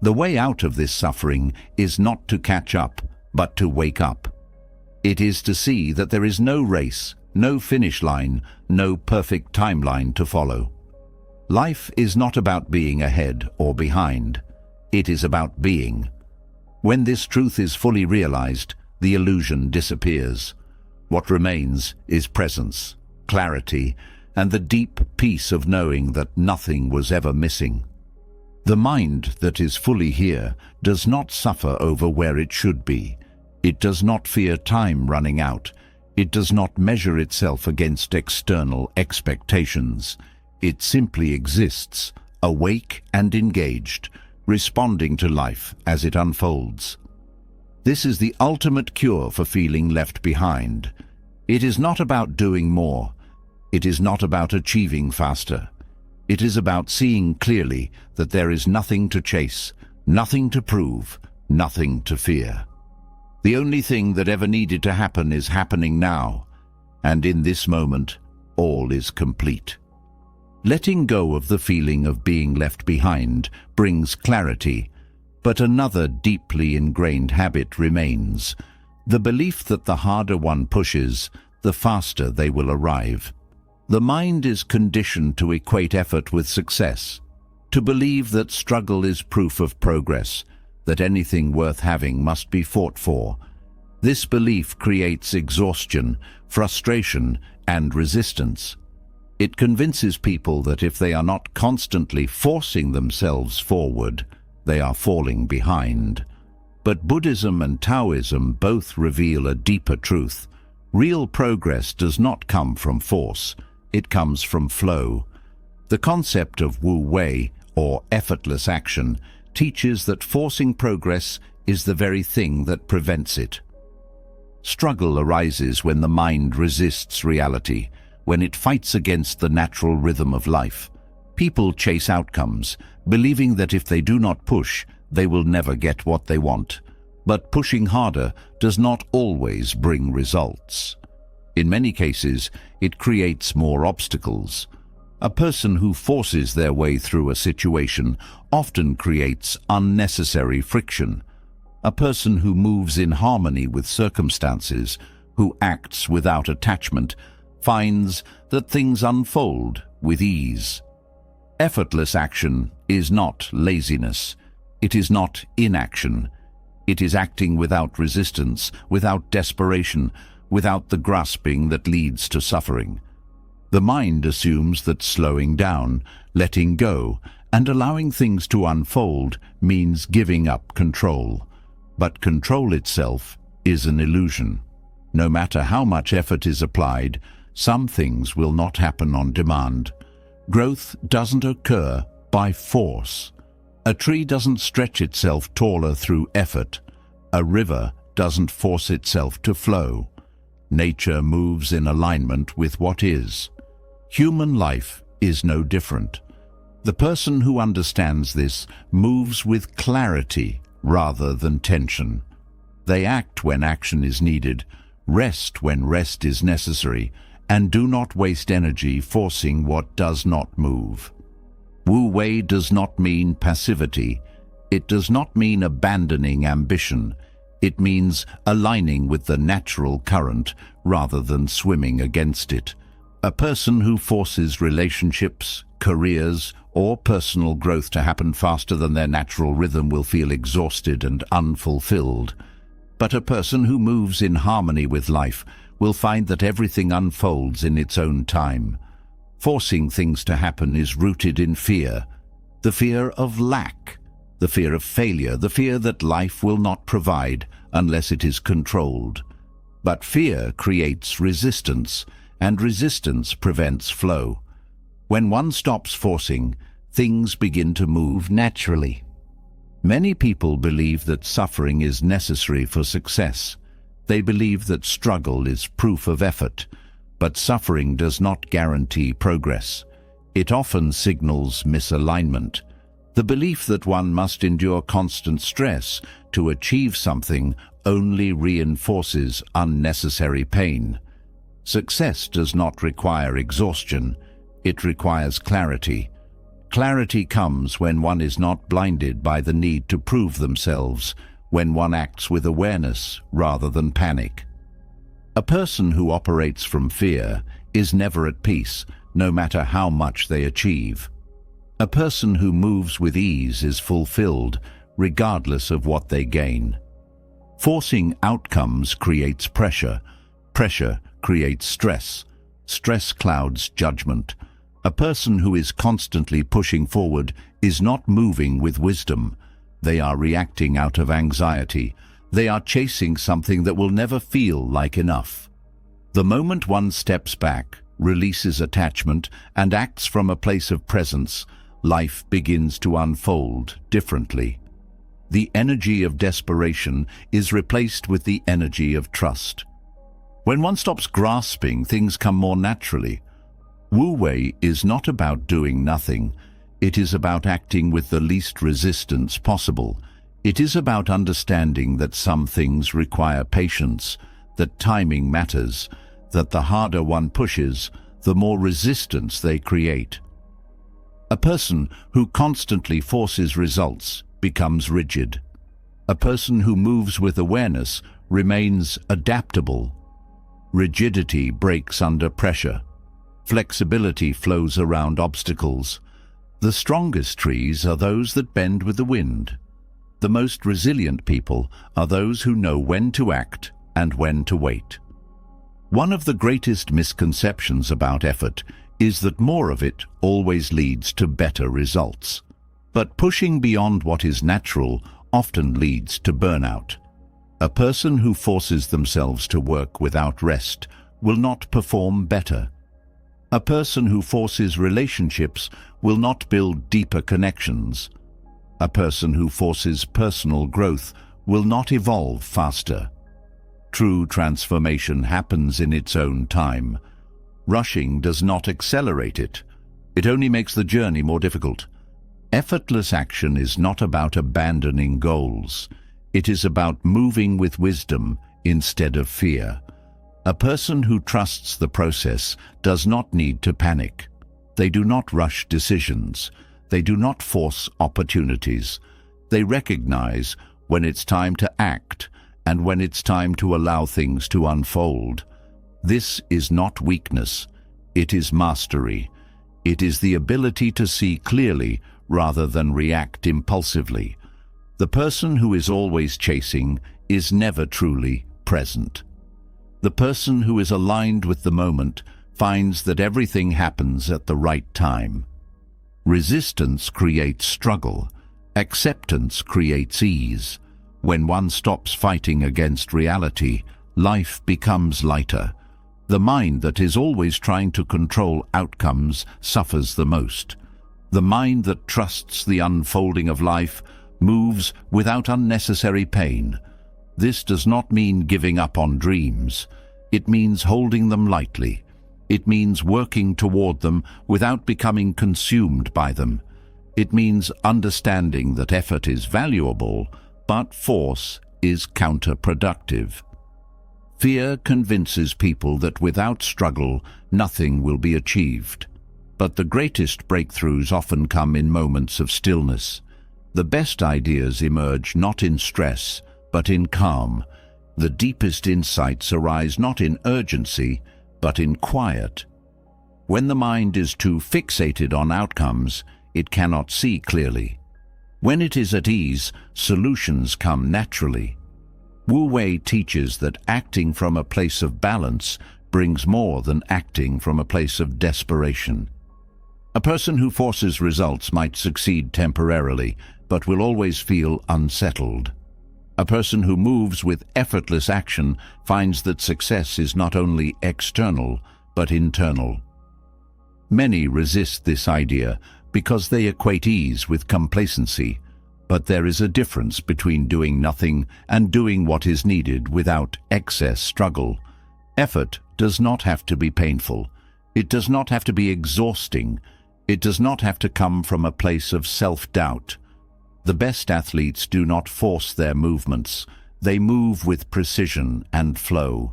The way out of this suffering is not to catch up, but to wake up. It is to see that there is no race, no finish line, no perfect timeline to follow. Life is not about being ahead or behind. It is about being. When this truth is fully realized, the illusion disappears. What remains is presence, clarity, and the deep peace of knowing that nothing was ever missing. The mind that is fully here does not suffer over where it should be. It does not fear time running out. It does not measure itself against external expectations. It simply exists, awake and engaged, responding to life as it unfolds. This is the ultimate cure for feeling left behind. It is not about doing more. It is not about achieving faster. It is about seeing clearly that there is nothing to chase, nothing to prove, nothing to fear. The only thing that ever needed to happen is happening now, and in this moment, all is complete. Letting go of the feeling of being left behind brings clarity, but another deeply ingrained habit remains: the belief that the harder one pushes, the faster they will arrive. The mind is conditioned to equate effort with success, to believe that struggle is proof of progress, that anything worth having must be fought for. This belief creates exhaustion, frustration, and resistance. It convinces people that if they are not constantly forcing themselves forward, they are falling behind. But Buddhism and Taoism both reveal a deeper truth. Real progress does not come from force. It comes from flow. The concept of Wu Wei, or effortless action, teaches that forcing progress is the very thing that prevents it. Struggle arises when the mind resists reality, when it fights against the natural rhythm of life. People chase outcomes, believing that if they do not push, they will never get what they want. But pushing harder does not always bring results. In many cases, it creates more obstacles. A person who forces their way through a situation often creates unnecessary friction. A person who moves in harmony with circumstances, who acts without attachment, finds that things unfold with ease. Effortless action is not laziness. It is not inaction. It is acting without resistance, without desperation, without the grasping that leads to suffering. The mind assumes that slowing down, letting go, and allowing things to unfold means giving up control. But control itself is an illusion. No matter how much effort is applied, some things will not happen on demand. Growth doesn't occur by force. A tree doesn't stretch itself taller through effort. A river doesn't force itself to flow. Nature moves in alignment with what is. Human life is no different. The person who understands this moves with clarity rather than tension. They act when action is needed, rest when rest is necessary, and do not waste energy forcing what does not move. Wu Wei does not mean passivity. It does not mean abandoning ambition. It means aligning with the natural current rather than swimming against it. A person who forces relationships, careers, or personal growth to happen faster than their natural rhythm will feel exhausted and unfulfilled. But a person who moves in harmony with life will find that everything unfolds in its own time. Forcing things to happen is rooted in fear. The fear of lack, the fear of failure, the fear that life will not provide unless it is controlled. But fear creates resistance, and resistance prevents flow. When one stops forcing, things begin to move naturally. Many people believe that suffering is necessary for success. They believe that struggle is proof of effort, but suffering does not guarantee progress. It often signals misalignment. The belief that one must endure constant stress to achieve something only reinforces unnecessary pain. Success does not require exhaustion. It requires clarity. Clarity comes when one is not blinded by the need to prove themselves, when one acts with awareness rather than panic. A person who operates from fear is never at peace, no matter how much they achieve. A person who moves with ease is fulfilled, regardless of what they gain. Forcing outcomes creates pressure. Pressure creates stress. Stress clouds judgment. A person who is constantly pushing forward is not moving with wisdom. They are reacting out of anxiety. They are chasing something that will never feel like enough. The moment one steps back, releases attachment, and acts from a place of presence, life begins to unfold differently. The energy of desperation is replaced with the energy of trust. When one stops grasping, things come more naturally. Wu Wei is not about doing nothing. It is about acting with the least resistance possible. It is about understanding that some things require patience, that timing matters, that the harder one pushes, the more resistance they create. A person who constantly forces results becomes rigid. A person who moves with awareness remains adaptable. Rigidity breaks under pressure. Flexibility flows around obstacles. The strongest trees are those that bend with the wind. The most resilient people are those who know when to act and when to wait. One of the greatest misconceptions about effort is that more of it always leads to better results. But pushing beyond what is natural often leads to burnout. A person who forces themselves to work without rest will not perform better. A person who forces relationships will not build deeper connections. A person who forces personal growth will not evolve faster. True transformation happens in its own time. Rushing does not accelerate it. It only makes the journey more difficult. Effortless action is not about abandoning goals. It is about moving with wisdom instead of fear. A person who trusts the process does not need to panic. They do not rush decisions. They do not force opportunities. They recognize when it's time to act and when it's time to allow things to unfold. This is not weakness. It is mastery. It is the ability to see clearly rather than react impulsively. The person who is always chasing is never truly present. The person who is aligned with the moment finds that everything happens at the right time. Resistance creates struggle. Acceptance creates ease. When one stops fighting against reality, life becomes lighter. The mind that is always trying to control outcomes suffers the most. The mind that trusts the unfolding of life moves without unnecessary pain. This does not mean giving up on dreams. It means holding them lightly. It means working toward them without becoming consumed by them. It means understanding that effort is valuable, but force is counterproductive. Fear convinces people that without struggle, nothing will be achieved. But the greatest breakthroughs often come in moments of stillness. The best ideas emerge not in stress, but in calm. The deepest insights arise not in urgency, but in quiet. When the mind is too fixated on outcomes, it cannot see clearly. When it is at ease, solutions come naturally. Wu Wei teaches that acting from a place of balance brings more than acting from a place of desperation. A person who forces results might succeed temporarily, but will always feel unsettled. A person who moves with effortless action finds that success is not only external, but internal. Many resist this idea because they equate ease with complacency, but there is a difference between doing nothing and doing what is needed without excess struggle. Effort does not have to be painful. It does not have to be exhausting. It does not have to come from a place of self-doubt. The best athletes do not force their movements. They move with precision and flow.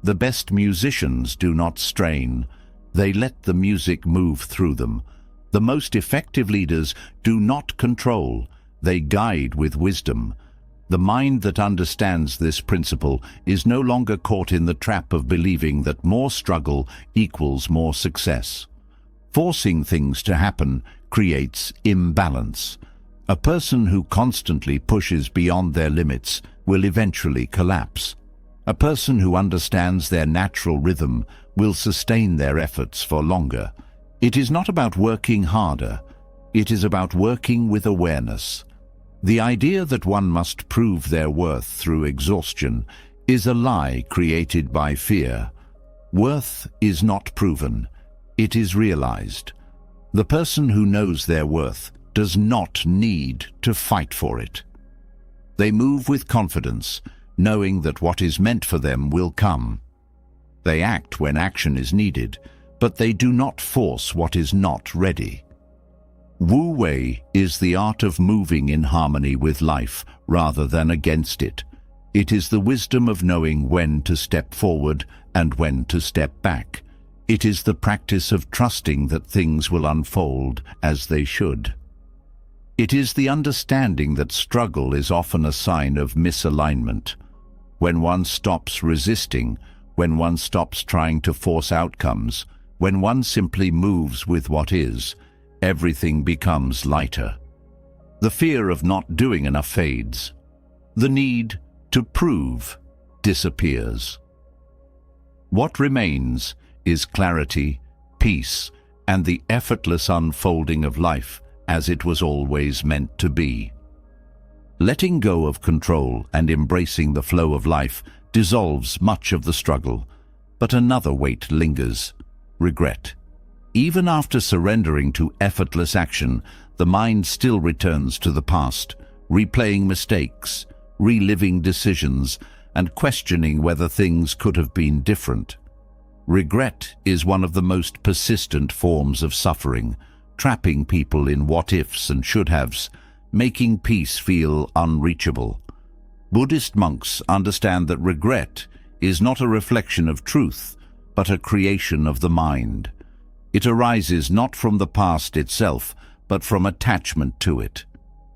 The best musicians do not strain. They let the music move through them. The most effective leaders do not control. They guide with wisdom. The mind that understands this principle is no longer caught in the trap of believing that more struggle equals more success. Forcing things to happen creates imbalance. A person who constantly pushes beyond their limits will eventually collapse. A person who understands their natural rhythm will sustain their efforts for longer. It is not about working harder. It is about working with awareness. The idea that one must prove their worth through exhaustion is a lie created by fear. Worth is not proven. It is realized. The person who knows their worth does not need to fight for it. They move with confidence, knowing that what is meant for them will come. They act when action is needed, but they do not force what is not ready. Wu Wei is the art of moving in harmony with life rather than against it. It is the wisdom of knowing when to step forward and when to step back. It is the practice of trusting that things will unfold as they should. It is the understanding that struggle is often a sign of misalignment. When one stops resisting, when one stops trying to force outcomes, when one simply moves with what is, everything becomes lighter. The fear of not doing enough fades. The need to prove disappears. What remains is clarity, peace, and the effortless unfolding of life as it was always meant to be. Letting go of control and embracing the flow of life dissolves much of the struggle, but another weight lingers: regret. Even after surrendering to effortless action, the mind still returns to the past, replaying mistakes, reliving decisions, and questioning whether things could have been different. Regret is one of the most persistent forms of suffering, trapping people in what-ifs and should-haves, making peace feel unreachable. Buddhist monks understand that regret is not a reflection of truth, but a creation of the mind. It arises not from the past itself, but from attachment to it.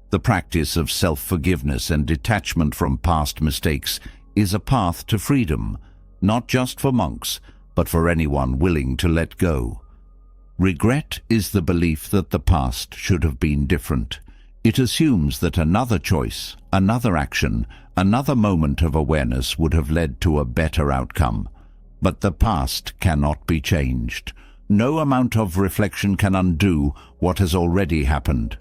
The practice of self-forgiveness and detachment from past mistakes is a path to freedom, not just for monks, but for anyone willing to let go. Regret is the belief that the past should have been different. It assumes that another choice, another action, another moment of awareness would have led to a better outcome. But the past cannot be changed. No amount of reflection can undo what has already happened.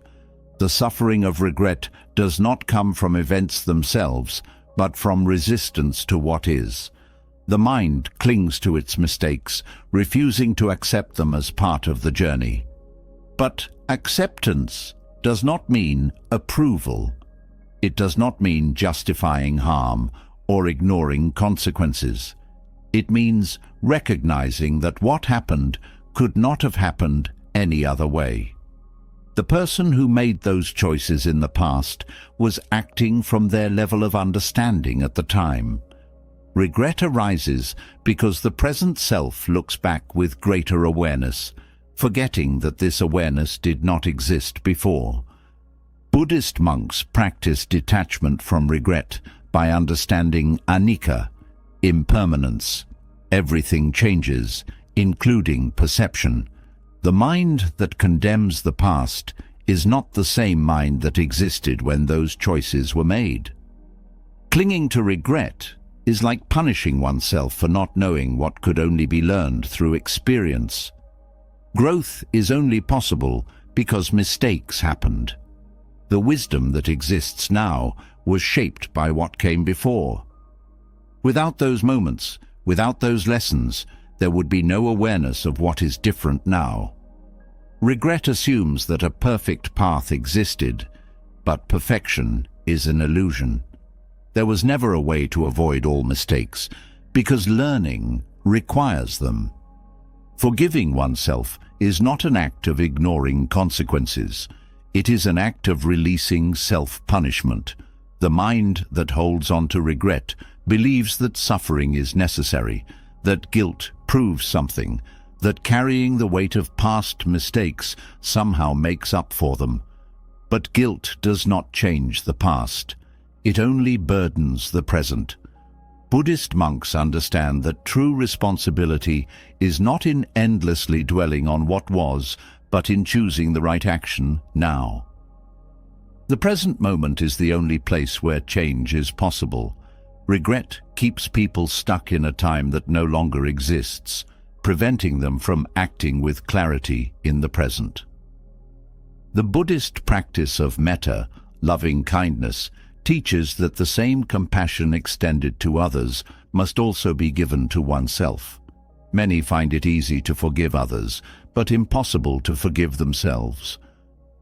The suffering of regret does not come from events themselves, but from resistance to what is. The mind clings to its mistakes, refusing to accept them as part of the journey. But acceptance does not mean approval. It does not mean justifying harm or ignoring consequences. It means recognizing that what happened could not have happened any other way. The person who made those choices in the past was acting from their level of understanding at the time. Regret arises because the present self looks back with greater awareness, forgetting that this awareness did not exist before. Buddhist monks practice detachment from regret by understanding anicca, impermanence. Everything changes, including perception. The mind that condemns the past is not the same mind that existed when those choices were made. Clinging to regret is like punishing oneself for not knowing what could only be learned through experience. Growth is only possible because mistakes happened. The wisdom that exists now was shaped by what came before. Without those moments, without those lessons, there would be no awareness of what is different now. Regret assumes that a perfect path existed, but perfection is an illusion. There was never a way to avoid all mistakes, because learning requires them. Forgiving oneself is not an act of ignoring consequences. It is an act of releasing self-punishment. The mind that holds on to regret believes that suffering is necessary, that guilt proves something, that carrying the weight of past mistakes somehow makes up for them. But guilt does not change the past. It only burdens the present. Buddhist monks understand that true responsibility is not in endlessly dwelling on what was, but in choosing the right action now. The present moment is the only place where change is possible. Regret keeps people stuck in a time that no longer exists, preventing them from acting with clarity in the present. The Buddhist practice of metta, loving kindness, teaches that the same compassion extended to others must also be given to oneself. Many find it easy to forgive others, but impossible to forgive themselves.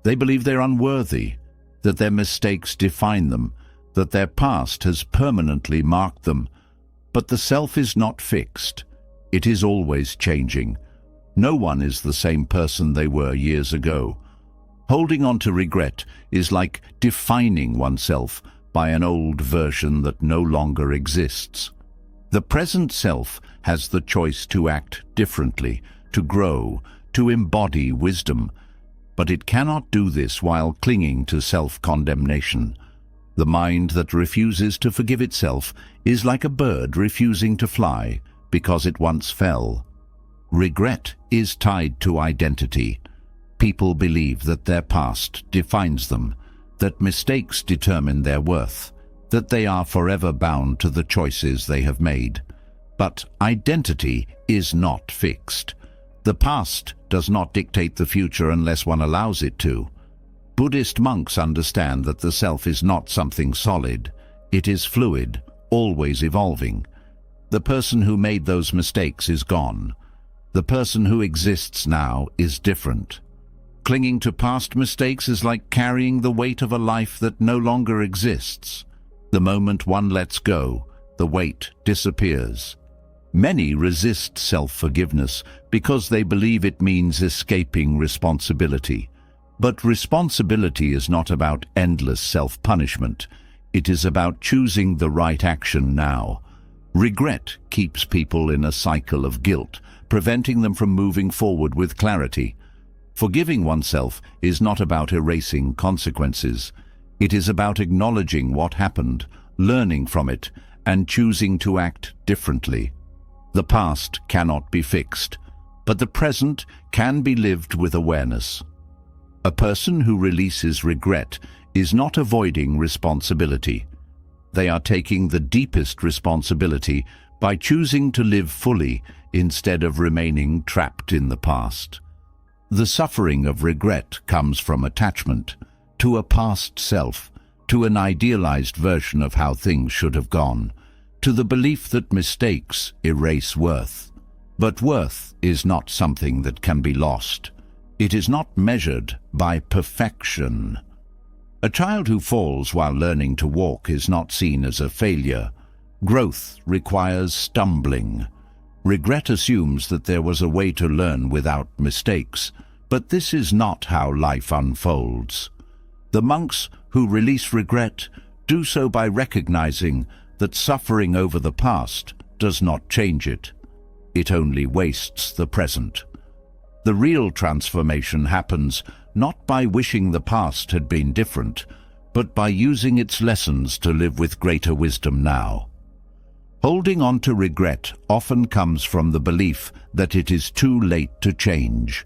They believe they're unworthy, that their mistakes define them, that their past has permanently marked them. But the self is not fixed. It is always changing. No one is the same person they were years ago. Holding on to regret is like defining oneself by an old version that no longer exists. The present self has the choice to act differently, to grow, to embody wisdom, but it cannot do this while clinging to self-condemnation. The mind that refuses to forgive itself is like a bird refusing to fly because it once fell. Regret is tied to identity. People believe that their past defines them, that mistakes determine their worth, that they are forever bound to the choices they have made. But identity is not fixed. The past does not dictate the future unless one allows it to. Buddhist monks understand that the self is not something solid. It is fluid, always evolving. The person who made those mistakes is gone. The person who exists now is different. Clinging to past mistakes is like carrying the weight of a life that no longer exists. The moment one lets go, the weight disappears. Many resist self-forgiveness because they believe it means escaping responsibility. But responsibility is not about endless self-punishment. It is about choosing the right action now. Regret keeps people in a cycle of guilt, preventing them from moving forward with clarity. Forgiving oneself is not about erasing consequences. It is about acknowledging what happened, learning from it, and choosing to act differently. The past cannot be fixed, but the present can be lived with awareness. A person who releases regret is not avoiding responsibility. They are taking the deepest responsibility by choosing to live fully instead of remaining trapped in the past. The suffering of regret comes from attachment to a past self, to an idealized version of how things should have gone, to the belief that mistakes erase worth. But worth is not something that can be lost. It is not measured by perfection. A child who falls while learning to walk is not seen as a failure. Growth requires stumbling. Regret assumes that there was a way to learn without mistakes, but this is not how life unfolds. The monks who release regret do so by recognizing that suffering over the past does not change it. It only wastes the present. The real transformation happens not by wishing the past had been different, but by using its lessons to live with greater wisdom now. Holding on to regret often comes from the belief that it is too late to change,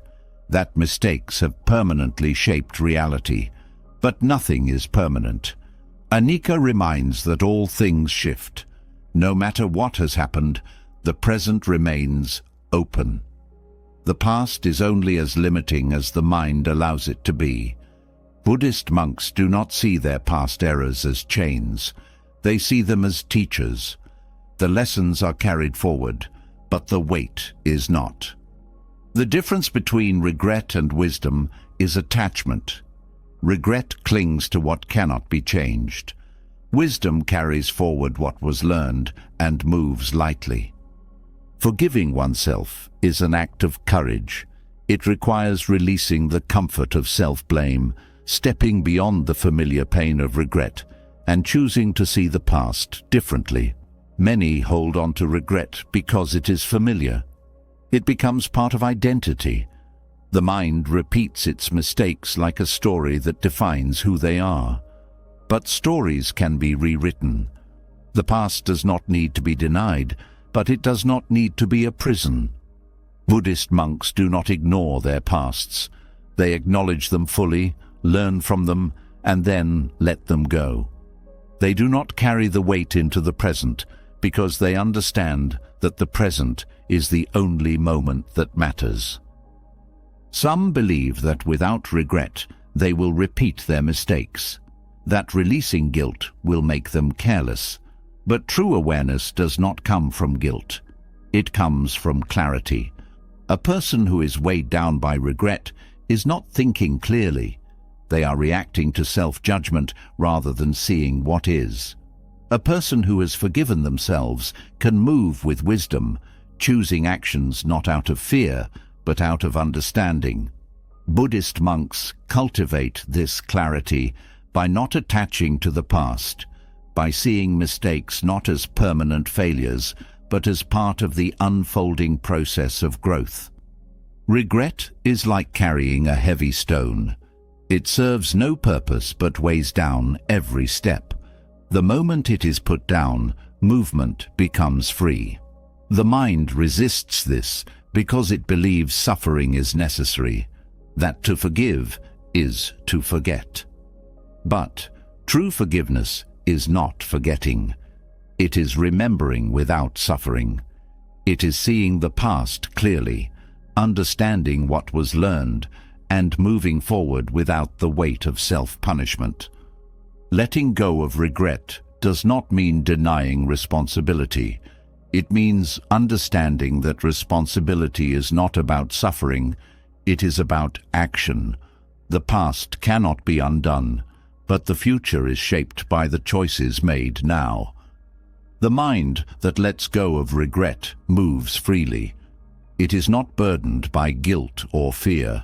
that mistakes have permanently shaped reality. But nothing is permanent. Anika reminds that all things shift. No matter what has happened, the present remains open. The past is only as limiting as the mind allows it to be. Buddhist monks do not see their past errors as chains. They see them as teachers. The lessons are carried forward, but the weight is not. The difference between regret and wisdom is attachment. Regret clings to what cannot be changed. Wisdom carries forward what was learned and moves lightly. Forgiving oneself is an act of courage. It requires releasing the comfort of self-blame, stepping beyond the familiar pain of regret, and choosing to see the past differently. Many hold on to regret because it is familiar. It becomes part of identity. The mind repeats its mistakes like a story that defines who they are. But stories can be rewritten. The past does not need to be denied, but it does not need to be a prison. Buddhist monks do not ignore their pasts. They acknowledge them fully, learn from them, and then let them go. They do not carry the weight into the present because they understand that the present is the only moment that matters. Some believe that without regret, they will repeat their mistakes, that releasing guilt will make them careless. But true awareness does not come from guilt. It comes from clarity. A person who is weighed down by regret is not thinking clearly. They are reacting to self-judgment rather than seeing what is. A person who has forgiven themselves can move with wisdom, choosing actions not out of fear, but out of understanding. Buddhist monks cultivate this clarity by not attaching to the past, by seeing mistakes not as permanent failures, but as part of the unfolding process of growth. Regret is like carrying a heavy stone. It serves no purpose but weighs down every step. The moment it is put down, movement becomes free. The mind resists this because it believes suffering is necessary, that to forgive is to forget. But true forgiveness is not forgetting. It is remembering without suffering. It is seeing the past clearly, understanding what was learned, and moving forward without the weight of self-punishment. Letting go of regret does not mean denying responsibility. It means understanding that responsibility is not about suffering, it is about action. The past cannot be undone, but the future is shaped by the choices made now. The mind that lets go of regret moves freely. It is not burdened by guilt or fear.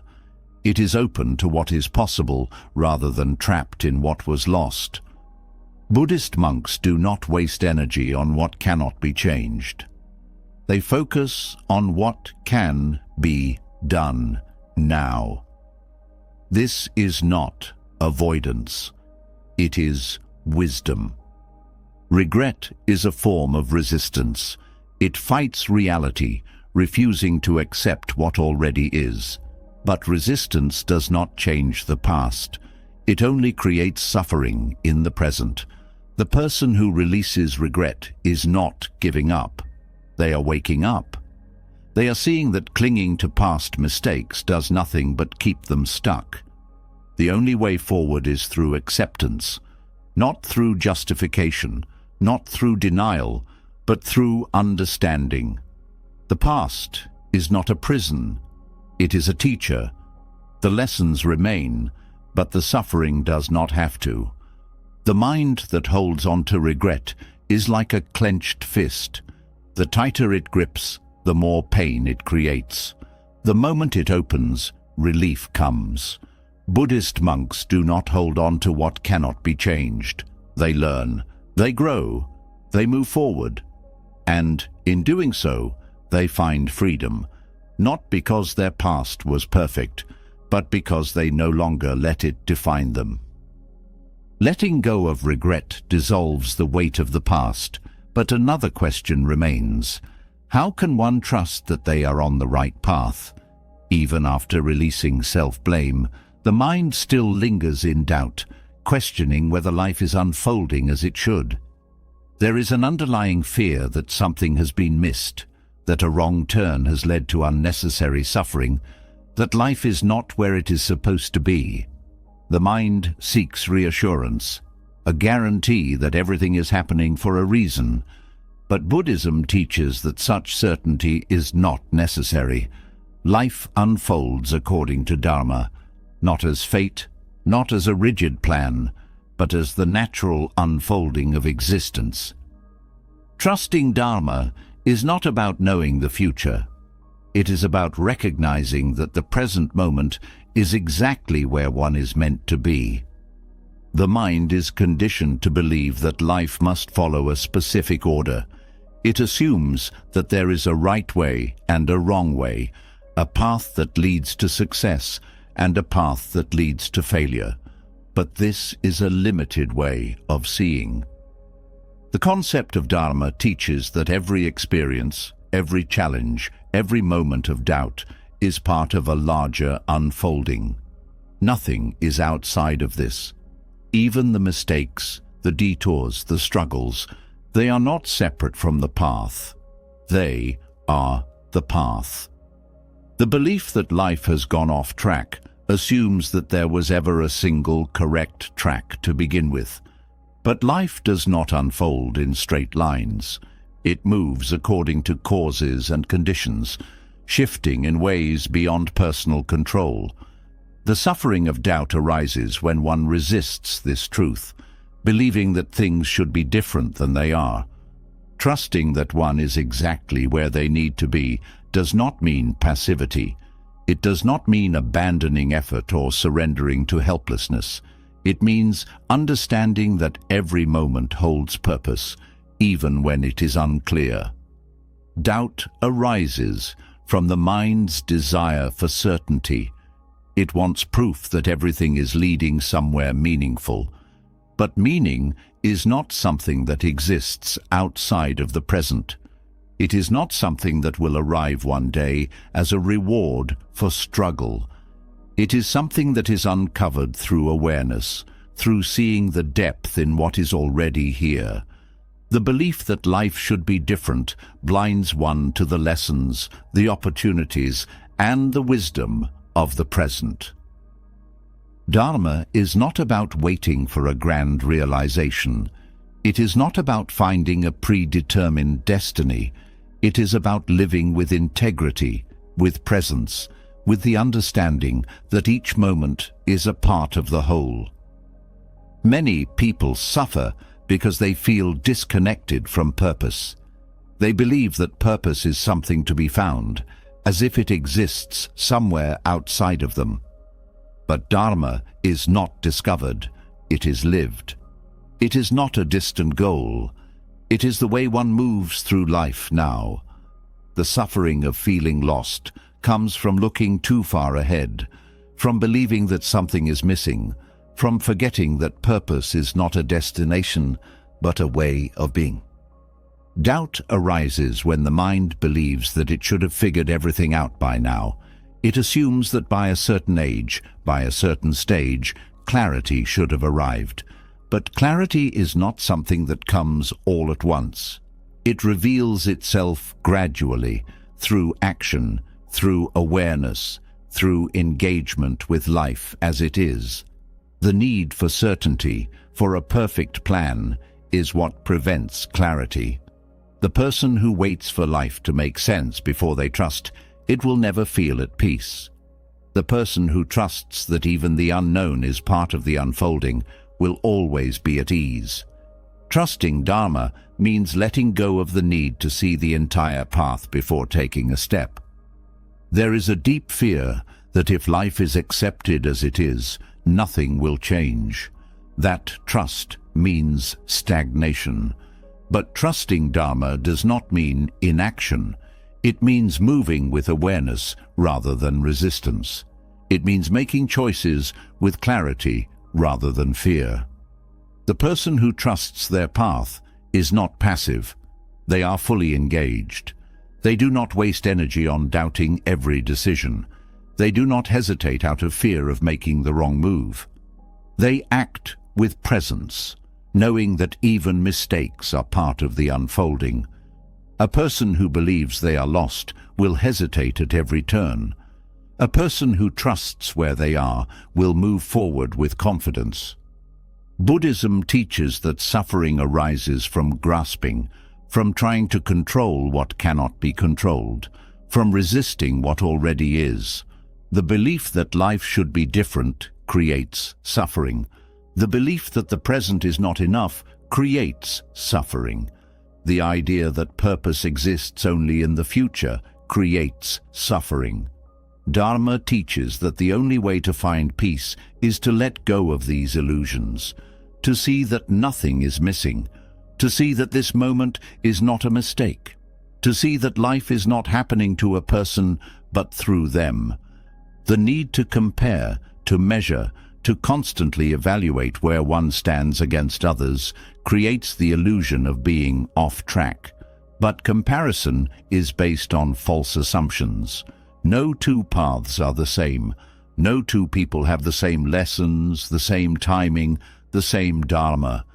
It is open to what is possible rather than trapped in what was lost. Buddhist monks do not waste energy on what cannot be changed. They focus on what can be done now. This is not avoidance. It is wisdom. Regret is a form of resistance. It fights reality, refusing to accept what already is. But resistance does not change the past. It only creates suffering in the present. The person who releases regret is not giving up. They are waking up. They are seeing that clinging to past mistakes does nothing but keep them stuck. The only way forward is through acceptance, not through justification, not through denial, but through understanding. The past is not a prison. It is a teacher. The lessons remain, but the suffering does not have to. The mind that holds on to regret is like a clenched fist. The tighter it grips, the more pain it creates. The moment it opens, relief comes. Buddhist monks do not hold on to what cannot be changed. They learn, they grow, They move forward, and in doing so, they find freedom, not because their past was perfect, but because they no longer let it define them. Letting go of regret dissolves the weight of the past, but another question remains. How can one trust that they are on the right path? Even after releasing self-blame, the mind still lingers in doubt, questioning whether life is unfolding as it should. There is an underlying fear that something has been missed, that a wrong turn has led to unnecessary suffering, that life is not where it is supposed to be. The mind seeks reassurance, a guarantee that everything is happening for a reason. But Buddhism teaches that such certainty is not necessary. Life unfolds according to Dharma, not as fate, not as a rigid plan, but as the natural unfolding of existence. Trusting Dharma is not about knowing the future. It is about recognizing that the present moment is exactly where one is meant to be. The mind is conditioned to believe that life must follow a specific order. It assumes that there is a right way and a wrong way, a path that leads to success and a path that leads to failure. But this is a limited way of seeing. The concept of Dharma teaches that every experience, every challenge, every moment of doubt is part of a larger unfolding. Nothing is outside of this. Even the mistakes, the detours, the struggles, they are not separate from the path. They are the path. The belief that life has gone off track assumes that there was ever a single correct track to begin with. But life does not unfold in straight lines. It moves according to causes and conditions, shifting in ways beyond personal control. The suffering of doubt arises when one resists this truth, believing that things should be different than they are. Trusting that one is exactly where they need to be does not mean passivity. It does not mean abandoning effort or surrendering to helplessness. It means understanding that every moment holds purpose, even when it is unclear. Doubt arises from the mind's desire for certainty. It wants proof that everything is leading somewhere meaningful. But meaning is not something that exists outside of the present. It is not something that will arrive one day as a reward for struggle. It is something that is uncovered through awareness, through seeing the depth in what is already here. The belief that life should be different blinds one to the lessons, the opportunities, and the wisdom of the present. Dharma is not about waiting for a grand realization. It is not about finding a predetermined destiny. It is about living with integrity, with presence, with the understanding that each moment is a part of the whole. Many people suffer because they feel disconnected from purpose. They believe that purpose is something to be found, as if it exists somewhere outside of them. But Dharma is not discovered, it is lived. It is not a distant goal. It is the way one moves through life now. The suffering of feeling lost comes from looking too far ahead, from believing that something is missing, from forgetting that purpose is not a destination, but a way of being. Doubt arises when the mind believes that it should have figured everything out by now. It assumes that by a certain age, by a certain stage, clarity should have arrived. But clarity is not something that comes all at once. It reveals itself gradually, through action, through awareness, through engagement with life as it is. The need for certainty, for a perfect plan, is what prevents clarity. The person who waits for life to make sense before they trust it will never feel at peace. The person who trusts that even the unknown is part of the unfolding will always be at ease. Trusting Dharma means letting go of the need to see the entire path before taking a step. There is a deep fear that if life is accepted as it is, nothing will change. That trust means stagnation. But trusting Dharma does not mean inaction. It means moving with awareness rather than resistance. It means making choices with clarity rather than fear. The person who trusts their path is not passive. They are fully engaged. They do not waste energy on doubting every decision. They do not hesitate out of fear of making the wrong move. They act with presence, knowing that even mistakes are part of the unfolding. A person who believes they are lost will hesitate at every turn. A person who trusts where they are will move forward with confidence. Buddhism teaches that suffering arises from grasping, from trying to control what cannot be controlled, from resisting what already is. The belief that life should be different creates suffering. The belief that the present is not enough creates suffering. The idea that purpose exists only in the future creates suffering. Dharma teaches that the only way to find peace is to let go of these illusions, to see that nothing is missing, to see that this moment is not a mistake, to see that life is not happening to a person but through them. The need to compare, to measure, to constantly evaluate where one stands against others creates the illusion of being off track. But comparison is based on false assumptions. No two paths are the same. No two people have the same lessons, the same timing, the same dharma.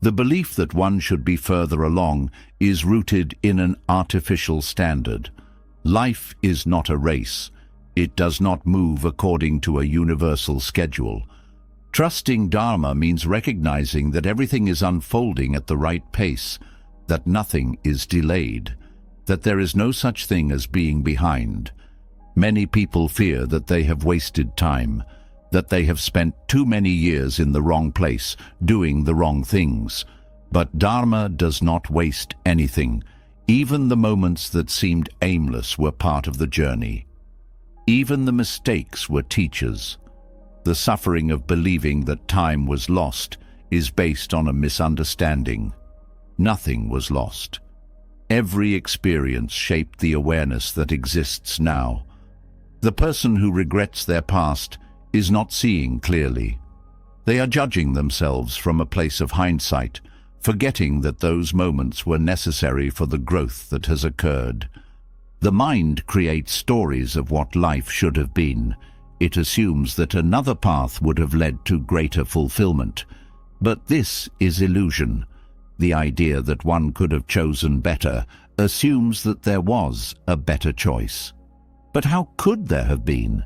The belief that one should be further along is rooted in an artificial standard. Life is not a race. It does not move according to a universal schedule. Trusting Dharma means recognizing that everything is unfolding at the right pace, that nothing is delayed, that there is no such thing as being behind. Many people fear that they have wasted time, that they have spent too many years in the wrong place, doing the wrong things. But Dharma does not waste anything. Even the moments that seemed aimless were part of the journey. Even the mistakes were teachers. The suffering of believing that time was lost is based on a misunderstanding. Nothing was lost. Every experience shaped the awareness that exists now. The person who regrets their past is not seeing clearly. They are judging themselves from a place of hindsight, forgetting that those moments were necessary for the growth that has occurred. The mind creates stories of what life should have been. It assumes that another path would have led to greater fulfillment. But this is illusion. The idea that one could have chosen better assumes that there was a better choice. But how could there have been?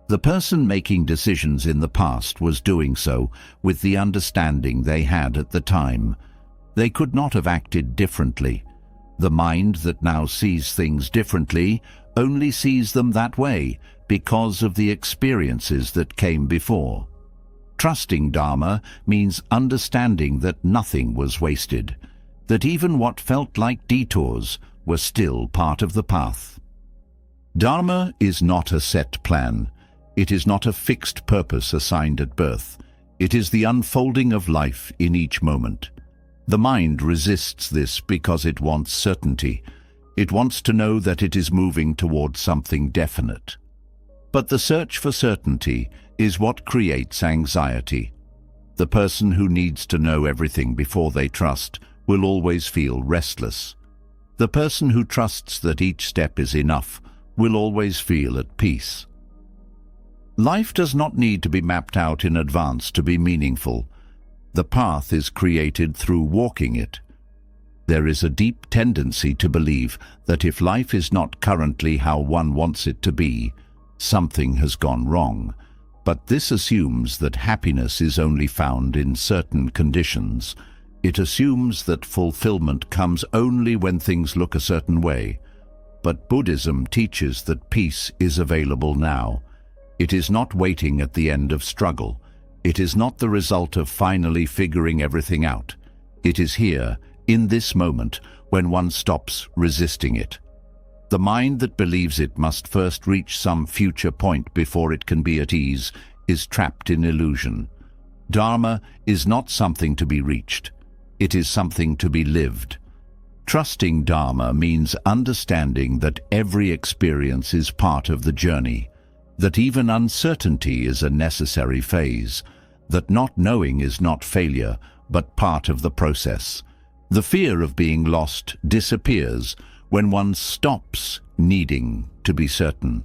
The person making decisions in the past was doing so with the understanding they had at the time. They could not have acted differently. The mind that now sees things differently only sees them that way because of the experiences that came before. Trusting Dharma means understanding that nothing was wasted, that even what felt like detours were still part of the path. Dharma is not a set plan. It is not a fixed purpose assigned at birth. It is the unfolding of life in each moment. The mind resists this because it wants certainty. It wants to know that it is moving towards something definite. But the search for certainty is what creates anxiety. The person who needs to know everything before they trust will always feel restless. The person who trusts that each step is enough will always feel at peace. Life does not need to be mapped out in advance to be meaningful. The path is created through walking it. There is a deep tendency to believe that if life is not currently how one wants it to be, something has gone wrong. But this assumes that happiness is only found in certain conditions. It assumes that fulfillment comes only when things look a certain way. But Buddhism teaches that peace is available now. It is not waiting at the end of struggle. It is not the result of finally figuring everything out. It is here, in this moment, when one stops resisting it. The mind that believes it must first reach some future point before it can be at ease is trapped in illusion. Dharma is not something to be reached. It is something to be lived. Trusting Dharma means understanding that every experience is part of the journey, that even uncertainty is a necessary phase, that not knowing is not failure, but part of the process. The fear of being lost disappears when one stops needing to be certain.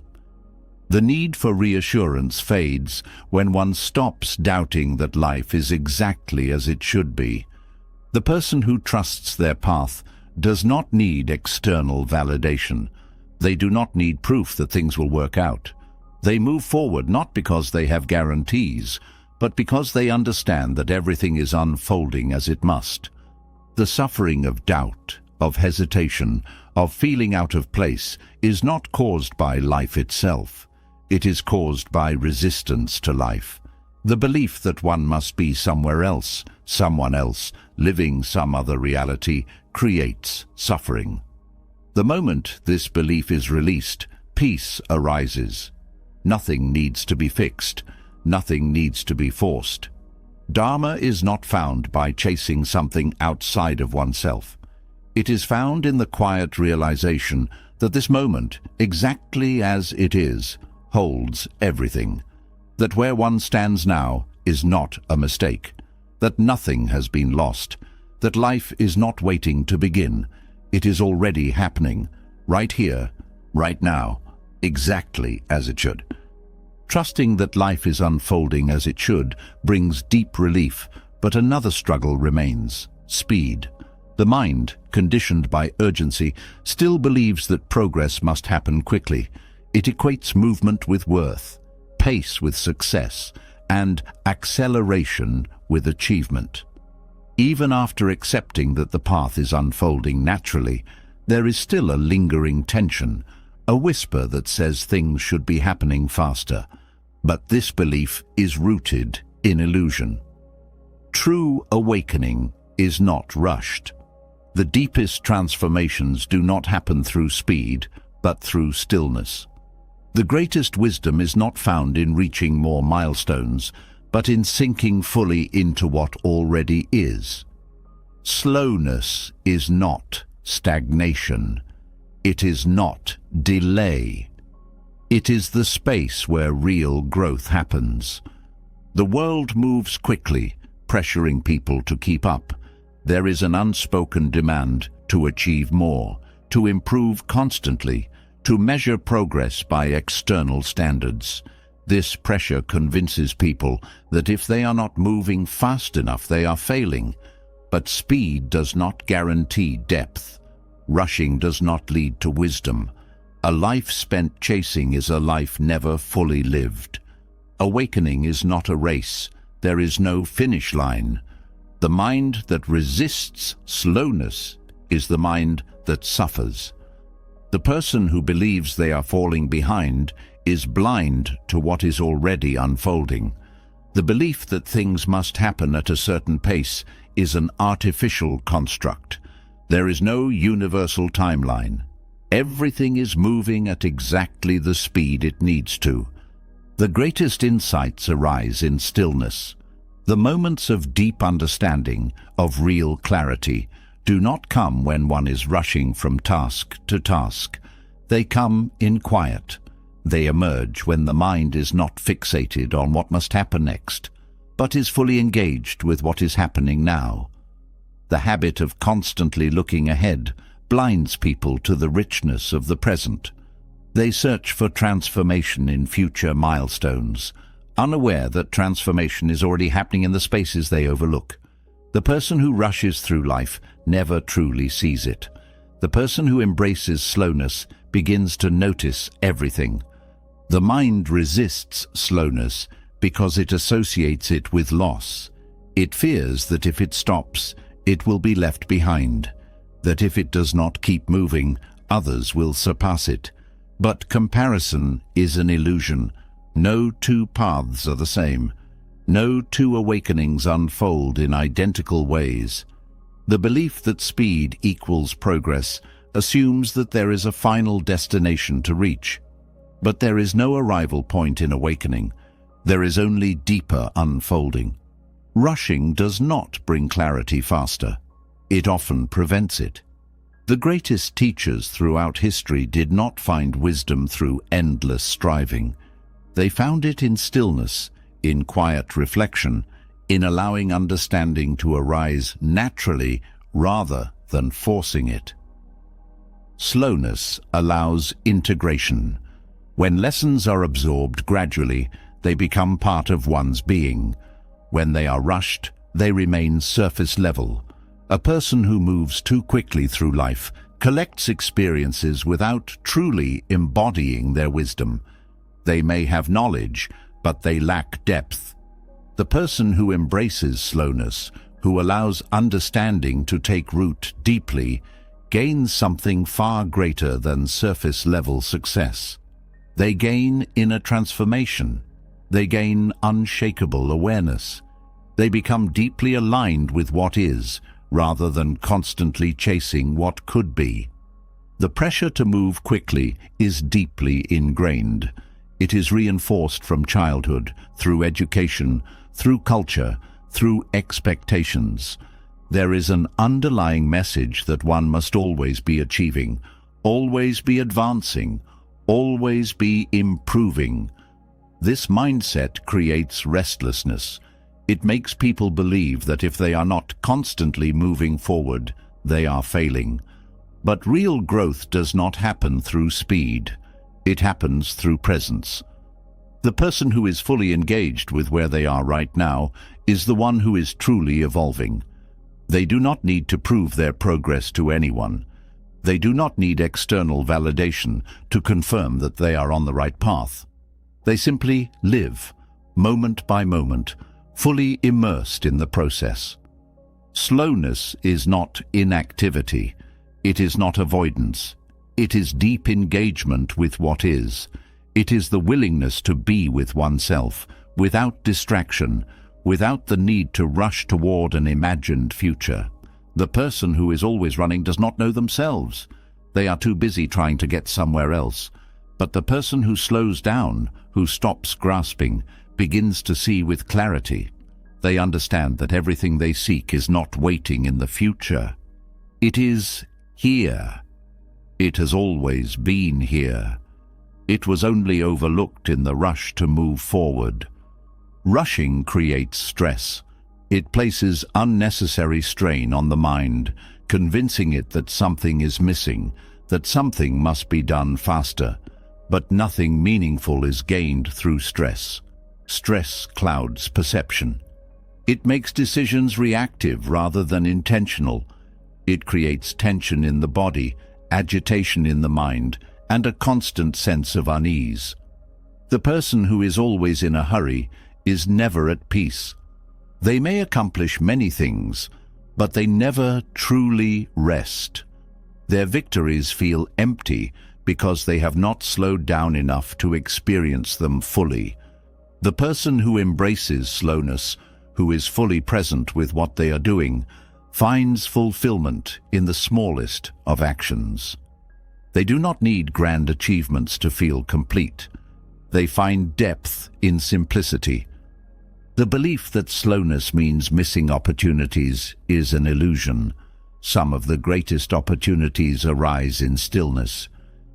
The need for reassurance fades when one stops doubting that life is exactly as it should be. The person who trusts their path does not need external validation. They do not need proof that things will work out. They move forward not because they have guarantees, but because they understand that everything is unfolding as it must. The suffering of doubt, of hesitation, of feeling out of place is not caused by life itself. It is caused by resistance to life. The belief that one must be somewhere else, someone else, living some other reality, creates suffering. The moment this belief is released, peace arises. Nothing needs to be fixed. Nothing needs to be forced. Dharma is not found by chasing something outside of oneself. It is found in the quiet realization that this moment, exactly as it is, holds everything. That where one stands now is not a mistake. That nothing has been lost. That life is not waiting to begin. It is already happening, right here, right now, exactly as it should. Trusting that life is unfolding as it should brings deep relief, but another struggle remains: speed. The mind, conditioned by urgency, still believes that progress must happen quickly. It equates movement with worth, pace with success, and acceleration with achievement. Even after accepting that the path is unfolding naturally, there is still a lingering tension, a whisper that says things should be happening faster. But this belief is rooted in illusion. True awakening is not rushed. The deepest transformations do not happen through speed, but through stillness. The greatest wisdom is not found in reaching more milestones, but in sinking fully into what already is. Slowness is not stagnation. It is not delay. It is the space where real growth happens. The world moves quickly, pressuring people to keep up. There is an unspoken demand to achieve more, to improve constantly, to measure progress by external standards. This pressure convinces people that if they are not moving fast enough, they are failing. But speed does not guarantee depth. Rushing does not lead to wisdom. A life spent chasing is a life never fully lived. Awakening is not a race. There is no finish line. The mind that resists slowness is the mind that suffers. The person who believes they are falling behind is blind to what is already unfolding. The belief that things must happen at a certain pace is an artificial construct. There is no universal timeline. Everything is moving at exactly the speed it needs to. The greatest insights arise in stillness. The moments of deep understanding, of real clarity, do not come when one is rushing from task to task. They come in quiet. They emerge when the mind is not fixated on what must happen next, but is fully engaged with what is happening now. The habit of constantly looking ahead blinds people to the richness of the present. They search for transformation in future milestones, unaware that transformation is already happening in the spaces they overlook. The person who rushes through life never truly sees it. The person who embraces slowness begins to notice everything. The mind resists slowness because it associates it with loss. It fears that if it stops, it will be left behind, that if it does not keep moving, others will surpass it. But comparison is an illusion. No two paths are the same. No two awakenings unfold in identical ways. The belief that speed equals progress assumes that there is a final destination to reach. But there is no arrival point in awakening. There is only deeper unfolding. Rushing does not bring clarity faster. it often prevents it. The greatest teachers throughout history did not find wisdom through endless striving. They found it in stillness, in quiet reflection, in allowing understanding to arise naturally rather than forcing it. Slowness allows integration. When lessons are absorbed gradually, they become part of one's being. When they are rushed, they remain surface level. A person who moves too quickly through life collects experiences without truly embodying their wisdom. They may have knowledge, but they lack depth. The person who embraces slowness, who allows understanding to take root deeply, gains something far greater than surface-level success. They gain inner transformation. They gain unshakable awareness. They become deeply aligned with what is, rather than constantly chasing what could be. The pressure to move quickly is deeply ingrained. It is reinforced from childhood, through education, through culture, through expectations. There is an underlying message that one must always be achieving, always be advancing, always be improving. This mindset creates restlessness. It makes people believe that if they are not constantly moving forward, they are failing. But real growth does not happen through speed. It happens through presence. The person who is fully engaged with where they are right now is the one who is truly evolving. They do not need to prove their progress to anyone. They do not need external validation to confirm that they are on the right path. They simply live, moment by moment, fully immersed in the process. Slowness is not inactivity. It is not avoidance. It is deep engagement with what is. It is the willingness to be with oneself, without distraction, without the need to rush toward an imagined future. The person who is always running does not know themselves. They are too busy trying to get somewhere else. But the person who slows down, who stops grasping, begins to see with clarity. They understand that everything they seek is not waiting in the future. It is here. It has always been here. It was only overlooked in the rush to move forward. Rushing creates stress. It places unnecessary strain on the mind, convincing it that something is missing, that something must be done faster. But nothing meaningful is gained through stress. Stress clouds perception. It makes decisions reactive rather than intentional. It creates tension in the body, agitation in the mind, and a constant sense of unease. The person who is always in a hurry is never at peace. They may accomplish many things, but they never truly rest. Their victories feel empty because they have not slowed down enough to experience them fully. The person who embraces slowness, who is fully present with what they are doing, finds fulfillment in the smallest of actions. They do not need grand achievements to feel complete. They find depth in simplicity. The belief that slowness means missing opportunities is an illusion. Some of the greatest opportunities arise in stillness.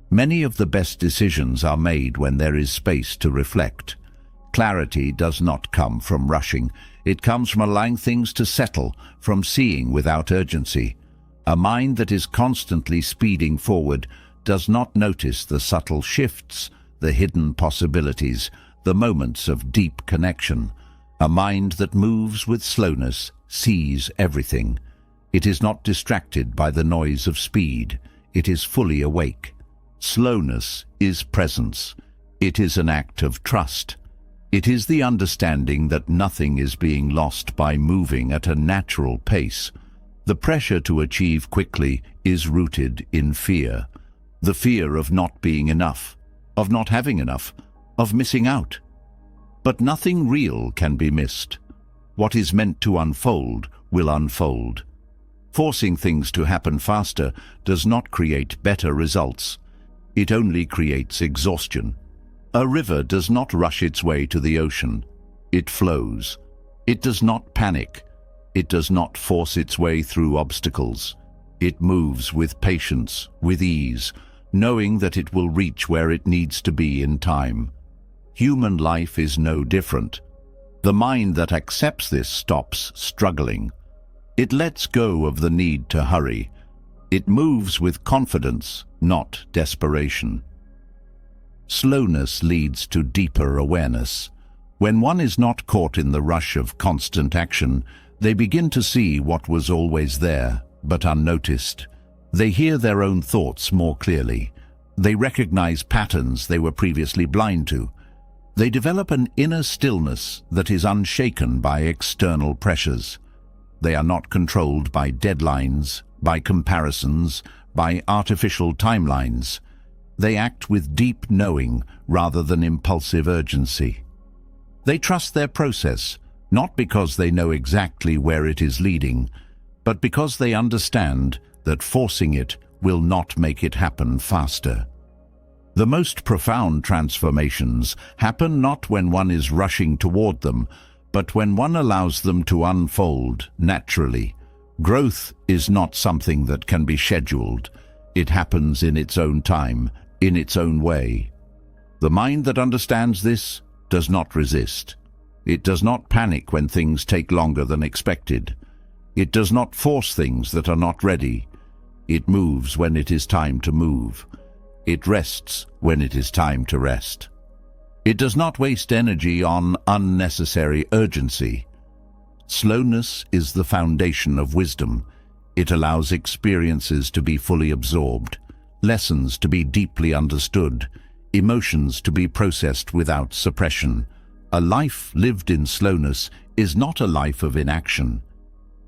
Many of the best decisions are made when there is space to reflect. Clarity does not come from rushing. It comes from allowing things to settle, from seeing without urgency. A mind that is constantly speeding forward does not notice the subtle shifts, the hidden possibilities, the moments of deep connection. A mind that moves with slowness sees everything. It is not distracted by the noise of speed. It is fully awake. Slowness is presence. It is an act of trust. It is the understanding that nothing is being lost by moving at a natural pace. The pressure to achieve quickly is rooted in fear. The fear of not being enough, of not having enough, of missing out. But nothing real can be missed. What is meant to unfold will unfold. Forcing things to happen faster does not create better results. It only creates exhaustion. A river does not rush its way to the ocean. It flows. It does not panic. It does not force its way through obstacles. It moves with patience, with ease, knowing that it will reach where it needs to be in time. Human life is no different. The mind that accepts this stops struggling. It lets go of the need to hurry. It moves with confidence, not desperation. Slowness leads to deeper awareness. When one is not caught in the rush of constant action, they begin to see what was always there, but unnoticed. They hear their own thoughts more clearly. They recognize patterns they were previously blind to. They develop an inner stillness that is unshaken by external pressures. They are not controlled by deadlines, by comparisons, by artificial timelines. They act with deep knowing rather than impulsive urgency. They trust their process, not because they know exactly where it is leading, but because they understand that forcing it will not make it happen faster. The most profound transformations happen not when one is rushing toward them, but when one allows them to unfold naturally. Growth is not something that can be scheduled. It happens in its own time, in its own way. The mind that understands this does not resist. It does not panic when things take longer than expected. It does not force things that are not ready. It moves when it is time to move. It rests when it is time to rest. It does not waste energy on unnecessary urgency. Slowness is the foundation of wisdom. It allows experiences to be fully absorbed, lessons to be deeply understood, emotions to be processed without suppression. A life lived in slowness is not a life of inaction.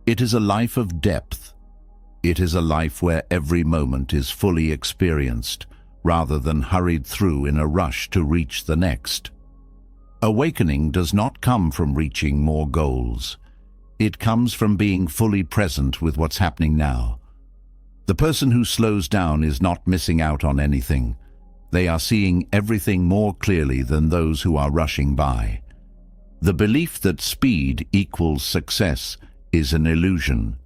It is a life of depth. It is a life where every moment is fully experienced, rather than hurried through in a rush to reach the next. Awakening does not come from reaching more goals. It comes from being fully present with what's happening now. The person who slows down is not missing out on anything. They are seeing everything more clearly than those who are rushing by. The belief that speed equals success is an illusion.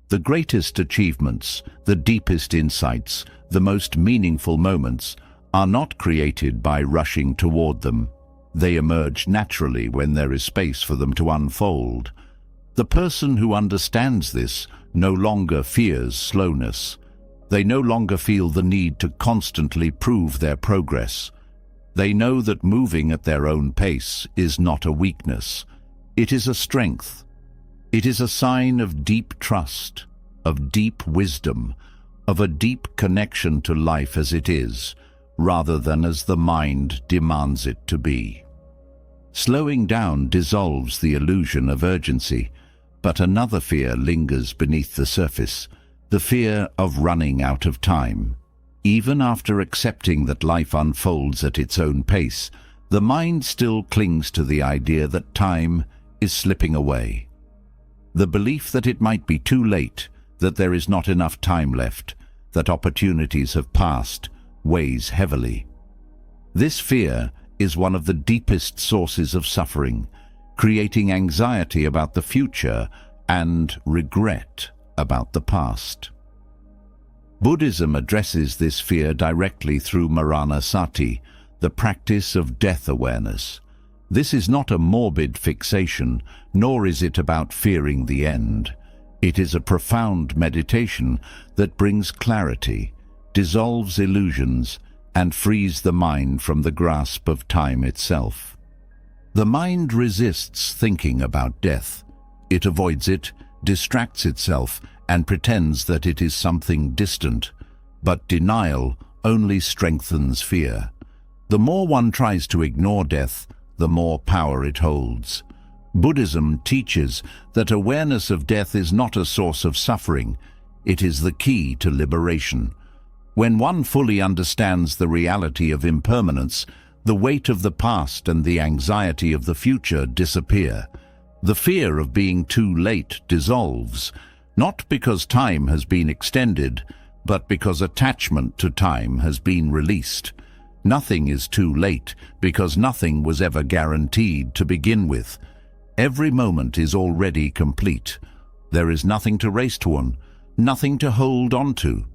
The greatest achievements, the deepest insights, the most meaningful moments are not created by rushing toward them. They emerge naturally when there is space for them to unfold. The person who understands this no longer fears slowness. They no longer feel the need to constantly prove their progress. They know that moving at their own pace is not a weakness. It is a strength. It is a sign of deep trust, of deep wisdom, of a deep connection to life as it is, rather than as the mind demands it to be. Slowing down dissolves the illusion of urgency, but another fear lingers beneath the surface, the fear of running out of time. Even after accepting that life unfolds at its own pace, the mind still clings to the idea that time is slipping away. The belief that it might be too late, that there is not enough time left, that opportunities have passed, weighs heavily. This fear is one of the deepest sources of suffering, creating anxiety about the future and regret about the past. Buddhism addresses this fear directly through Marana Sati, the practice of death awareness. This is not a morbid fixation, nor is it about fearing the end. It is a profound meditation that brings clarity, dissolves illusions, and frees the mind from the grasp of time itself. The mind resists thinking about death. It avoids it, distracts itself, and pretends that it is something distant. But denial only strengthens fear. The more one tries to ignore death, the more power it holds. Buddhism teaches that awareness of death is not a source of suffering. It is the key to liberation. When one fully understands the reality of impermanence, the weight of the past and the anxiety of the future disappear. The fear of being too late dissolves, not because time has been extended, but because attachment to time has been released. Nothing is too late because nothing was ever guaranteed to begin with. Every moment is already complete. There is nothing to race toward, nothing to hold on to.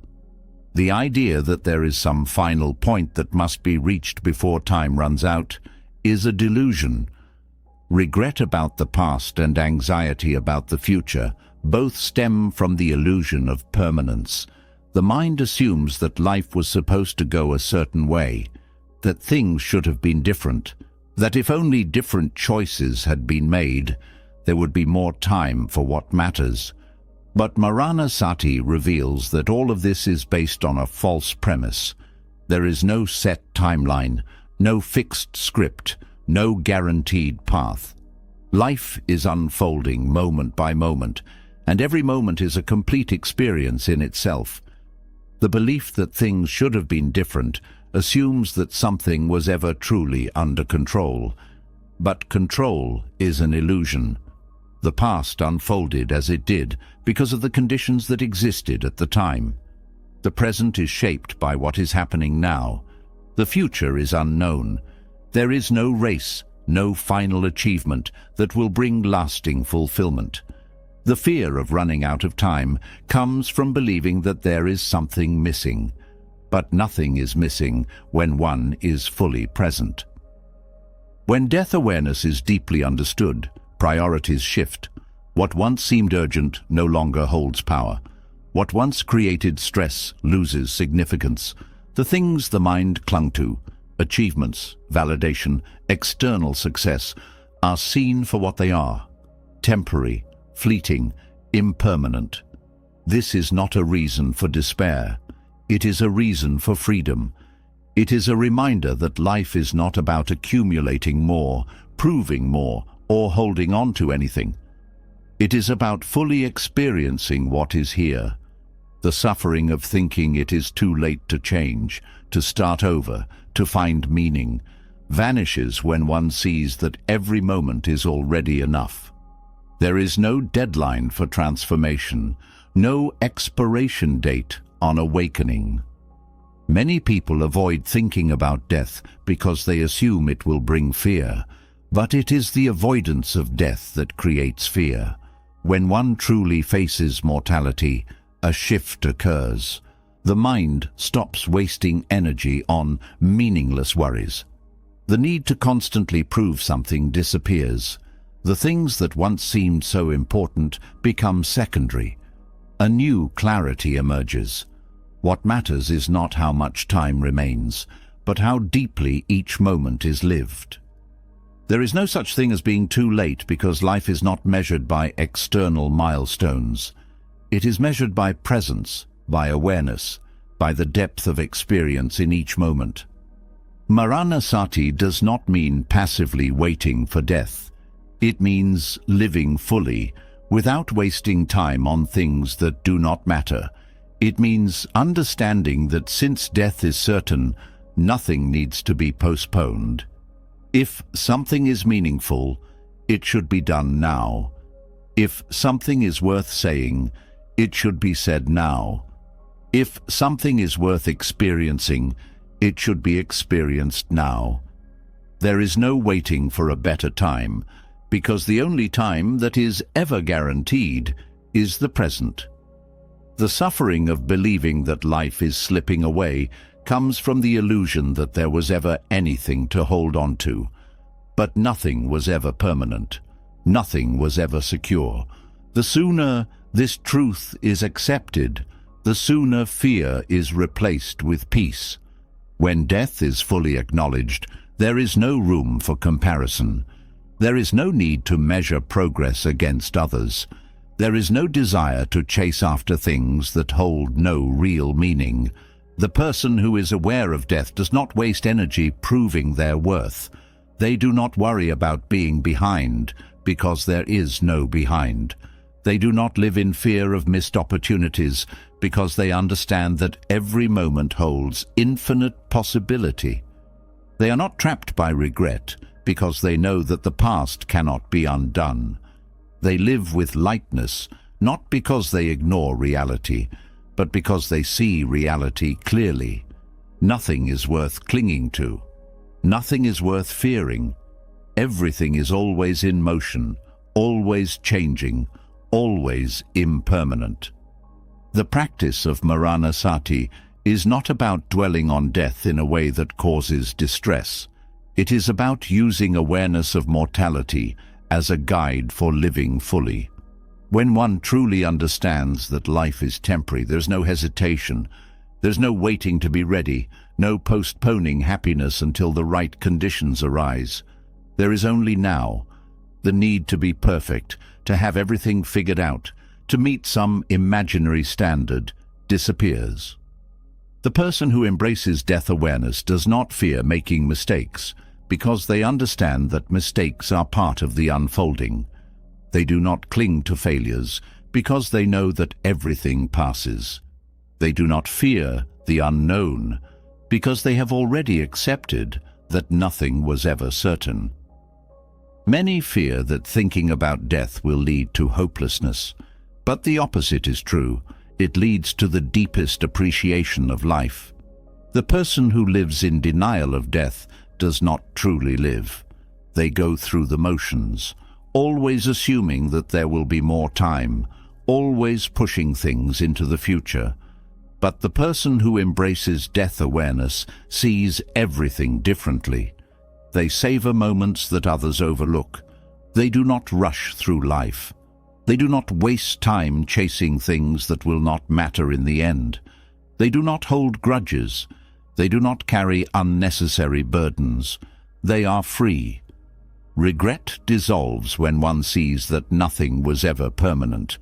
The idea that there is some final point that must be reached before time runs out is a delusion. Regret about the past and anxiety about the future both stem from the illusion of permanence. The mind assumes that life was supposed to go a certain way, that things should have been different, that if only different choices had been made, there would be more time for what matters. But Maranasati reveals that all of this is based on a false premise. There is no set timeline, no fixed script, no guaranteed path. Life is unfolding moment by moment, and every moment is a complete experience in itself. The belief that things should have been different assumes that something was ever truly under control. But control is an illusion. The past unfolded as it did because of the conditions that existed at the time. The present is shaped by what is happening now. The future is unknown. There is no race, no final achievement that will bring lasting fulfillment. The fear of running out of time comes from believing that there is something missing. But nothing is missing when one is fully present. When death awareness is deeply understood, priorities shift. What once seemed urgent no longer holds power. What once created stress loses significance. The things the mind clung to, achievements, validation, external success, are seen for what they are: temporary, fleeting, impermanent. This is not a reason for despair. It is a reason for freedom. It is a reminder that life is not about accumulating more, proving more, or holding on to anything. It is about fully experiencing what is here. The suffering of thinking it is too late to change, to start over, to find meaning, vanishes when one sees that every moment is already enough. There is no deadline for transformation, no expiration date on awakening. Many people avoid thinking about death because they assume it will bring fear, but it is the avoidance of death that creates fear. When one truly faces mortality, a shift occurs. The mind stops wasting energy on meaningless worries. The need to constantly prove something disappears. The things that once seemed so important become secondary. A new clarity emerges. What matters is not how much time remains, but how deeply each moment is lived. There is no such thing as being too late because life is not measured by external milestones. It is measured by presence, by awareness, by the depth of experience in each moment. Maranasati does not mean passively waiting for death. It means living fully, without wasting time on things that do not matter. It means understanding that since death is certain, nothing needs to be postponed. If something is meaningful, it should be done now. If something is worth saying, it should be said now. If something is worth experiencing, it should be experienced now. There is no waiting for a better time, because the only time that is ever guaranteed is the present. The suffering of believing that life is slipping away comes from the illusion that there was ever anything to hold on to. But nothing was ever permanent. Nothing was ever secure. The sooner this truth is accepted, the sooner fear is replaced with peace. When death is fully acknowledged, there is no room for comparison. There is no need to measure progress against others. There is no desire to chase after things that hold no real meaning. The person who is aware of death does not waste energy proving their worth. They do not worry about being behind, because there is no behind. They do not live in fear of missed opportunities, because they understand that every moment holds infinite possibility. They are not trapped by regret, because they know that the past cannot be undone. They live with lightness, not because they ignore reality, but because they see reality clearly. Nothing is worth clinging to. Nothing is worth fearing. Everything is always in motion, always changing, always impermanent. The practice of Maranasati is not about dwelling on death in a way that causes distress. It is about using awareness of mortality as a guide for living fully. When one truly understands that life is temporary, there's no hesitation, there's no waiting to be ready, no postponing happiness until the right conditions arise. There is only now. The need to be perfect, to have everything figured out, to meet some imaginary standard, disappears. The person who embraces death awareness does not fear making mistakes, because they understand that mistakes are part of the unfolding. They do not cling to failures, because they know that everything passes. They do not fear the unknown, because they have already accepted that nothing was ever certain. Many fear that thinking about death will lead to hopelessness, but the opposite is true. It leads to the deepest appreciation of life. The person who lives in denial of death does not truly live. They go through the motions, always assuming that there will be more time, always pushing things into the future. But the person who embraces death awareness sees everything differently. They savor moments that others overlook. They do not rush through life. They do not waste time chasing things that will not matter in the end. They do not hold grudges. They do not carry unnecessary burdens. They are free. Regret dissolves when one sees that nothing was ever permanent.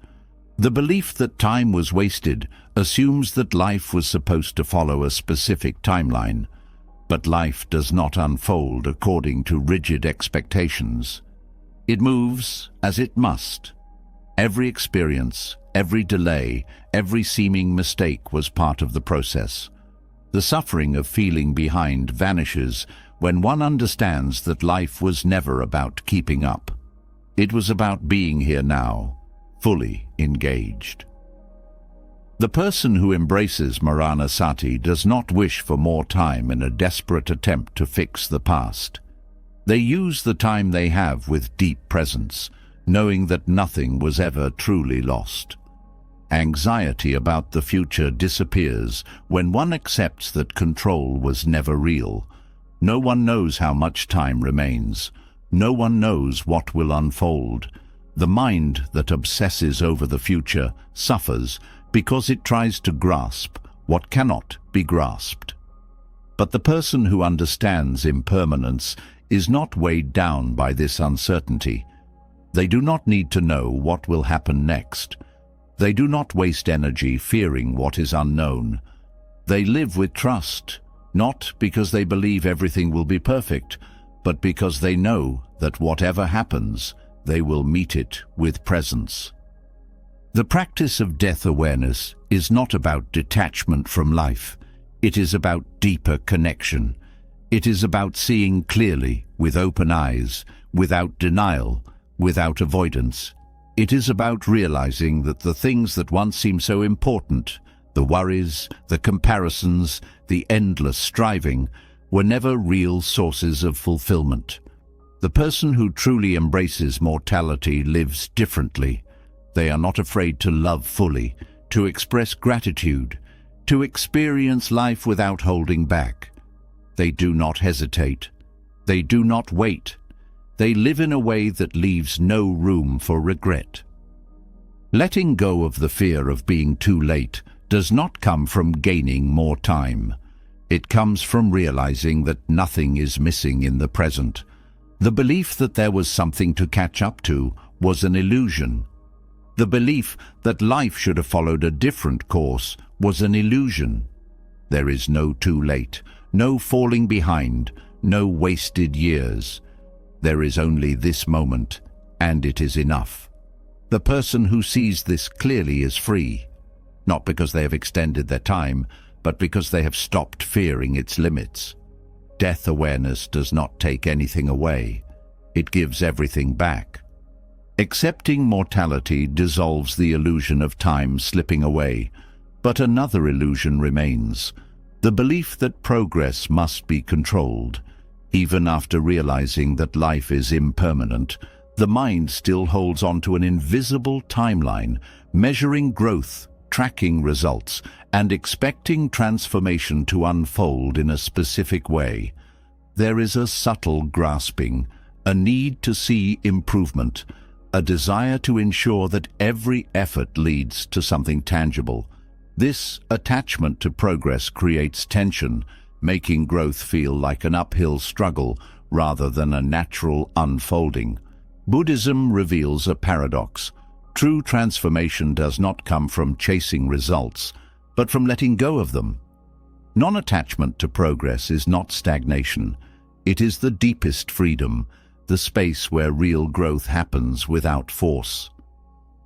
The belief that time was wasted assumes that life was supposed to follow a specific timeline, but life does not unfold according to rigid expectations. It moves as it must. Every experience, every delay, every seeming mistake was part of the process. The suffering of feeling behind vanishes when one understands that life was never about keeping up. It was about being here now, fully engaged. The person who embraces Maranasati does not wish for more time in a desperate attempt to fix the past. They use the time they have with deep presence, knowing that nothing was ever truly lost. Anxiety about the future disappears when one accepts that control was never real. No one knows how much time remains. No one knows what will unfold. The mind that obsesses over the future suffers because it tries to grasp what cannot be grasped. But the person who understands impermanence is not weighed down by this uncertainty. They do not need to know what will happen next. They do not waste energy fearing what is unknown. They live with trust, not because they believe everything will be perfect, but because they know that whatever happens, they will meet it with presence. The practice of death awareness is not about detachment from life. It is about deeper connection. It is about seeing clearly, with open eyes, without denial, without avoidance. It is about realizing that the things that once seemed so important, the worries, the comparisons, the endless striving, were never real sources of fulfillment. The person who truly embraces mortality lives differently. They are not afraid to love fully, to express gratitude, to experience life without holding back. They do not hesitate. They do not wait. They live in a way that leaves no room for regret. Letting go of the fear of being too late does not come from gaining more time. It comes from realizing that nothing is missing in the present. The belief that there was something to catch up to was an illusion. The belief that life should have followed a different course was an illusion. There is no too late, no falling behind, no wasted years. There is only this moment, and it is enough. The person who sees this clearly is free, not because they have extended their time, but because they have stopped fearing its limits. Death awareness does not take anything away. It gives everything back. Accepting mortality dissolves the illusion of time slipping away, but another illusion remains: the belief that progress must be controlled. Even after realizing that life is impermanent, The mind still holds on to an invisible timeline, measuring growth, tracking results, and expecting transformation to unfold in a specific way. There is a subtle grasping, a need to see improvement, a desire to ensure that every effort leads to something tangible. This attachment to progress creates tension, making growth feel like an uphill struggle rather than a natural unfolding. Buddhism reveals a paradox. True transformation does not come from chasing results, but from letting go of them. Non-attachment to progress is not stagnation. It is the deepest freedom, the space where real growth happens without force.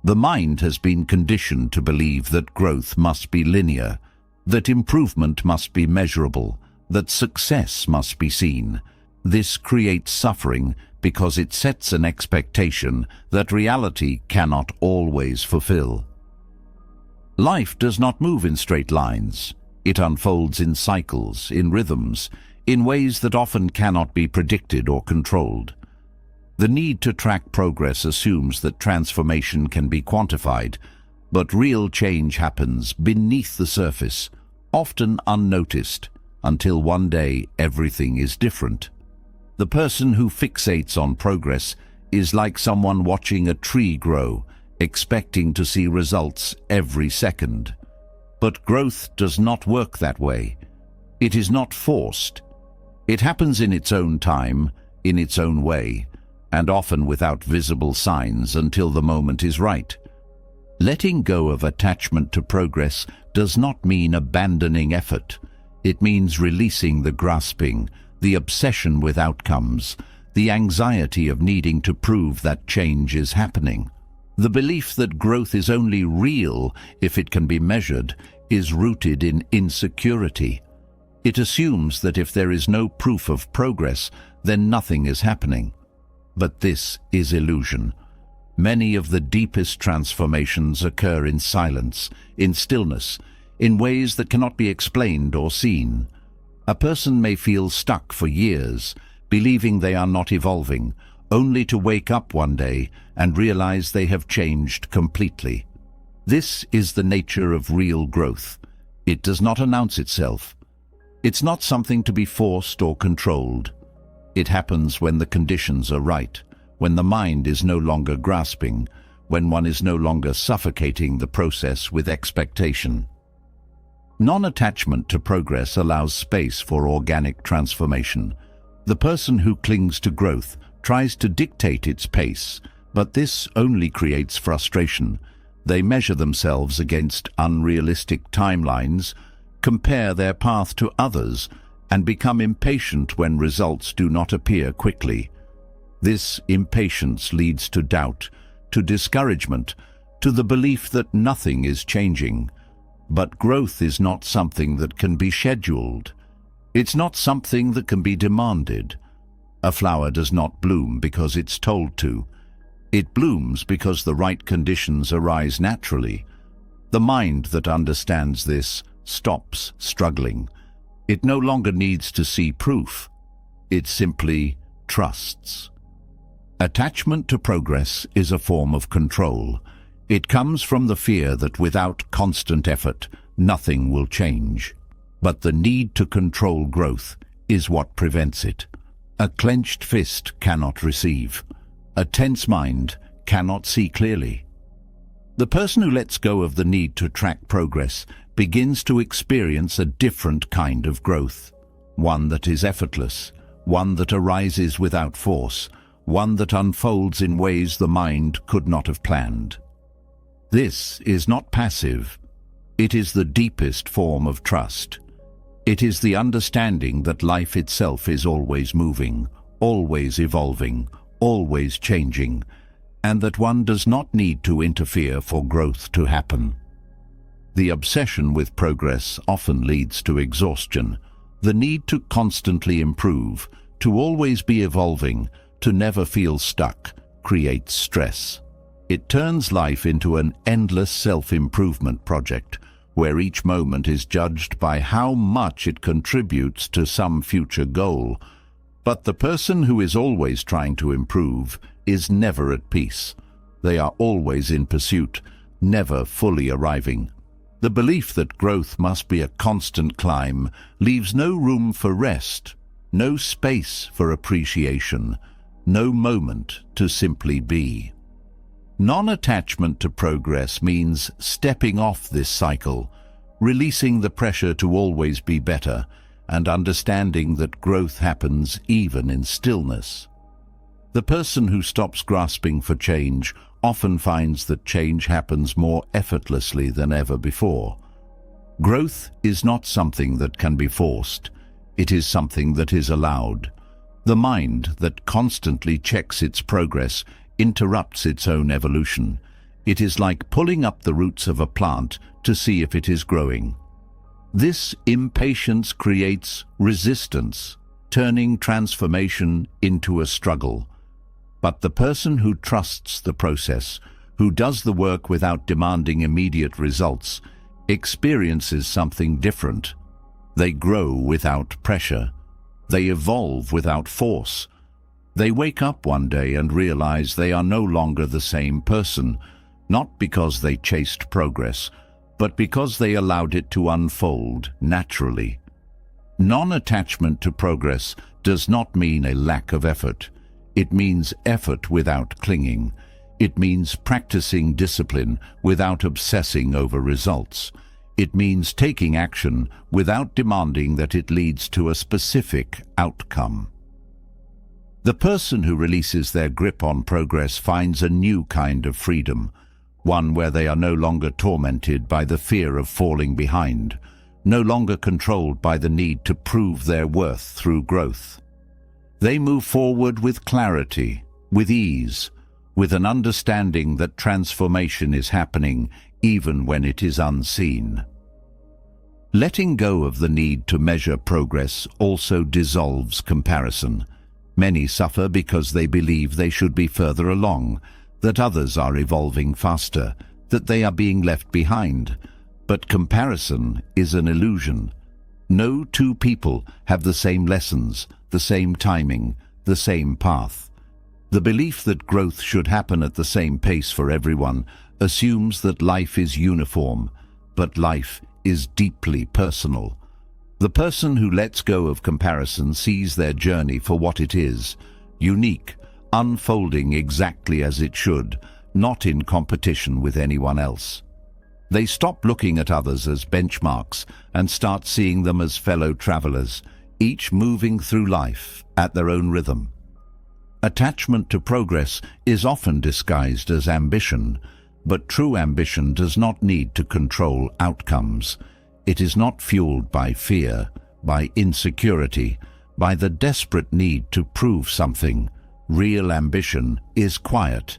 The mind has been conditioned to believe that growth must be linear, that improvement must be measurable, that success must be seen. This creates suffering because it sets an expectation that reality cannot always fulfill. Life does not move in straight lines. It unfolds in cycles, in rhythms, in ways that often cannot be predicted or controlled. The need to track progress assumes that transformation can be quantified, but real change happens beneath the surface, often unnoticed, until one day everything is different. The person who fixates on progress is like someone watching a tree grow, expecting to see results every second. But growth does not work that way. It is not forced. It happens in its own time, in its own way, and often without visible signs until the moment is right. Letting go of attachment to progress does not mean abandoning effort. It means releasing the grasping, the obsession with outcomes, the anxiety of needing to prove that change is happening. The belief that growth is only real if it can be measured is rooted in insecurity. It assumes that if there is no proof of progress, then nothing is happening. But this is illusion. Many of the deepest transformations occur in silence, in stillness, in ways that cannot be explained or seen. A person may feel stuck for years, believing they are not evolving, only to wake up one day and realize they have changed completely. This is the nature of real growth. It does not announce itself. It's not something to be forced or controlled. It happens when the conditions are right, when the mind is no longer grasping, when one is no longer suffocating the process with expectation. Non-attachment to progress allows space for organic transformation. The person who clings to growth tries to dictate its pace, but this only creates frustration. They measure themselves against unrealistic timelines, compare their path to others, and become impatient when results do not appear quickly. This impatience leads to doubt, to discouragement, to the belief that nothing is changing. But growth is not something that can be scheduled. It's not something that can be demanded. A flower does not bloom because it's told to. It blooms because the right conditions arise naturally. The mind that understands this stops struggling. It no longer needs to see proof. It simply trusts. Attachment to progress is a form of control. It comes from the fear that without constant effort, nothing will change. But the need to control growth is what prevents it. A clenched fist cannot receive. A tense mind cannot see clearly. The person who lets go of the need to track progress begins to experience a different kind of growth, one that is effortless, one that arises without force, one that unfolds in ways the mind could not have planned. This is not passive. It is the deepest form of trust. It is the understanding that life itself is always moving, always evolving, always changing, and that one does not need to interfere for growth to happen. The obsession with progress often leads to exhaustion. The need to constantly improve, to always be evolving, to never feel stuck, creates stress. It turns life into an endless self-improvement project, where each moment is judged by how much it contributes to some future goal. But the person who is always trying to improve is never at peace. They are always in pursuit, never fully arriving. The belief that growth must be a constant climb leaves no room for rest, no space for appreciation, no moment to simply be. Non-attachment to progress means stepping off this cycle, releasing the pressure to always be better, and understanding that growth happens even in stillness. The person who stops grasping for change often finds that change happens more effortlessly than ever before. Growth is not something that can be forced. It is something that is allowed. The mind that constantly checks its progress interrupts its own evolution. It is like pulling up the roots of a plant to see if it is growing. This impatience creates resistance, turning transformation into a struggle. But the person who trusts the process, who does the work without demanding immediate results, experiences something different. They grow without pressure. They evolve without force. They wake up one day and realize they are no longer the same person, not because they chased progress, but because they allowed it to unfold naturally. Non-attachment to progress does not mean a lack of effort. It means effort without clinging. It means practicing discipline without obsessing over results. It means taking action without demanding that it leads to a specific outcome. The person who releases their grip on progress finds a new kind of freedom, one where they are no longer tormented by the fear of falling behind, no longer controlled by the need to prove their worth through growth. They move forward with clarity, with ease, with an understanding that transformation is happening even when it is unseen. Letting go of the need to measure progress also dissolves comparison. Many suffer because they believe they should be further along, that others are evolving faster, that they are being left behind. But comparison is an illusion. No two people have the same lessons, the same timing, the same path. The belief that growth should happen at the same pace for everyone assumes that life is uniform, but life is deeply personal. The person who lets go of comparison sees their journey for what it is, unique, unfolding exactly as it should, not in competition with anyone else. They stop looking at others as benchmarks and start seeing them as fellow travelers, each moving through life at their own rhythm. Attachment to progress is often disguised as ambition, but true ambition does not need to control outcomes. It is not fueled by fear, by insecurity, by the desperate need to prove something. Real ambition is quiet.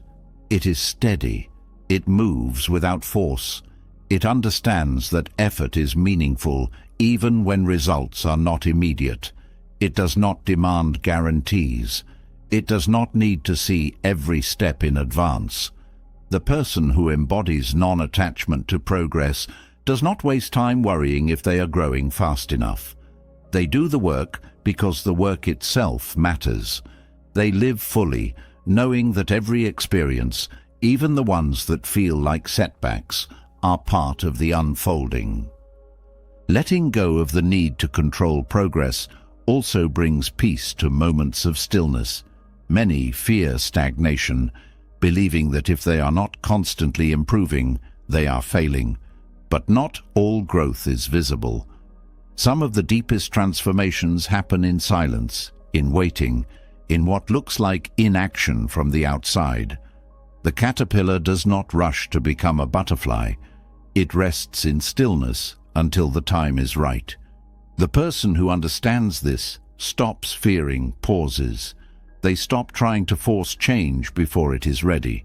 It is steady. It moves without force. It understands that effort is meaningful even when results are not immediate. It does not demand guarantees. It does not need to see every step in advance. The person who embodies non-attachment to progress does not waste time worrying if they are growing fast enough. They do the work because the work itself matters. They live fully, knowing that every experience, even the ones that feel like setbacks, are part of the unfolding. Letting go of the need to control progress also brings peace to moments of stillness. Many fear stagnation, believing that if they are not constantly improving, they are failing. But not all growth is visible. Some of the deepest transformations happen in silence, in waiting, in what looks like inaction from the outside. The caterpillar does not rush to become a butterfly. It rests in stillness until the time is right. The person who understands this stops fearing pauses. They stop trying to force change before it is ready.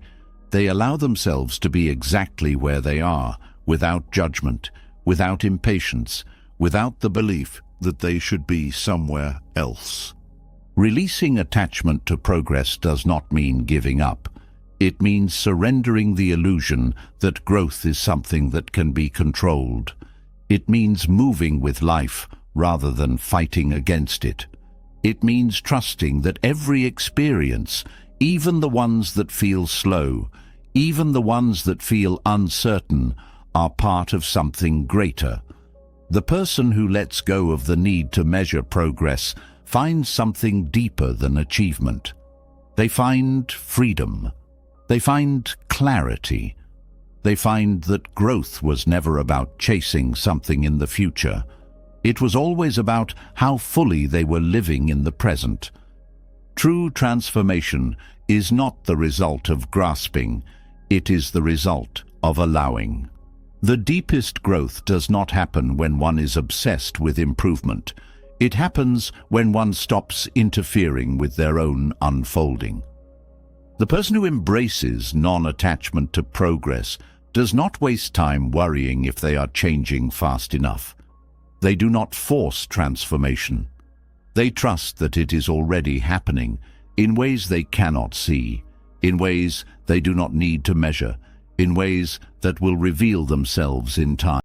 They allow themselves to be exactly where they are, without judgment, without impatience, without the belief that they should be somewhere else. Releasing attachment to progress does not mean giving up. It means surrendering the illusion that growth is something that can be controlled. It means moving with life rather than fighting against it. It means trusting that every experience, Even the ones that feel slow, even the ones that feel uncertain, are part of something greater. The person who lets go of the need to measure progress finds something deeper than achievement. They find freedom. They find clarity. They find that growth was never about chasing something in the future. It was always about how fully they were living in the present. True transformation is not the result of grasping, it is the result of allowing. The deepest growth does not happen when one is obsessed with improvement. It happens when one stops interfering with their own unfolding. The person who embraces non-attachment to progress does not waste time worrying if they are changing fast enough. They do not force transformation. They trust that it is already happening in ways they cannot see, in ways they do not need to measure, in ways that will reveal themselves in time.